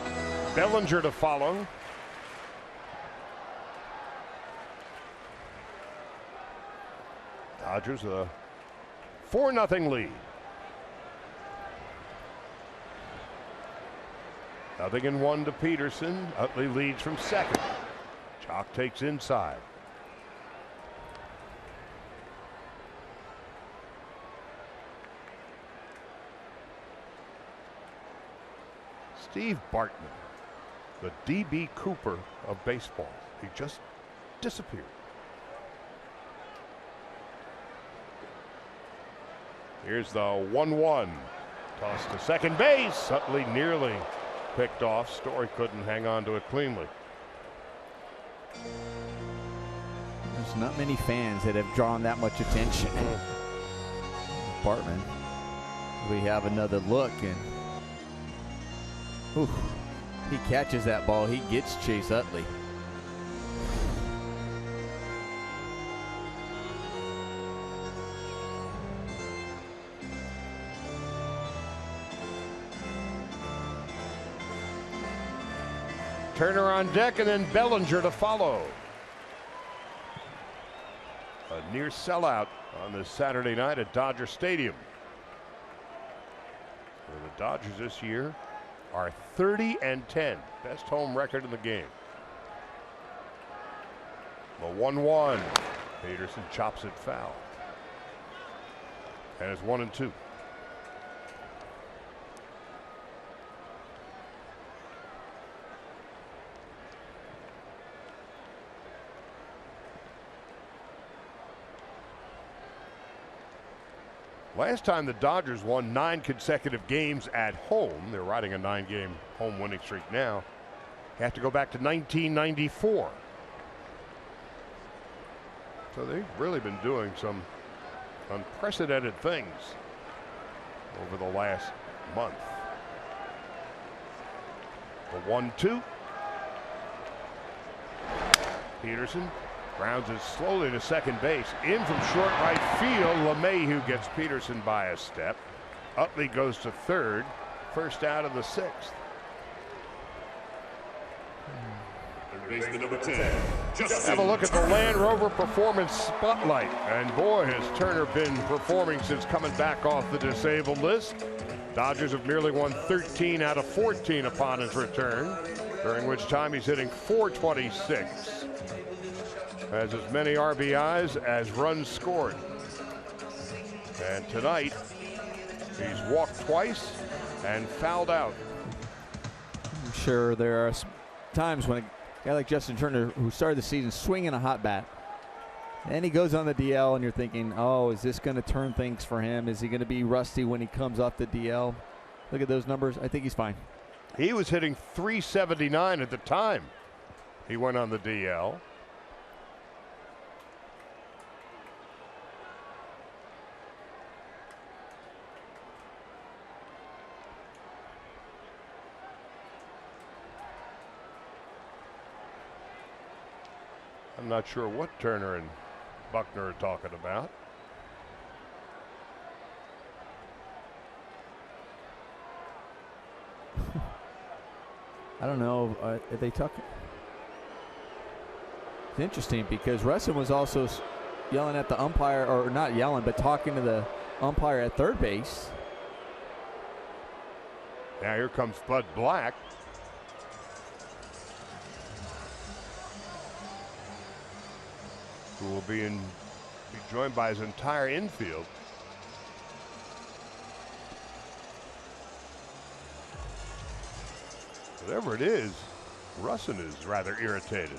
Bellinger to follow. Dodgers a 4-0 lead. 0-1 to Peterson. Utley leads from second. Jock takes inside. Steve Bartman, the D.B. Cooper of baseball. He just disappeared. Here's the 1-1. Toss to second base. Utley nearly picked off. Story couldn't hang on to it cleanly. There's not many fans that have drawn that much attention. Bartman. We have another look, and he catches that ball. He gets Chase Utley. Turner on deck, and then Bellinger to follow. A near sellout on this Saturday night at Dodger Stadium. For the Dodgers this year are 30-10, best home record in the game. The 1-1. Peterson chops it foul. And it's 1-2. Last time the Dodgers won 9 consecutive games at home, they're riding a 9-game home winning streak now. You have to go back to 1994. So they've really been doing some unprecedented things over the last month. The 1-2. Peterson grounds it slowly to second base. In from short right field. LeMahieu gets Peterson by a step. Utley goes to third. First out of the 6th. Baseman number 10. Have a look at the Land Rover Performance Spotlight. And boy, has Turner been performing since coming back off the disabled list. Dodgers have merely won 13 out of 14 upon his return, during which time he's hitting .426. Has as many RBIs as runs scored. And tonight, he's walked twice and fouled out. I'm sure there are times when a guy like Justin Turner, who started the season swinging a hot bat, and he goes on the DL, and you're thinking, oh, is this going to turn things for him? Is he going to be rusty when he comes off the DL? Look at those numbers. I think he's fine. He was hitting .379 at the time he went on the DL. I'm not sure what Turner and Buckner are talking about. I don't know. Are they talking? It's interesting because Russin was also yelling at the umpire, or not yelling, but talking to the umpire at third base. Now here comes Bud Black. Who will be joined by his entire infield. Whatever it is, Russin is rather irritated.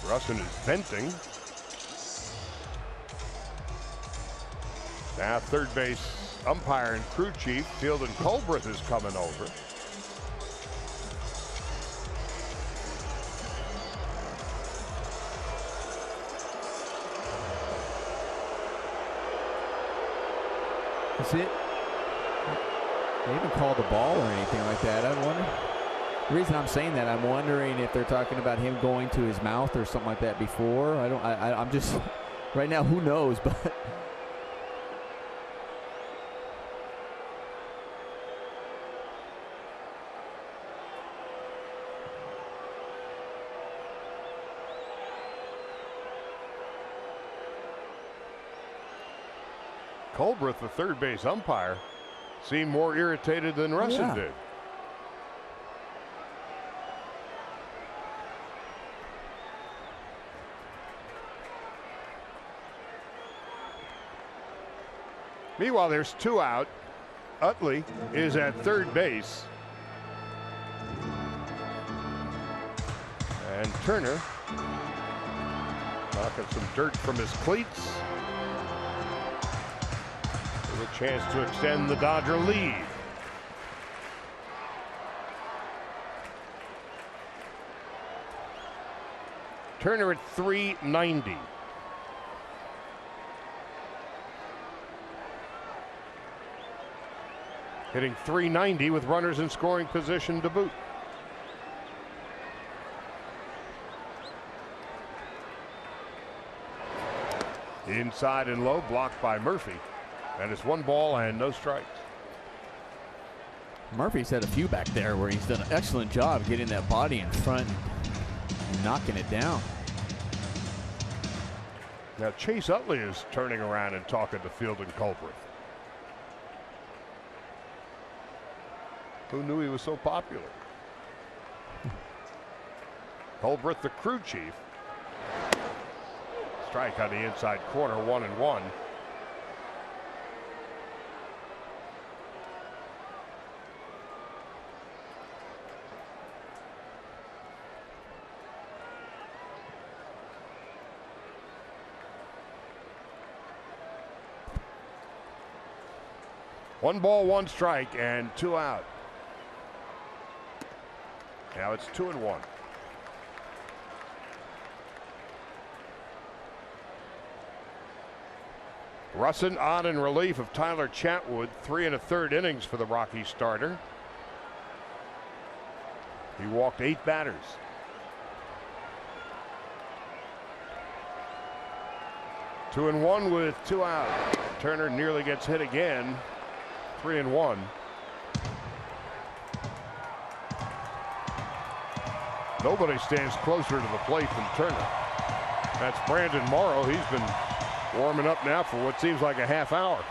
Russin is venting. Now third base umpire and crew chief Field and Colbreth is coming over. Is it? They even called the ball or anything like that. I wonder. The reason I'm saying that, I'm wondering if they're talking about him going to his mouth or something like that before. I'm just right now. Who knows? But Colbreth, the third base umpire, seemed more irritated than Russin did. Meanwhile, there's 2 out. Utley is at third base. And Turner knocking some dirt from his cleats. With a chance to extend the Dodger lead. Turner at .390. Hitting .390 with runners in scoring position to boot. Inside and low, blocked by Murphy. And it's 1 ball and no strikes. Murphy's had a few back there where he's done an excellent job getting that body in front and knocking it down. Now Chase Utley is turning around and talking to Field and Colbreth. Who knew he was so popular? Colbreth, the crew chief. Strike on the inside corner, 1-1. One ball, 1 strike, and 2 out. Now it's 2-1. Russin on in relief of Tyler Chatwood. 3 1/3 innings for the Rockies starter. He walked 8 batters. Two and one with 2 out. Turner nearly gets hit again. 3-1. Nobody stands closer to the plate than Turner. That's Brandon Morrow. He's been warming up now for what seems like a half hour.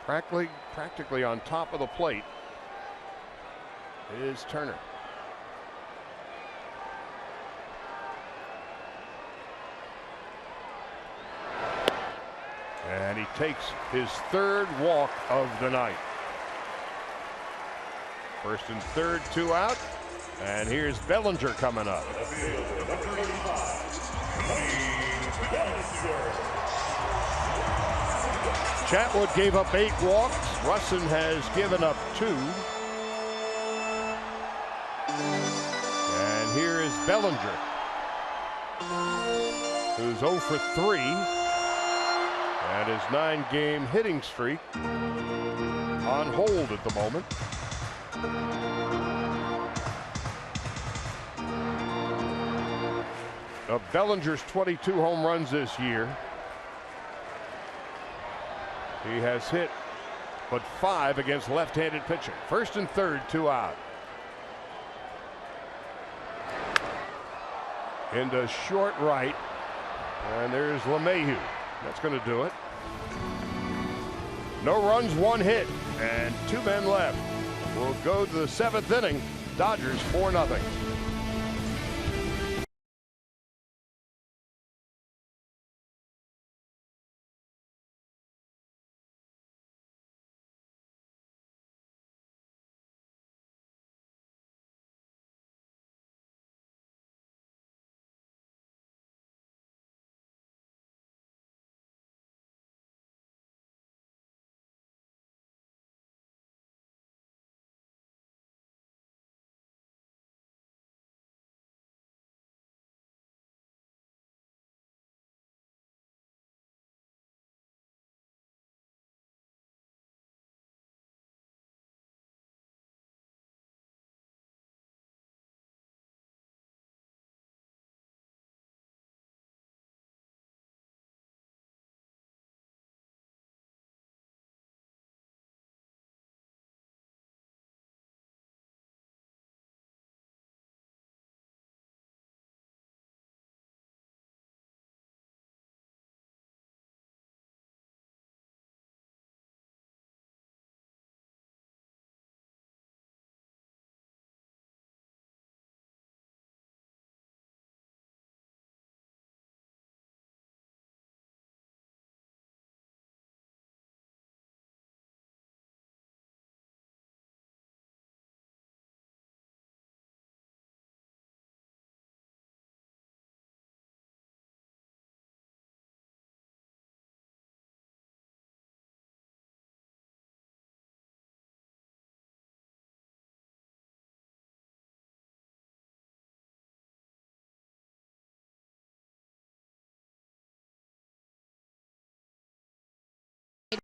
Practically on top of the plate is Turner. And he takes his 3rd walk of the night. First and third, 2 out. And here's Bellinger coming up. Chatwood gave up 8 walks. Russin has given up 2. And here is Bellinger, who's 0 for 3. And his 9-game hitting streak on hold at the moment. Of Bellinger's 22 home runs this year, He has hit but 5 against left-handed pitching. First and third, 2 out. Into short right, and there's LeMahieu. That's going to do it. No runs, 1 hit, and 2 men left. We'll go to the 7th inning. Dodgers 4-0.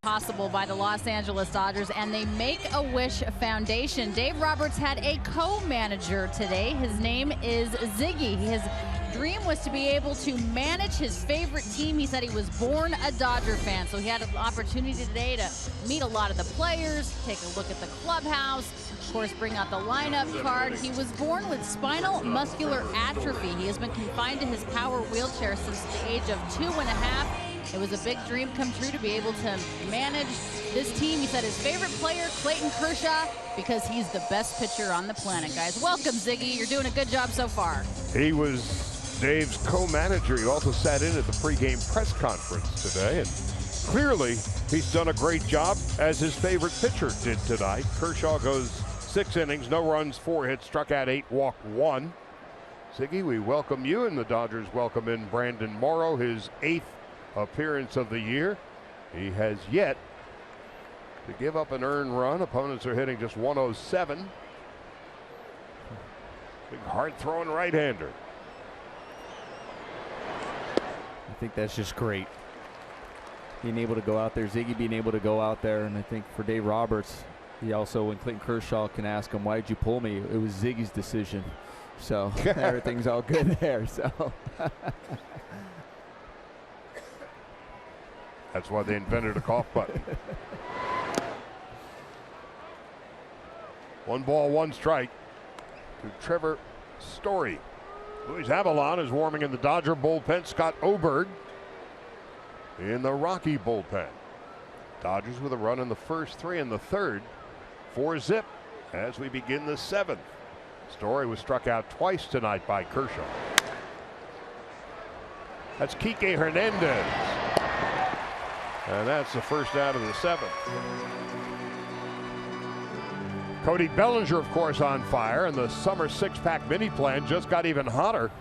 Possible by the Los Angeles Dodgers and the Make-A-Wish Foundation. Dave Roberts had a co-manager today. His name is Ziggy. His dream was to be able to manage his favorite team. He said he was born a Dodger fan, so he had an opportunity today to meet a lot of the players, take a look at the clubhouse, of course bring out the lineup card. He was born with spinal muscular atrophy. He has been confined to his power wheelchair since the age of 2.5. It was a big dream come true to be able to manage this team. He said his favorite player, Clayton Kershaw, because he's the best pitcher on the planet, guys. Welcome, Ziggy. You're doing a good job so far. He was Dave's co-manager. He also sat in at the pregame press conference today, and clearly he's done a great job, as his favorite pitcher did tonight. Kershaw goes 6 innings, no runs, 4 hits, struck out 8, walked 1. Ziggy, we welcome you, and the Dodgers welcome in Brandon Morrow, his 8th appearance of the year. He has yet to give up an earned run. Opponents are hitting just 107. Big hard-throwing right-hander. I think that's just great. Being able to go out there, Ziggy being able to go out there, and I think for Dave Roberts, he also, when Clayton Kershaw can ask him, why'd you pull me? It was Ziggy's decision. So everything's all good there. So that's why they invented a cough button. 1 ball, 1 strike to Trevor Story. Luis Avalon is warming in the Dodger bullpen. Scott Oberg in the Rocky bullpen. Dodgers with a run in the first 3 and the third. 4-zip as we begin the 7th. Story was struck out twice tonight by Kershaw. That's Kike Hernandez. And that's the first out of the 7th. Cody Bellinger, of course, on fire, and the summer 6-pack mini plan just got even hotter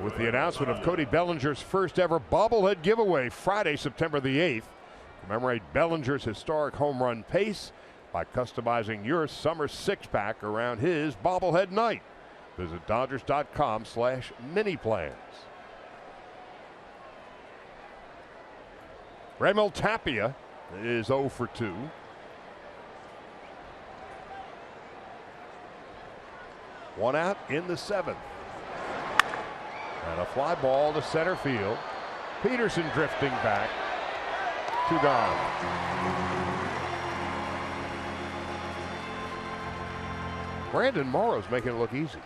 with the announcement of Cody Bellinger's first ever bobblehead giveaway Friday, September the 8th. Commemorate Bellinger's historic home run pace by customizing your summer 6-pack around his bobblehead night. Visit Dodgers.com/mini-plans. Raimel Tapia is 0 for 2. One out in the 7th. And a fly ball to center field. Peterson drifting back. 2 gone. Brandon Morrow's making it look easy.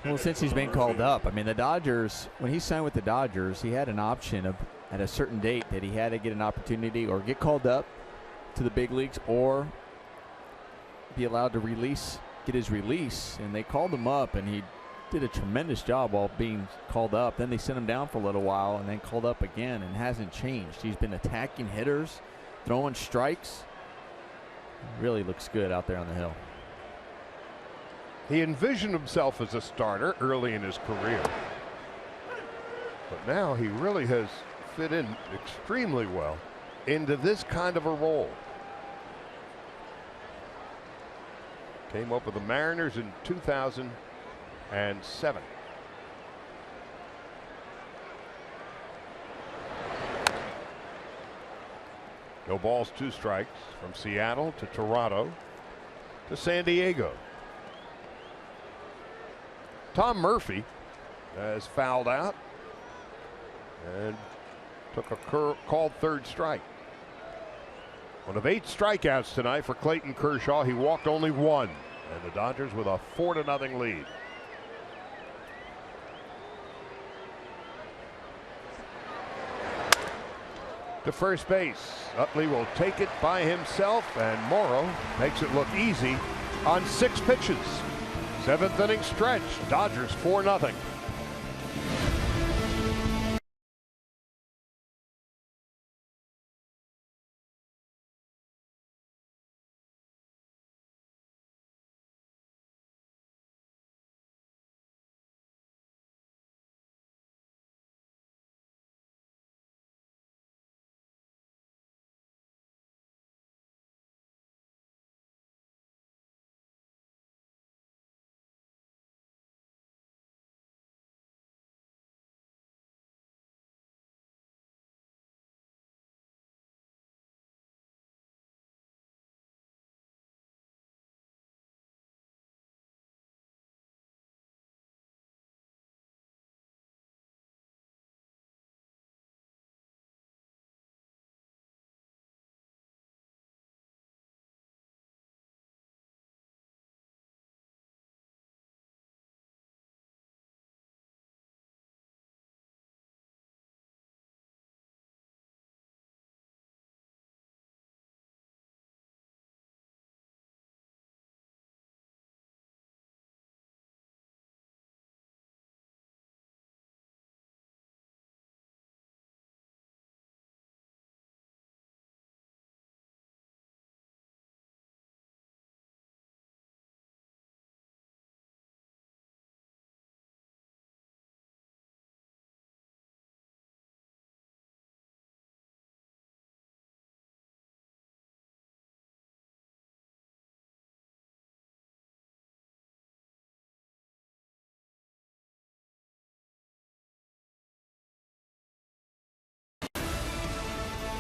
Well, since he's been called up, I mean, the Dodgers, when he signed with the Dodgers, he had an option of at a certain date that he had to get an opportunity or get called up to the big leagues or be allowed to get his release. And they called him up, and he did a tremendous job while being called up. Then they sent him down for a little while and then called up again, and hasn't changed. He's been attacking hitters, throwing strikes. Really looks good out there on the hill. He envisioned himself as a starter early in his career, but now he really has fit in extremely well into this kind of a role. Came up with the Mariners in 2007. No balls, 2 strikes from Seattle to Toronto to San Diego. Tom Murphy has fouled out and took a called 3rd strike. One of 8 strikeouts tonight for Clayton Kershaw. He walked only 1, and the Dodgers with a 4-0 lead. To first base, Utley will take it by himself, and Morrow makes it look easy on 6 pitches. 7th inning stretch, Dodgers 4-0.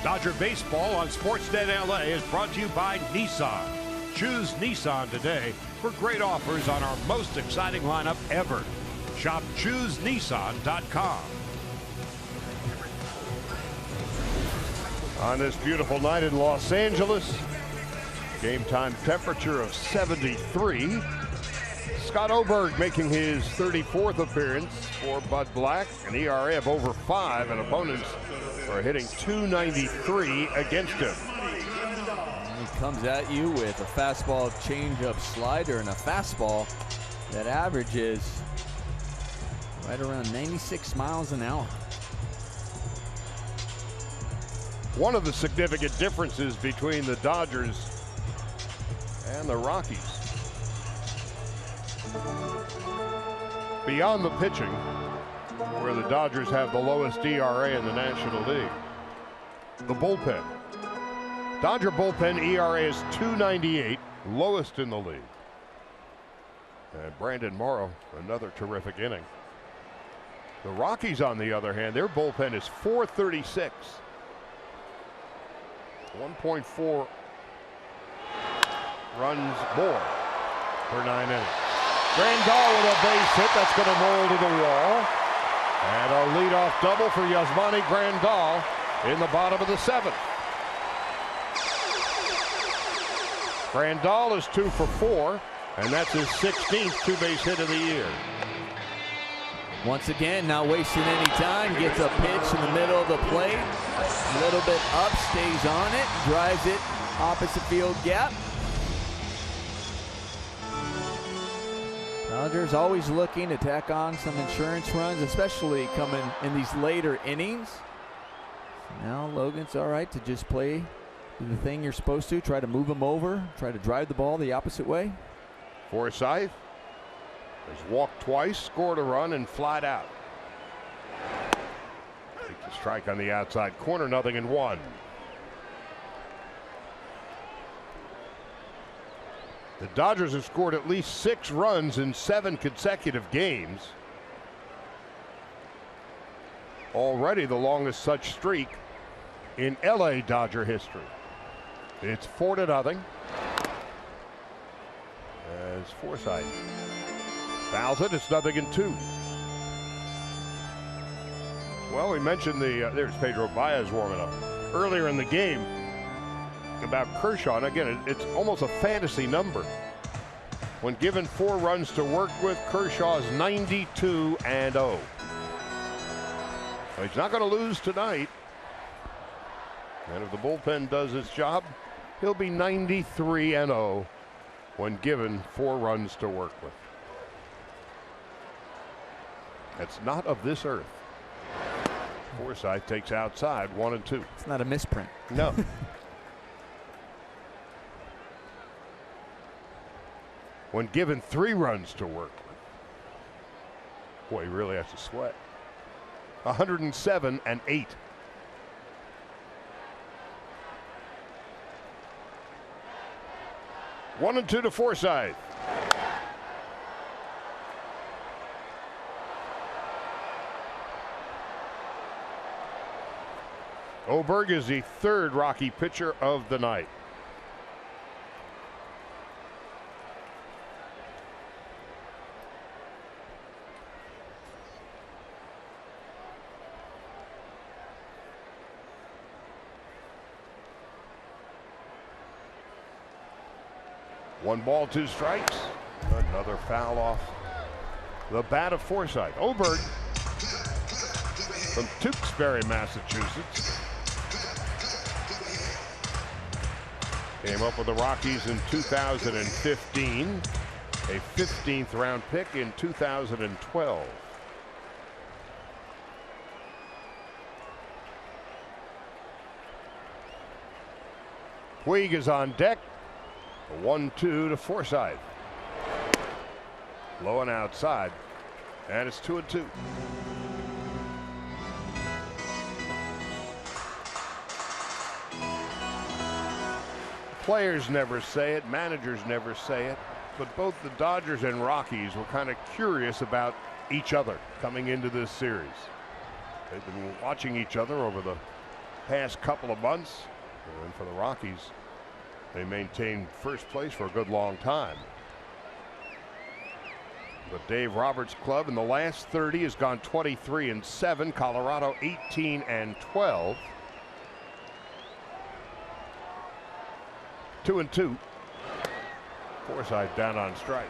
Dodger Baseball on Sportsnet LA is brought to you by Nissan. Choose Nissan today for great offers on our most exciting lineup ever. Shop ChooseNissan.com. On this beautiful night in Los Angeles, game time temperature of 73. Scott Oberg making his 34th appearance for Bud Black, an ERA of over 5, and opponents are hitting .293 against him. And he comes at you with a fastball, changeup, slider, and a fastball that averages right around 96 miles an hour. One of the significant differences between the Dodgers and the Rockies, beyond the pitching, where the Dodgers have the lowest ERA in the National League, the bullpen. Dodger bullpen ERA is .298, lowest in the league. And Brandon Morrow, another terrific inning. The Rockies, on the other hand, their bullpen is .436. 1.4 runs more per 9 innings. Grandal with a base hit that's going to roll to the wall. And a leadoff double for Yasmani Grandal in the bottom of the 7th. Grandal is 2 for 4, and that's his 16th two-base hit of the year. Once again, not wasting any time, gets a pitch in the middle of the plate, a little bit up, stays on it, drives it opposite field gap. Dodgers always looking to tack on some insurance runs, especially coming in these later innings. Now Logan's all right to just play the thing you're supposed to, try to move him over, try to drive the ball the opposite way. Forsythe has walked twice, scored a run, and flied out. Take the strike on the outside corner, 0-1. The Dodgers have scored at least 6 runs in 7 consecutive games. Already the longest such streak in LA Dodger history. It's 4-0. As Forsythe fouls it, it's 0-2. Well, we mentioned there's Pedro Baez warming up earlier in the game about Kershaw. And again, it's almost a fantasy number. When given 4 runs to work with, Kershaw's 92-0. Well, he's not going to lose tonight. And if the bullpen does its job, he'll be 93-0 when given 4 runs to work with. That's not of this earth. Forsythe takes outside, 1-2. It's not a misprint. No. When given 3 runs to work with, boy, he really has to sweat. 107-8. One and 2 to Forsythe. Oberg is the 3rd Rocky pitcher of the night. One ball, 2 strikes. Another foul off the bat of Forsythe. Oberg from Tewksbury, Massachusetts. Came up with the Rockies in 2015. A 15th round pick in 2012. Puig is on deck. A 1-2 to Forsythe. Low and outside. And it's 2-2. Players never say it, managers never say it, but both the Dodgers and Rockies were kind of curious about each other coming into this series. They've been watching each other over the past couple of months, and for the Rockies, they maintained first place for a good long time. The Dave Roberts club in the last 30 has gone 23-7. Colorado 18-12. 2-2. Forsythe down on strikes.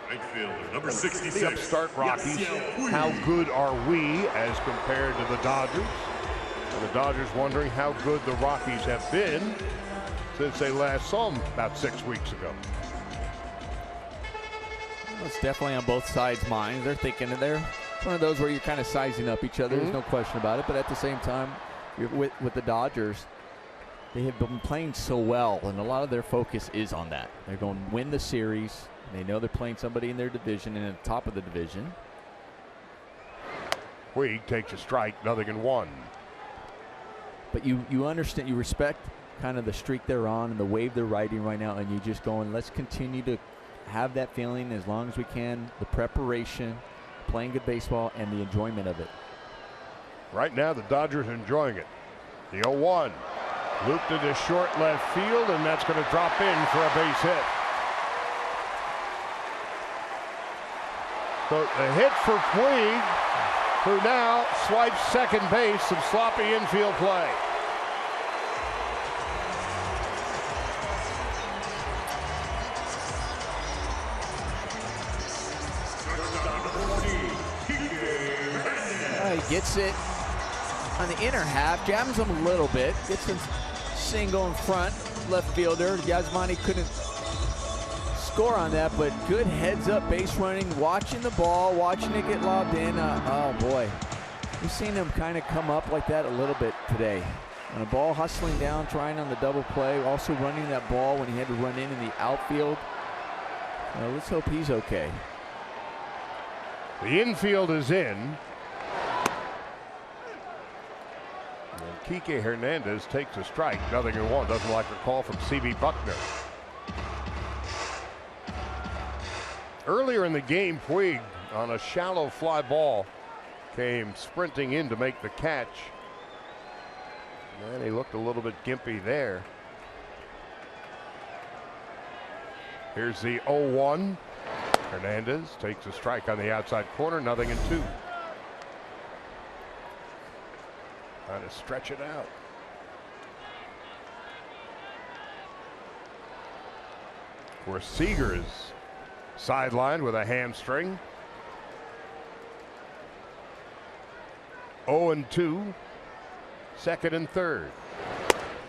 Right fielder, number 66. The upstart Rockies. How good are we as compared to the Dodgers? And the Dodgers wondering how good the Rockies have been since they last saw them about 6 weeks ago. Well, it's definitely on both sides' minds. They're thinking that they're one of those where you're kind of sizing up each other. There's no question about it. But at the same time, you're with the Dodgers, they have been playing so well, and a lot of their focus is on that. They're going to win the series. They know they're playing somebody in their division and at the top of the division. Puig takes a strike, 0-1. But you understand, you respect kind of the streak they're on and the wave they're riding right now, and you just going, let's continue to have that feeling as long as we can, the preparation, playing good baseball, and the enjoyment of it. Right now, the Dodgers enjoying it. The 0-1. Looped into short left field, and that's going to drop in for a base hit. So a hit for Puig, who now swipes second base. Some sloppy infield play. He gets it on the inner half, jams him a little bit, gets a single in front, left fielder. Yasmani couldn't score on that, but good heads-up base running, watching the ball, watching it get lobbed in. Oh boy, we've seen him kind of come up like that a little bit today. On a ball hustling down, trying on the double play, also running that ball when he had to run in the outfield. Let's hope he's okay. The infield is in. And Kike Hernandez takes a strike. 0-1. Doesn't like the call from C.B. Buckner. Earlier in the game, Puig on a shallow fly ball came sprinting in to make the catch. And he looked a little bit gimpy there. Here's the 0-1. Hernandez takes a strike on the outside corner. 0-2. Trying to stretch it out. Where Seager's sidelined with a hamstring. 0-2. Second and third.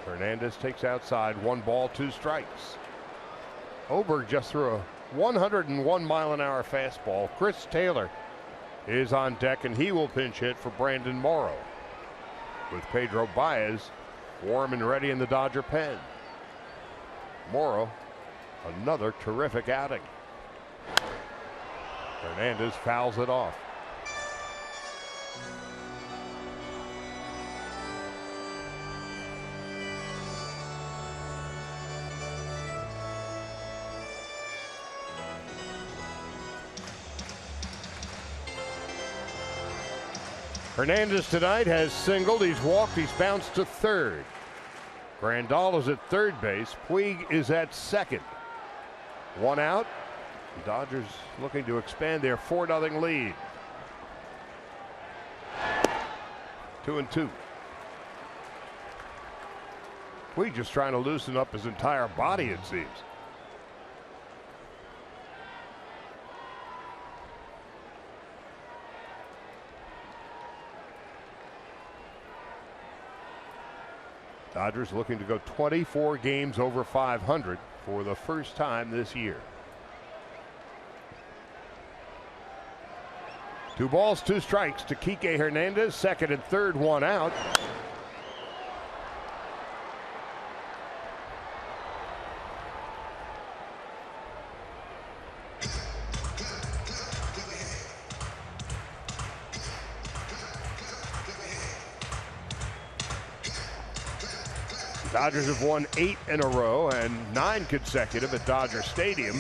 Hernandez takes outside. 1 ball, 2 strikes. Oberg just threw a 101-mile-an-hour fastball. Chris Taylor is on deck, and he will pinch hit for Brandon Morrow, with Pedro Baez warm and ready in the Dodger pen. Morrow, another terrific outing. Hernandez fouls it off. Hernandez tonight has singled, he's walked, he's bounced to third. Grandal is at third base. Puig is at second. 1 out. The Dodgers looking to expand their 4-0 lead. 2-2. Puig just trying to loosen up his entire body, it seems. Dodgers looking to go 24 games over 500 for the first time this year. 2 balls, 2 strikes to Kike Hernandez. Second and third, 1 out. Dodgers have won 8 in a row and 9 consecutive at Dodger Stadium.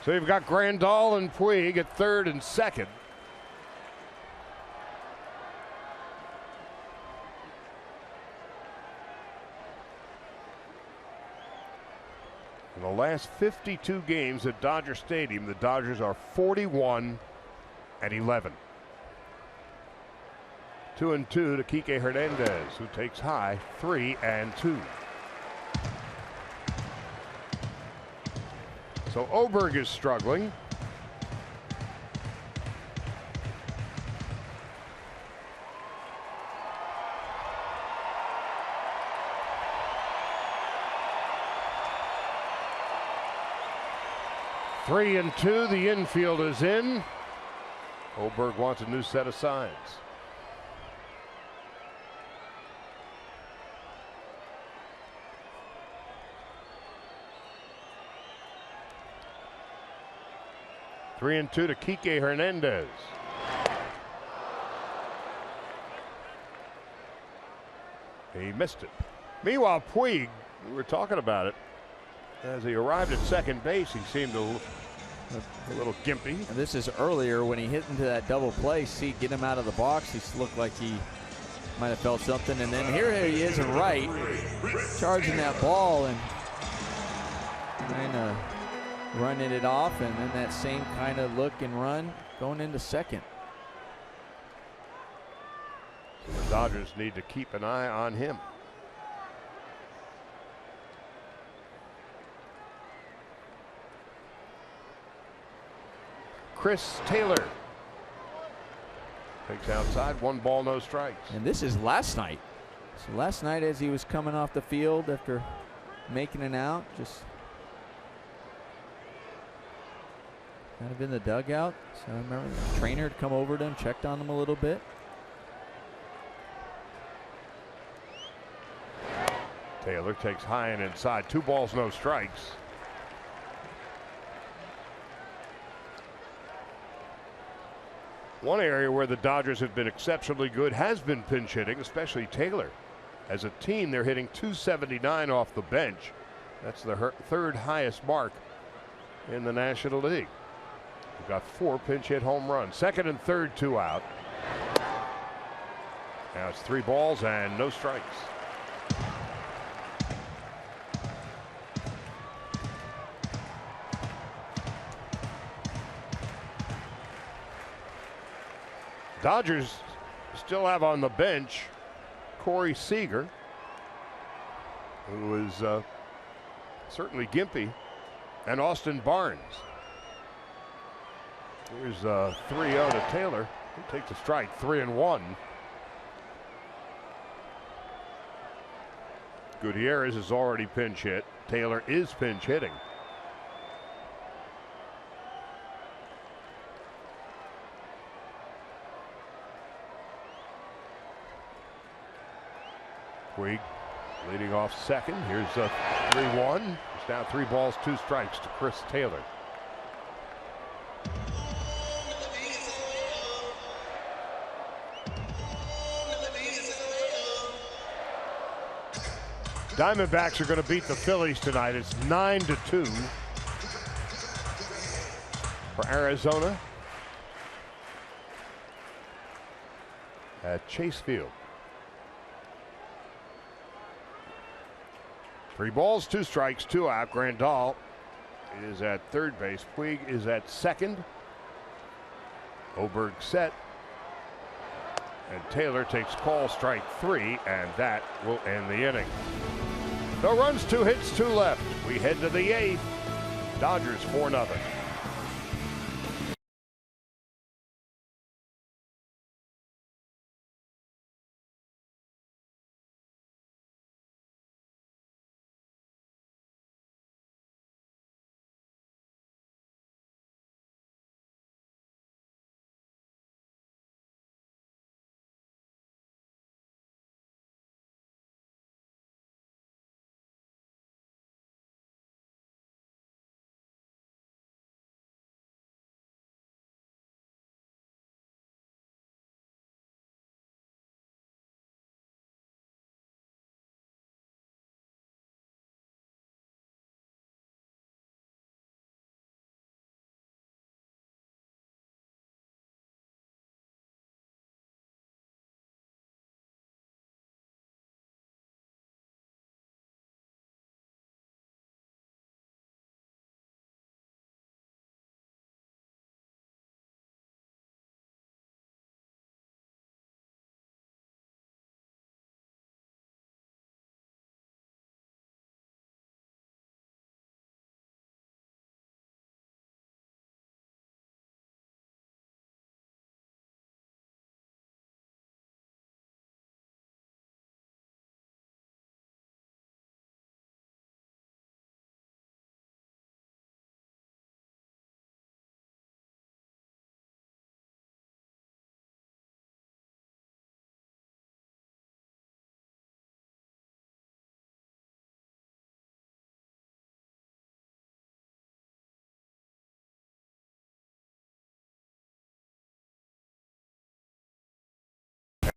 So you've got Grandal and Puig at third and second. In the last 52 games at Dodger Stadium, the Dodgers are 41-11. 2-2 to Kike Hernandez, who takes high. 3-2. So Oberg is struggling. Three and two, the infield is in. Oberg wants a new set of signs. 3-2 to Kike Hernandez. He missed it. Meanwhile, Puig, we were talking about it, As he arrived at second base, he seemed a little gimpy. And this is earlier when he hit into that double play. See, get him out of the box. He looked like he might have felt something. And then here he is in right, charging that ball and kind of running it off. And then that same kind of look and run going into second. So the Dodgers need to keep an eye on him. Chris Taylor takes outside, 1 ball, no strikes. And this is last night. So last night as he was coming off the field after making an out, just kind of in the dugout. So I remember the trainer had come over to him, checked on him a little bit. Taylor takes high and inside, 2 balls, no strikes. One area where the Dodgers have been exceptionally good has been pinch hitting, especially Taylor. As a team, they're hitting .279 off the bench. That's the 3rd highest mark in the National League. We've got 4 pinch hit home runs. 2nd and 3rd, 2 out. Now it's 3 balls and no strikes. Dodgers still have on the bench Corey Seager, who is certainly gimpy, and Austin Barnes. Here's a 3-0 to Taylor. He takes a strike, 3-1. Gutierrez is already pinch hit. Taylor is pinch hitting. Puig leading off second. Here's a 3-1. It's now 3 balls, 2 strikes to Chris Taylor. Diamondbacks are going to beat the Phillies tonight. It's 9-2 for Arizona at Chase Field. 3 balls, 2 strikes, 2 out. Grandal is at third base. Puig is at second. Oberg set. And Taylor takes call strike 3, and that will end the inning. No runs, 2 hits, 2 left. We head to the 8th. Dodgers 4-0.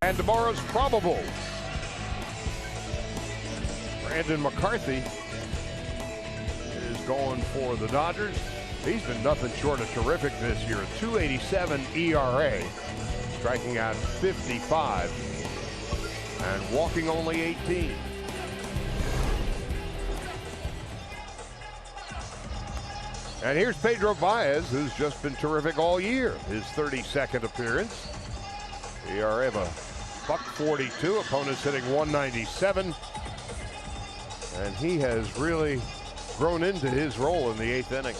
And tomorrow's probable. Brandon McCarthy going for the Dodgers. He's been nothing short of terrific this year. A 2.87 ERA, striking out 55 and walking only 18. And here's Pedro Baez, who's just been terrific all year. His 32nd appearance. ERA of a .42. Opponents hitting 197. And he has really grown into his role in the 8th inning.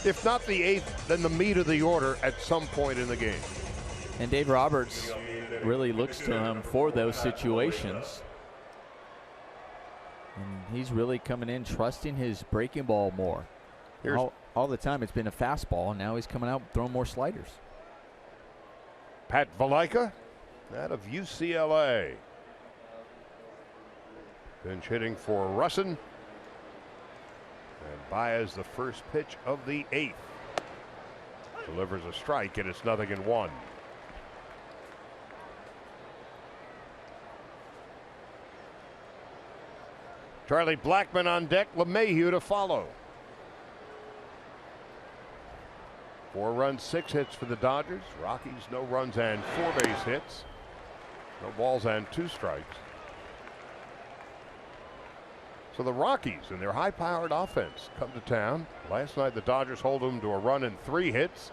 If not the 8th, then the meat of the order at some point in the game. And Dave Roberts really looks to him for those situations. And he's really coming in trusting his breaking ball more. All the time it's been a fastball, and now he's coming out throwing more sliders. Pat Valaika out of UCLA. Pinch hitting for Russin. And Baez, the first pitch of the 8th. Delivers a strike, and it's 0-1. Charlie Blackmon on deck, LeMahieu to follow. 4 runs, 6 hits for the Dodgers. Rockies, no runs and 4 base hits. No balls and 2 strikes. So the Rockies and their high-powered offense come to town. Last night the Dodgers hold them to a run and 3 hits.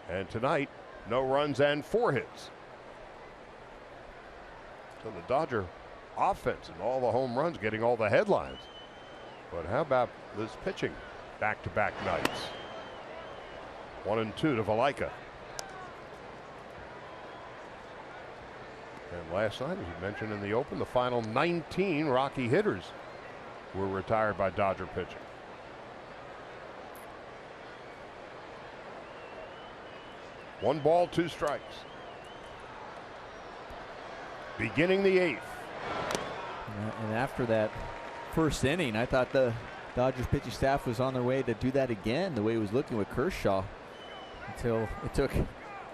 And tonight, no runs and 4 hits. So the Dodger offense and all the home runs getting all the headlines. But how about this pitching back-to-back nights? 1-2 to Valaika. And last night, as you mentioned in the open, the final 19 Rocky hitters were retired by Dodger pitching. One ball, 2 strikes. Beginning the 8th. And after that first inning, I thought the Dodgers pitching staff was on their way to do that again, the way it was looking with Kershaw, until it took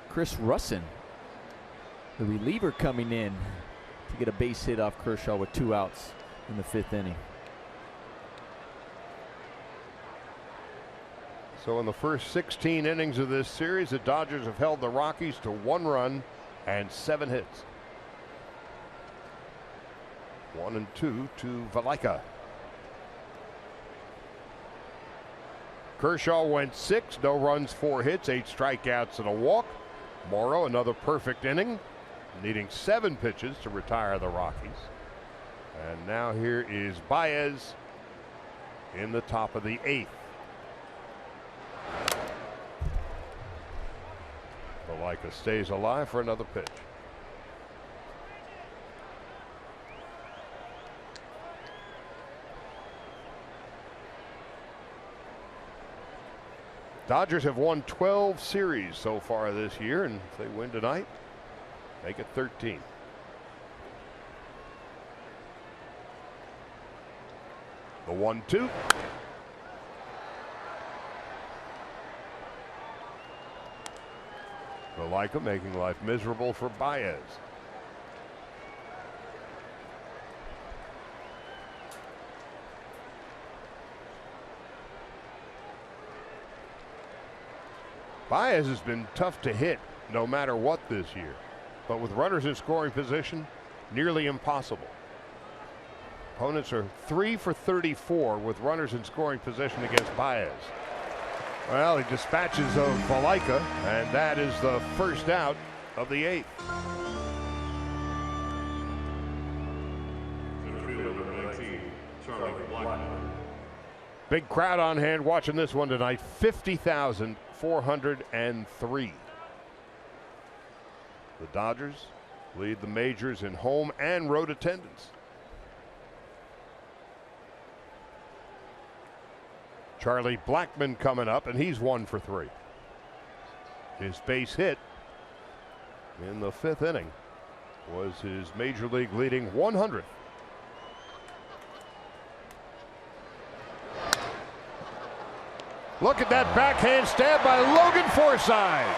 Chris Russin, the reliever, coming in to get a base hit off Kershaw with 2 outs in the 5th inning. So in the first 16 innings of this series, the Dodgers have held the Rockies to 1 run and 7 hits. 1-2 to Valaika. Kershaw went 6, no runs, 4 hits, 8 strikeouts and a walk. Morrow, another perfect inning, needing 7 pitches to retire the Rockies. And now here is Baez in the top of the 8th. Valaika stays alive for another pitch. Dodgers have won 12 series so far this year, and if they win tonight, make it 13. The 1-2. Valaika making life miserable for Baez. Baez has been tough to hit no matter what this year, but with runners in scoring position, nearly impossible. Opponents are 3 for 34 with runners in scoring position against Baez. Well, he dispatches of Valaika, and that is the first out of the 8th. Big crowd on hand watching this one tonight. 50,403. The Dodgers lead the majors in home and road attendance. Charlie Blackmon coming up, and he's 1 for 3. His base hit in the 5th inning was his major league leading 100th. Look at that backhand stab by Logan Forsythe.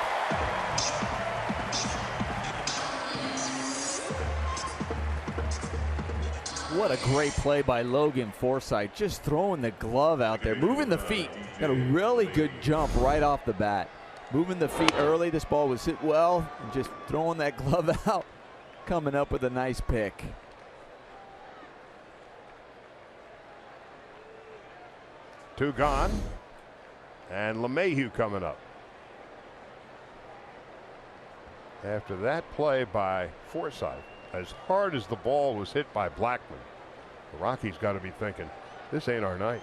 What a great play by Logan Forsythe. Just throwing the glove out there, moving the feet. Got a really good jump right off the bat. Moving the feet early. This ball was hit well. And just throwing that glove out. Coming up with a nice pick. Two gone. And LeMahieu coming up. After that play by Forsythe, as hard as the ball was hit by Blackman, the Rockies got to be thinking, this ain't our night.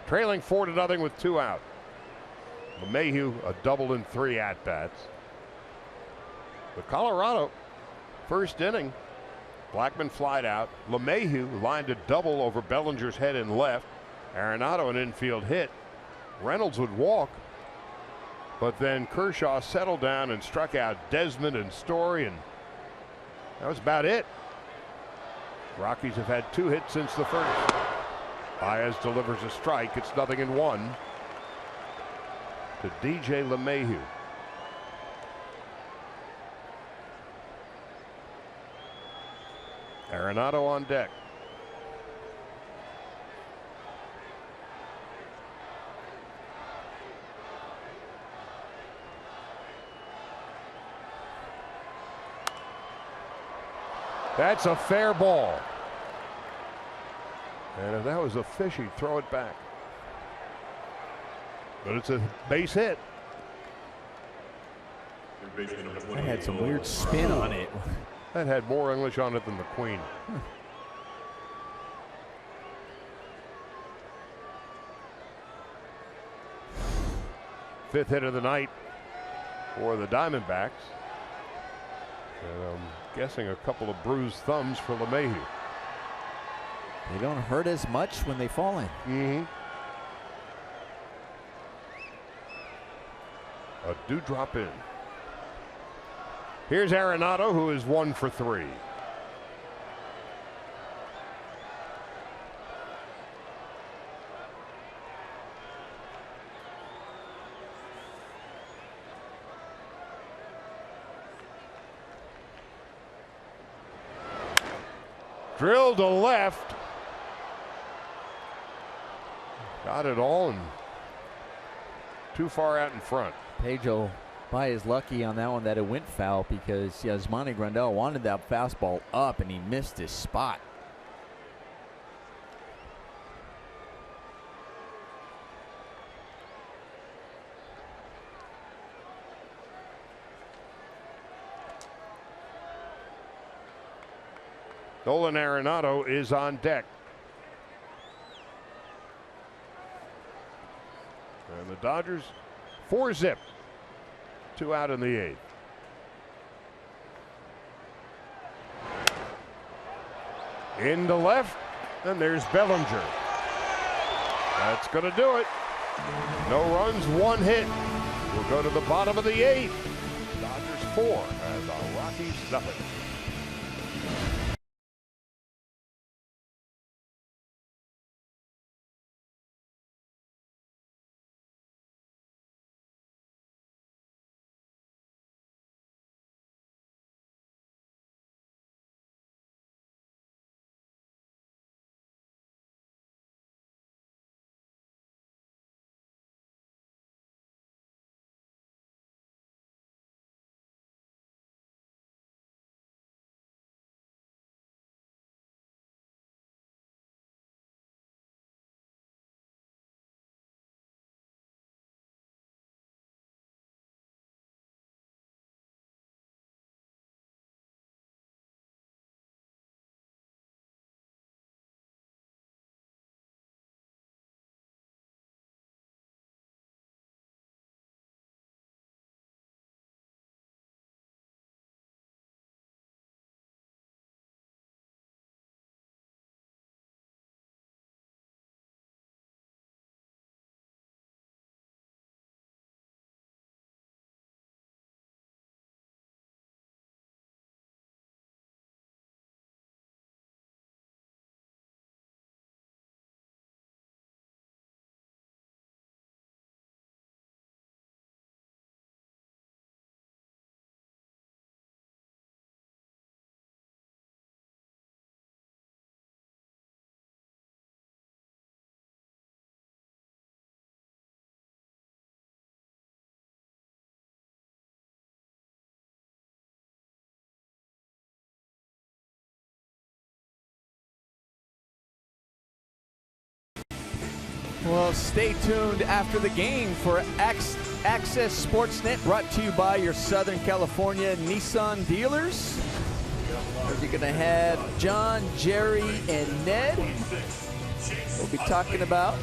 Trailing 4-0 with 2 out. LeMahieu a double in 3 at-bats. But Colorado, first inning, Blackman flied out. LeMahieu lined a double over Bellinger's head and left. Arenado an infield hit. Reynolds would walk. But then Kershaw settled down and struck out Desmond and Story, and that was about it. Rockies have had 2 hits since the first. Baez delivers a strike. It's 0-1 to DJ LeMahieu. Arenado on deck. That's a fair ball. And if that was a fish, he'd throw it back. But it's a base hit. That had some weird spin on it. That had more English on it than the Queen. Fifth hit of the night for the Diamondbacks. And I'm guessing a couple of bruised thumbs for LeMahieu. They don't hurt as much when they fall in. Mm-hmm. A dewdrop in. Here's Arenado, who is 1 for 3. Drilled to left. Got it all and too far out in front. Pedro Baez lucky on that one that it went foul, because Yasmani Grandal wanted that fastball up and he missed his spot. Nolan Arenado is on deck. And the Dodgers 4-zip. 2 out in the 8th. Into left, and there's Bellinger. That's going to do it. No runs, 1 hit. We'll go to the bottom of the 8th. Dodgers 4 and the Rockies 0. Well, stay tuned after the game for Access Sportsnet, brought to you by your Southern California Nissan dealers. You're going to have John, Jerry, and Ned. We'll be talking about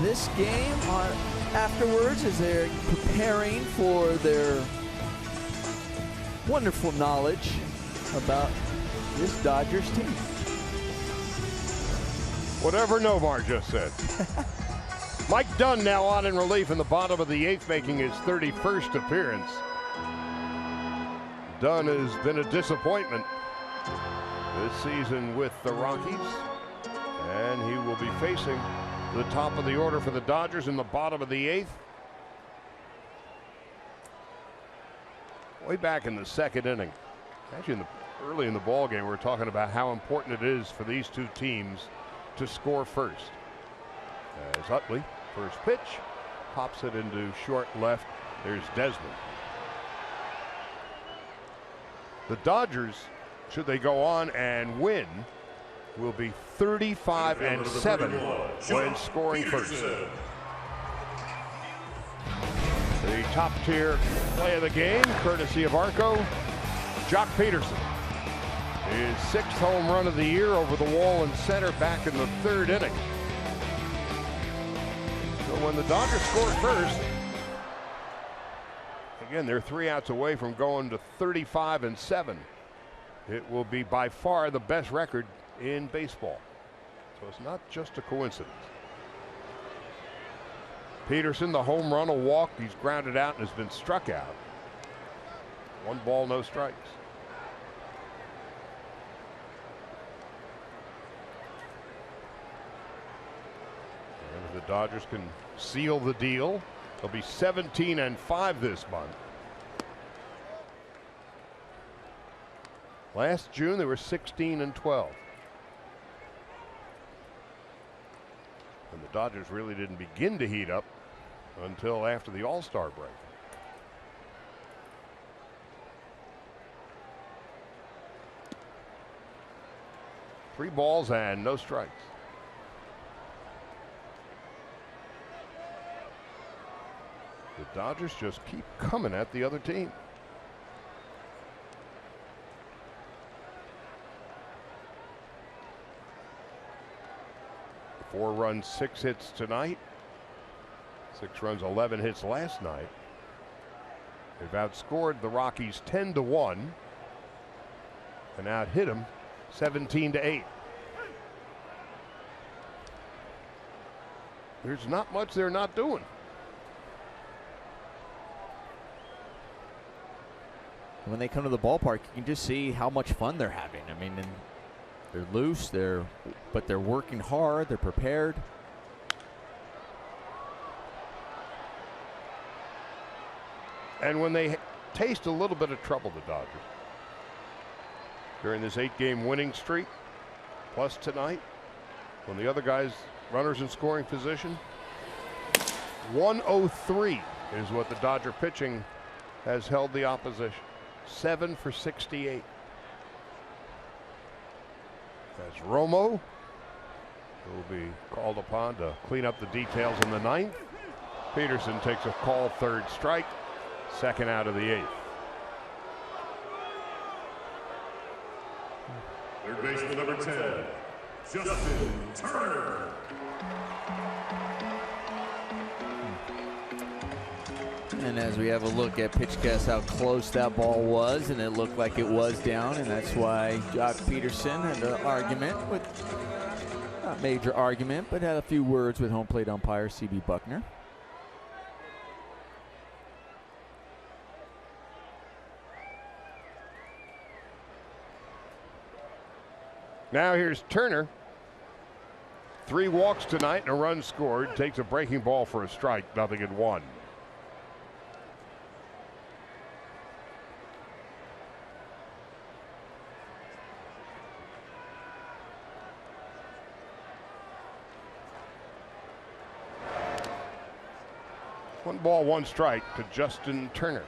this game afterwards as they're preparing for their wonderful knowledge about this Dodgers team. Whatever Nomar just said. Mike Dunn now on in relief in the bottom of the 8th, making his 31st appearance. Dunn has been a disappointment this season with the Rockies, and he will be facing the top of the order for the Dodgers in the bottom of the 8th. Way back in the 2nd inning, actually early in the ball game, we were talking about how important it is for these two teams to score first. As Utley, first pitch, pops it into short left. There's Desmond. The Dodgers, should they go on and win, will be 35-7 when scoring first. The top tier play of the game, courtesy of Arco, Jock Peterson. His 6th home run of the year over the wall in center back in the 3rd inning. So when the Dodgers score first, again, they're 3 outs away from going to 35-7. It will be by far the best record in baseball. So it's not just a coincidence. Peterson, the home run, a walk. He's grounded out and has been struck out. 1 ball, no strikes. And if the Dodgers can seal the deal, they'll be 17-5 this month. Last June, they were 16-12. And the Dodgers really didn't begin to heat up until after the All-Star break. Three balls and no strikes. The Dodgers just keep coming at the other team. Four runs, 6 hits tonight. 6 runs, 11 hits last night. They've outscored the Rockies 10-1 and out-hit them 17-8. There's not much they're not doing. When they come to the ballpark, you can just see how much fun they're having. I mean, they're loose, but they're working hard, they're prepared. And when they taste a little bit of trouble, the Dodgers, during this 8-game winning streak, plus tonight, when the other guys, runners in scoring position, 103 is what the Dodger pitching has held the opposition. 7 for 68. That's Romo, who will be called upon to clean up the details in the 9th. Peterson takes a call, 3rd strike, 2nd out of the 8th. Third baseman number 10, Justin Turner. And as we have a look at PitchCast, how close that ball was, and it looked like it was down, and that's why Jock Peterson had an argument with, not major argument, but had a few words with home plate umpire C.B. Buckner. Now here's Turner. 3 walks tonight and a run scored. Takes a breaking ball for a strike, 0-1. One ball, 1 strike to Justin Turner.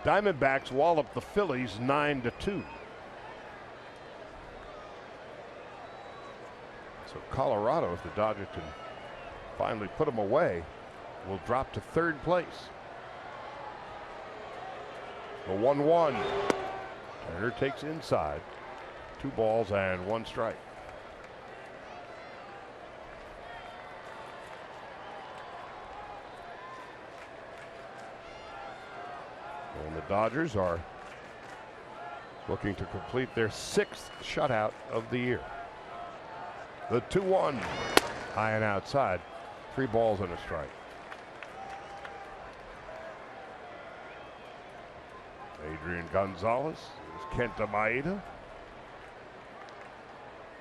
Diamondbacks wallop the Phillies 9-2. So Colorado, if the Dodgers can finally put them away, will drop to third place. The 1-1. Turner takes inside. 2 balls and 1 strike. And the Dodgers are looking to complete their 6th shutout of the year. The 2-1. High and outside. 3 balls and a strike. Adrian Gonzalez. There's Kenta Maeda.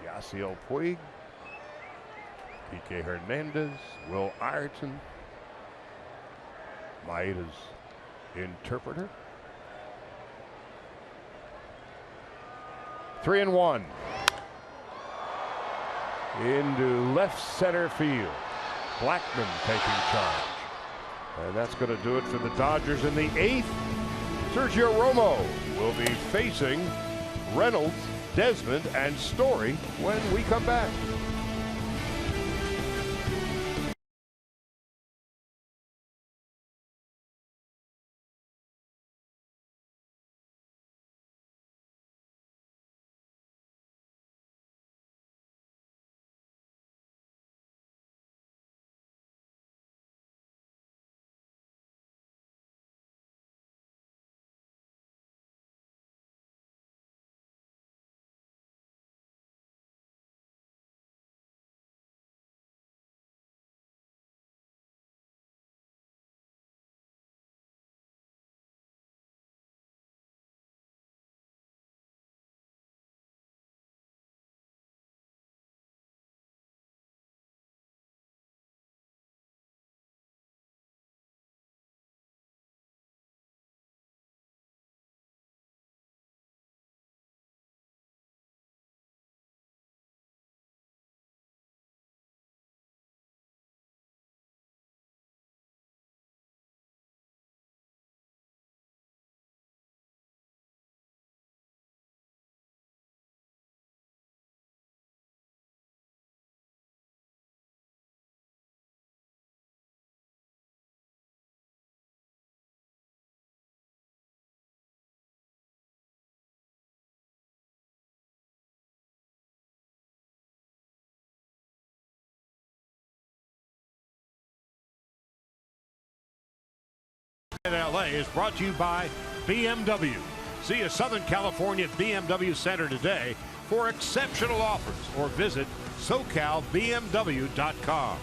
Yasiel Puig. Kike Hernandez. Will Ireton. Maeda's interpreter. 3-1. Into left center field. Blackman taking charge. And that's going to do it for the Dodgers in the 8th. Sergio Romo will be facing Reynolds, Desmond, and Story when we come back. In LA is brought to you by BMW. See a Southern California BMW Center today for exceptional offers or visit SoCalBMW.com.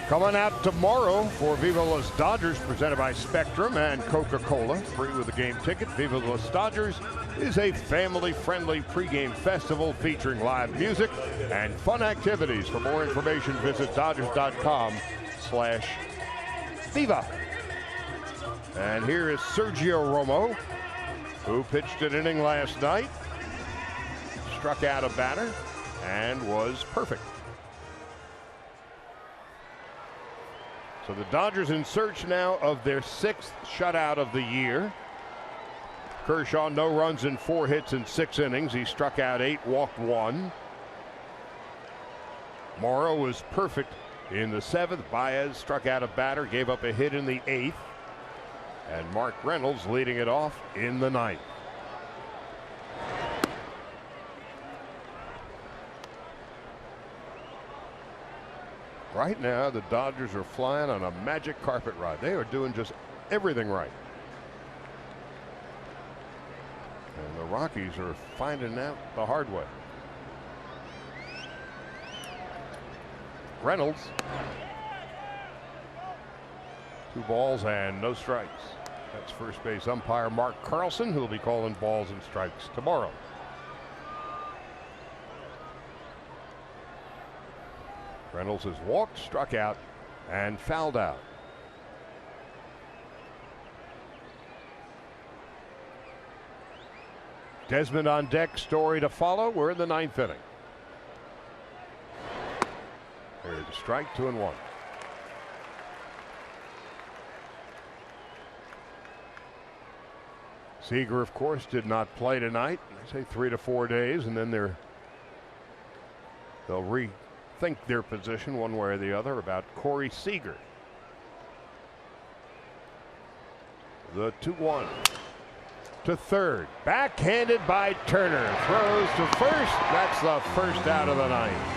Coming out tomorrow for Viva Los Dodgers, presented by Spectrum and Coca-Cola. Free with a game ticket. Viva Los Dodgers is a family-friendly pregame festival featuring live music and fun activities. For more information, visit Dodgers.com/Viva. And here is Sergio Romo, who pitched an inning last night, struck out a batter, and was perfect. So the Dodgers in search now of their 6th shutout of the year. Kershaw, no runs and 4 hits in 6 innings. He struck out 8, walked 1. Morrow was perfect in the 7th. Baez struck out a batter, gave up a hit in the 8th. And Mark Reynolds leading it off in the 9th. Right now, the Dodgers are flying on a magic carpet ride. They are doing just everything right. And the Rockies are finding out the hard way. Reynolds. 2 balls and no strikes. That's first base umpire Mark Carlson, who will be calling balls and strikes tomorrow. Reynolds has walked, struck out, and fouled out. Desmond on deck, Story to follow. We're in the 9th inning. There's a strike, 2-1. Seager, of course, did not play tonight. They say 3 to 4 days, and then they'll rethink their position one way or the other about Corey Seager. The 2-1 to third. Backhanded by Turner. Throws to first. That's the first out of the ninth.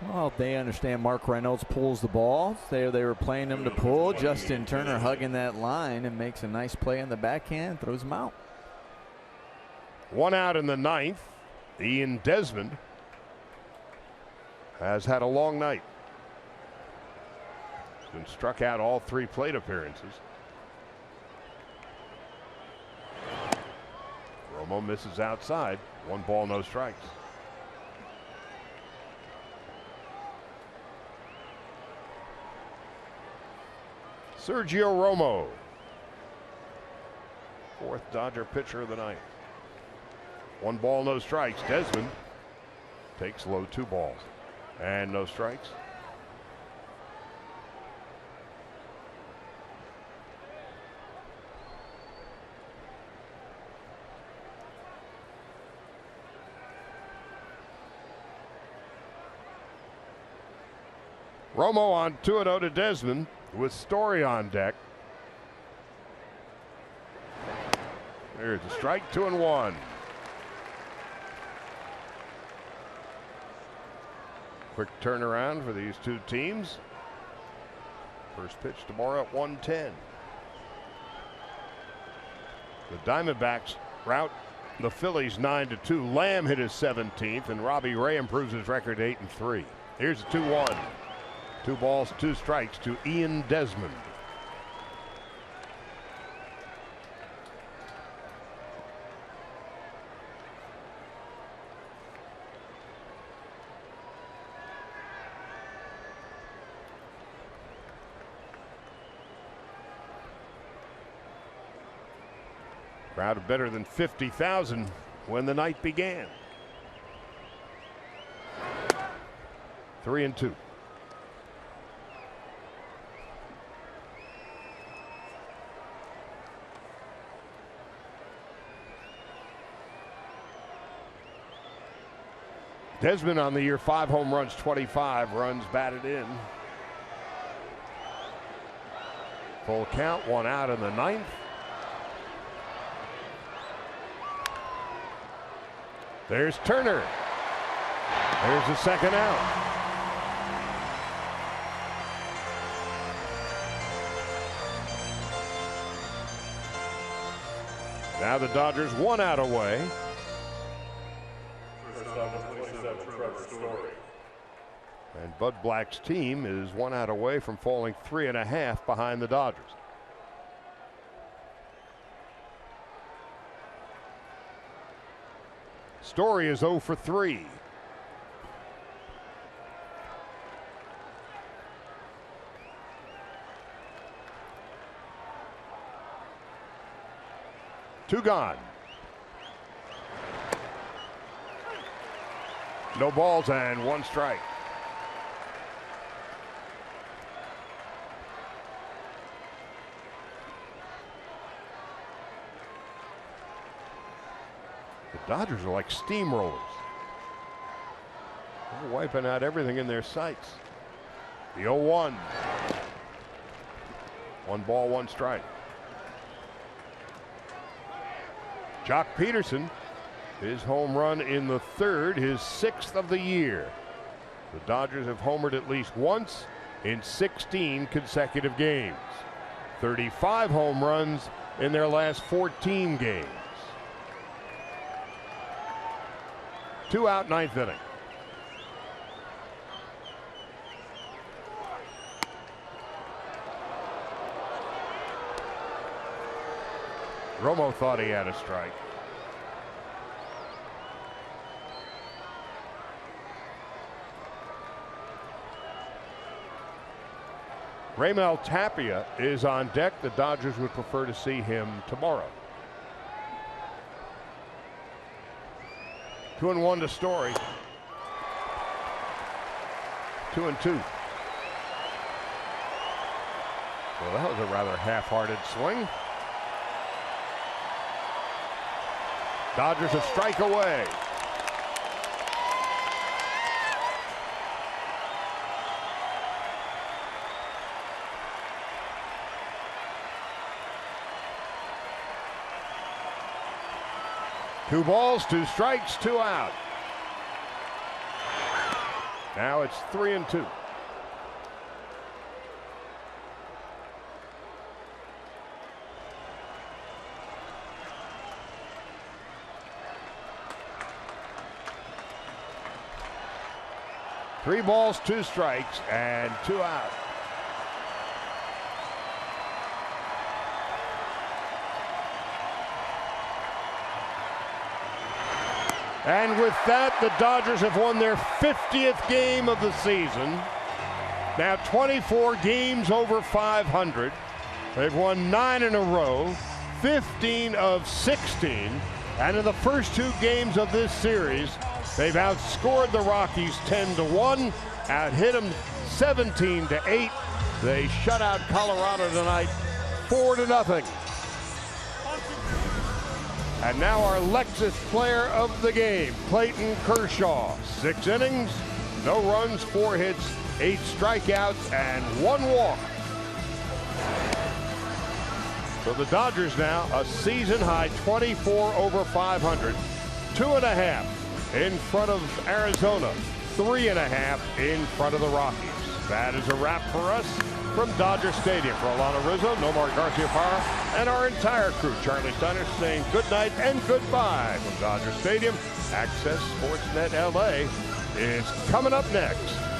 Well, they understand Mark Reynolds pulls the ball. They were playing him to pull. Justin Turner hugging that line and makes a nice play on the backhand, throws him out. 1 out in the ninth. Ian Desmond has had a long night. He's been struck out all 3 plate appearances. Romo misses outside. 1 ball, no strikes. Sergio Romo, 4th Dodger pitcher of the night. 1 ball, no strikes. Desmond takes low 2 balls and no strikes. Romo on 2-0 to Desmond with Story on deck. There's a strike, 2-1. Quick turnaround for these 2 teams. First pitch tomorrow at 1:10. The Diamondbacks rout the Phillies 9-2. Lamb hit his 17th, and Robbie Ray improves his record 8-3. Here's a 2-1. 2 balls, 2 strikes to Ian Desmond. Crowd of better than 50,000 when the night began. 3-2. Desmond on the year, 5 home runs, 25 runs batted in. Full count, 1 out in the ninth. There's Turner. There's the second out. Now the Dodgers 1 out away. And Bud Black's team is 1 out away from falling 3.5 behind the Dodgers. Story is 0 for 3. Two gone. No balls and 1 strike. The Dodgers are like steamrollers. They're wiping out everything in their sights. The 0-1. 1 ball, 1 strike. Jock Peterson, his home run in the 3rd, his 6th of the year. The Dodgers have homered at least once in 16 consecutive games. 35 home runs in their last 14 games. 2 out, 9th inning. Romo thought he had a strike. Raimel Tapia is on deck. The Dodgers would prefer to see him tomorrow. 2-1 to Story. 2-2. Well, that was a rather half-hearted swing. Dodgers a strike away. Two balls, two strikes, two out. Now it's 3-2. Three balls, two strikes, and two out. And with that, the Dodgers have won their 50th game of the season. Now 24 games over 500. They've won 9 in a row, 15 of 16. And in the first 2 games of this series, they've outscored the Rockies 10-1, out-hit them 17-8. They shut out Colorado tonight 4-0. And now our Lexus player of the game, Clayton Kershaw. 6 innings, no runs, 4 hits, 8 strikeouts, and 1 walk. So the Dodgers now a season high 24 over 500, 2.5 in front of Arizona, 3.5 in front of the Rockies. That is a wrap for us from Dodger Stadium. For Alana Rizzo, Nomar Garcia-Parra, and our entire crew, Charlie Steiner, saying good night and goodbye from Dodger Stadium. Access Sportsnet LA is coming up next.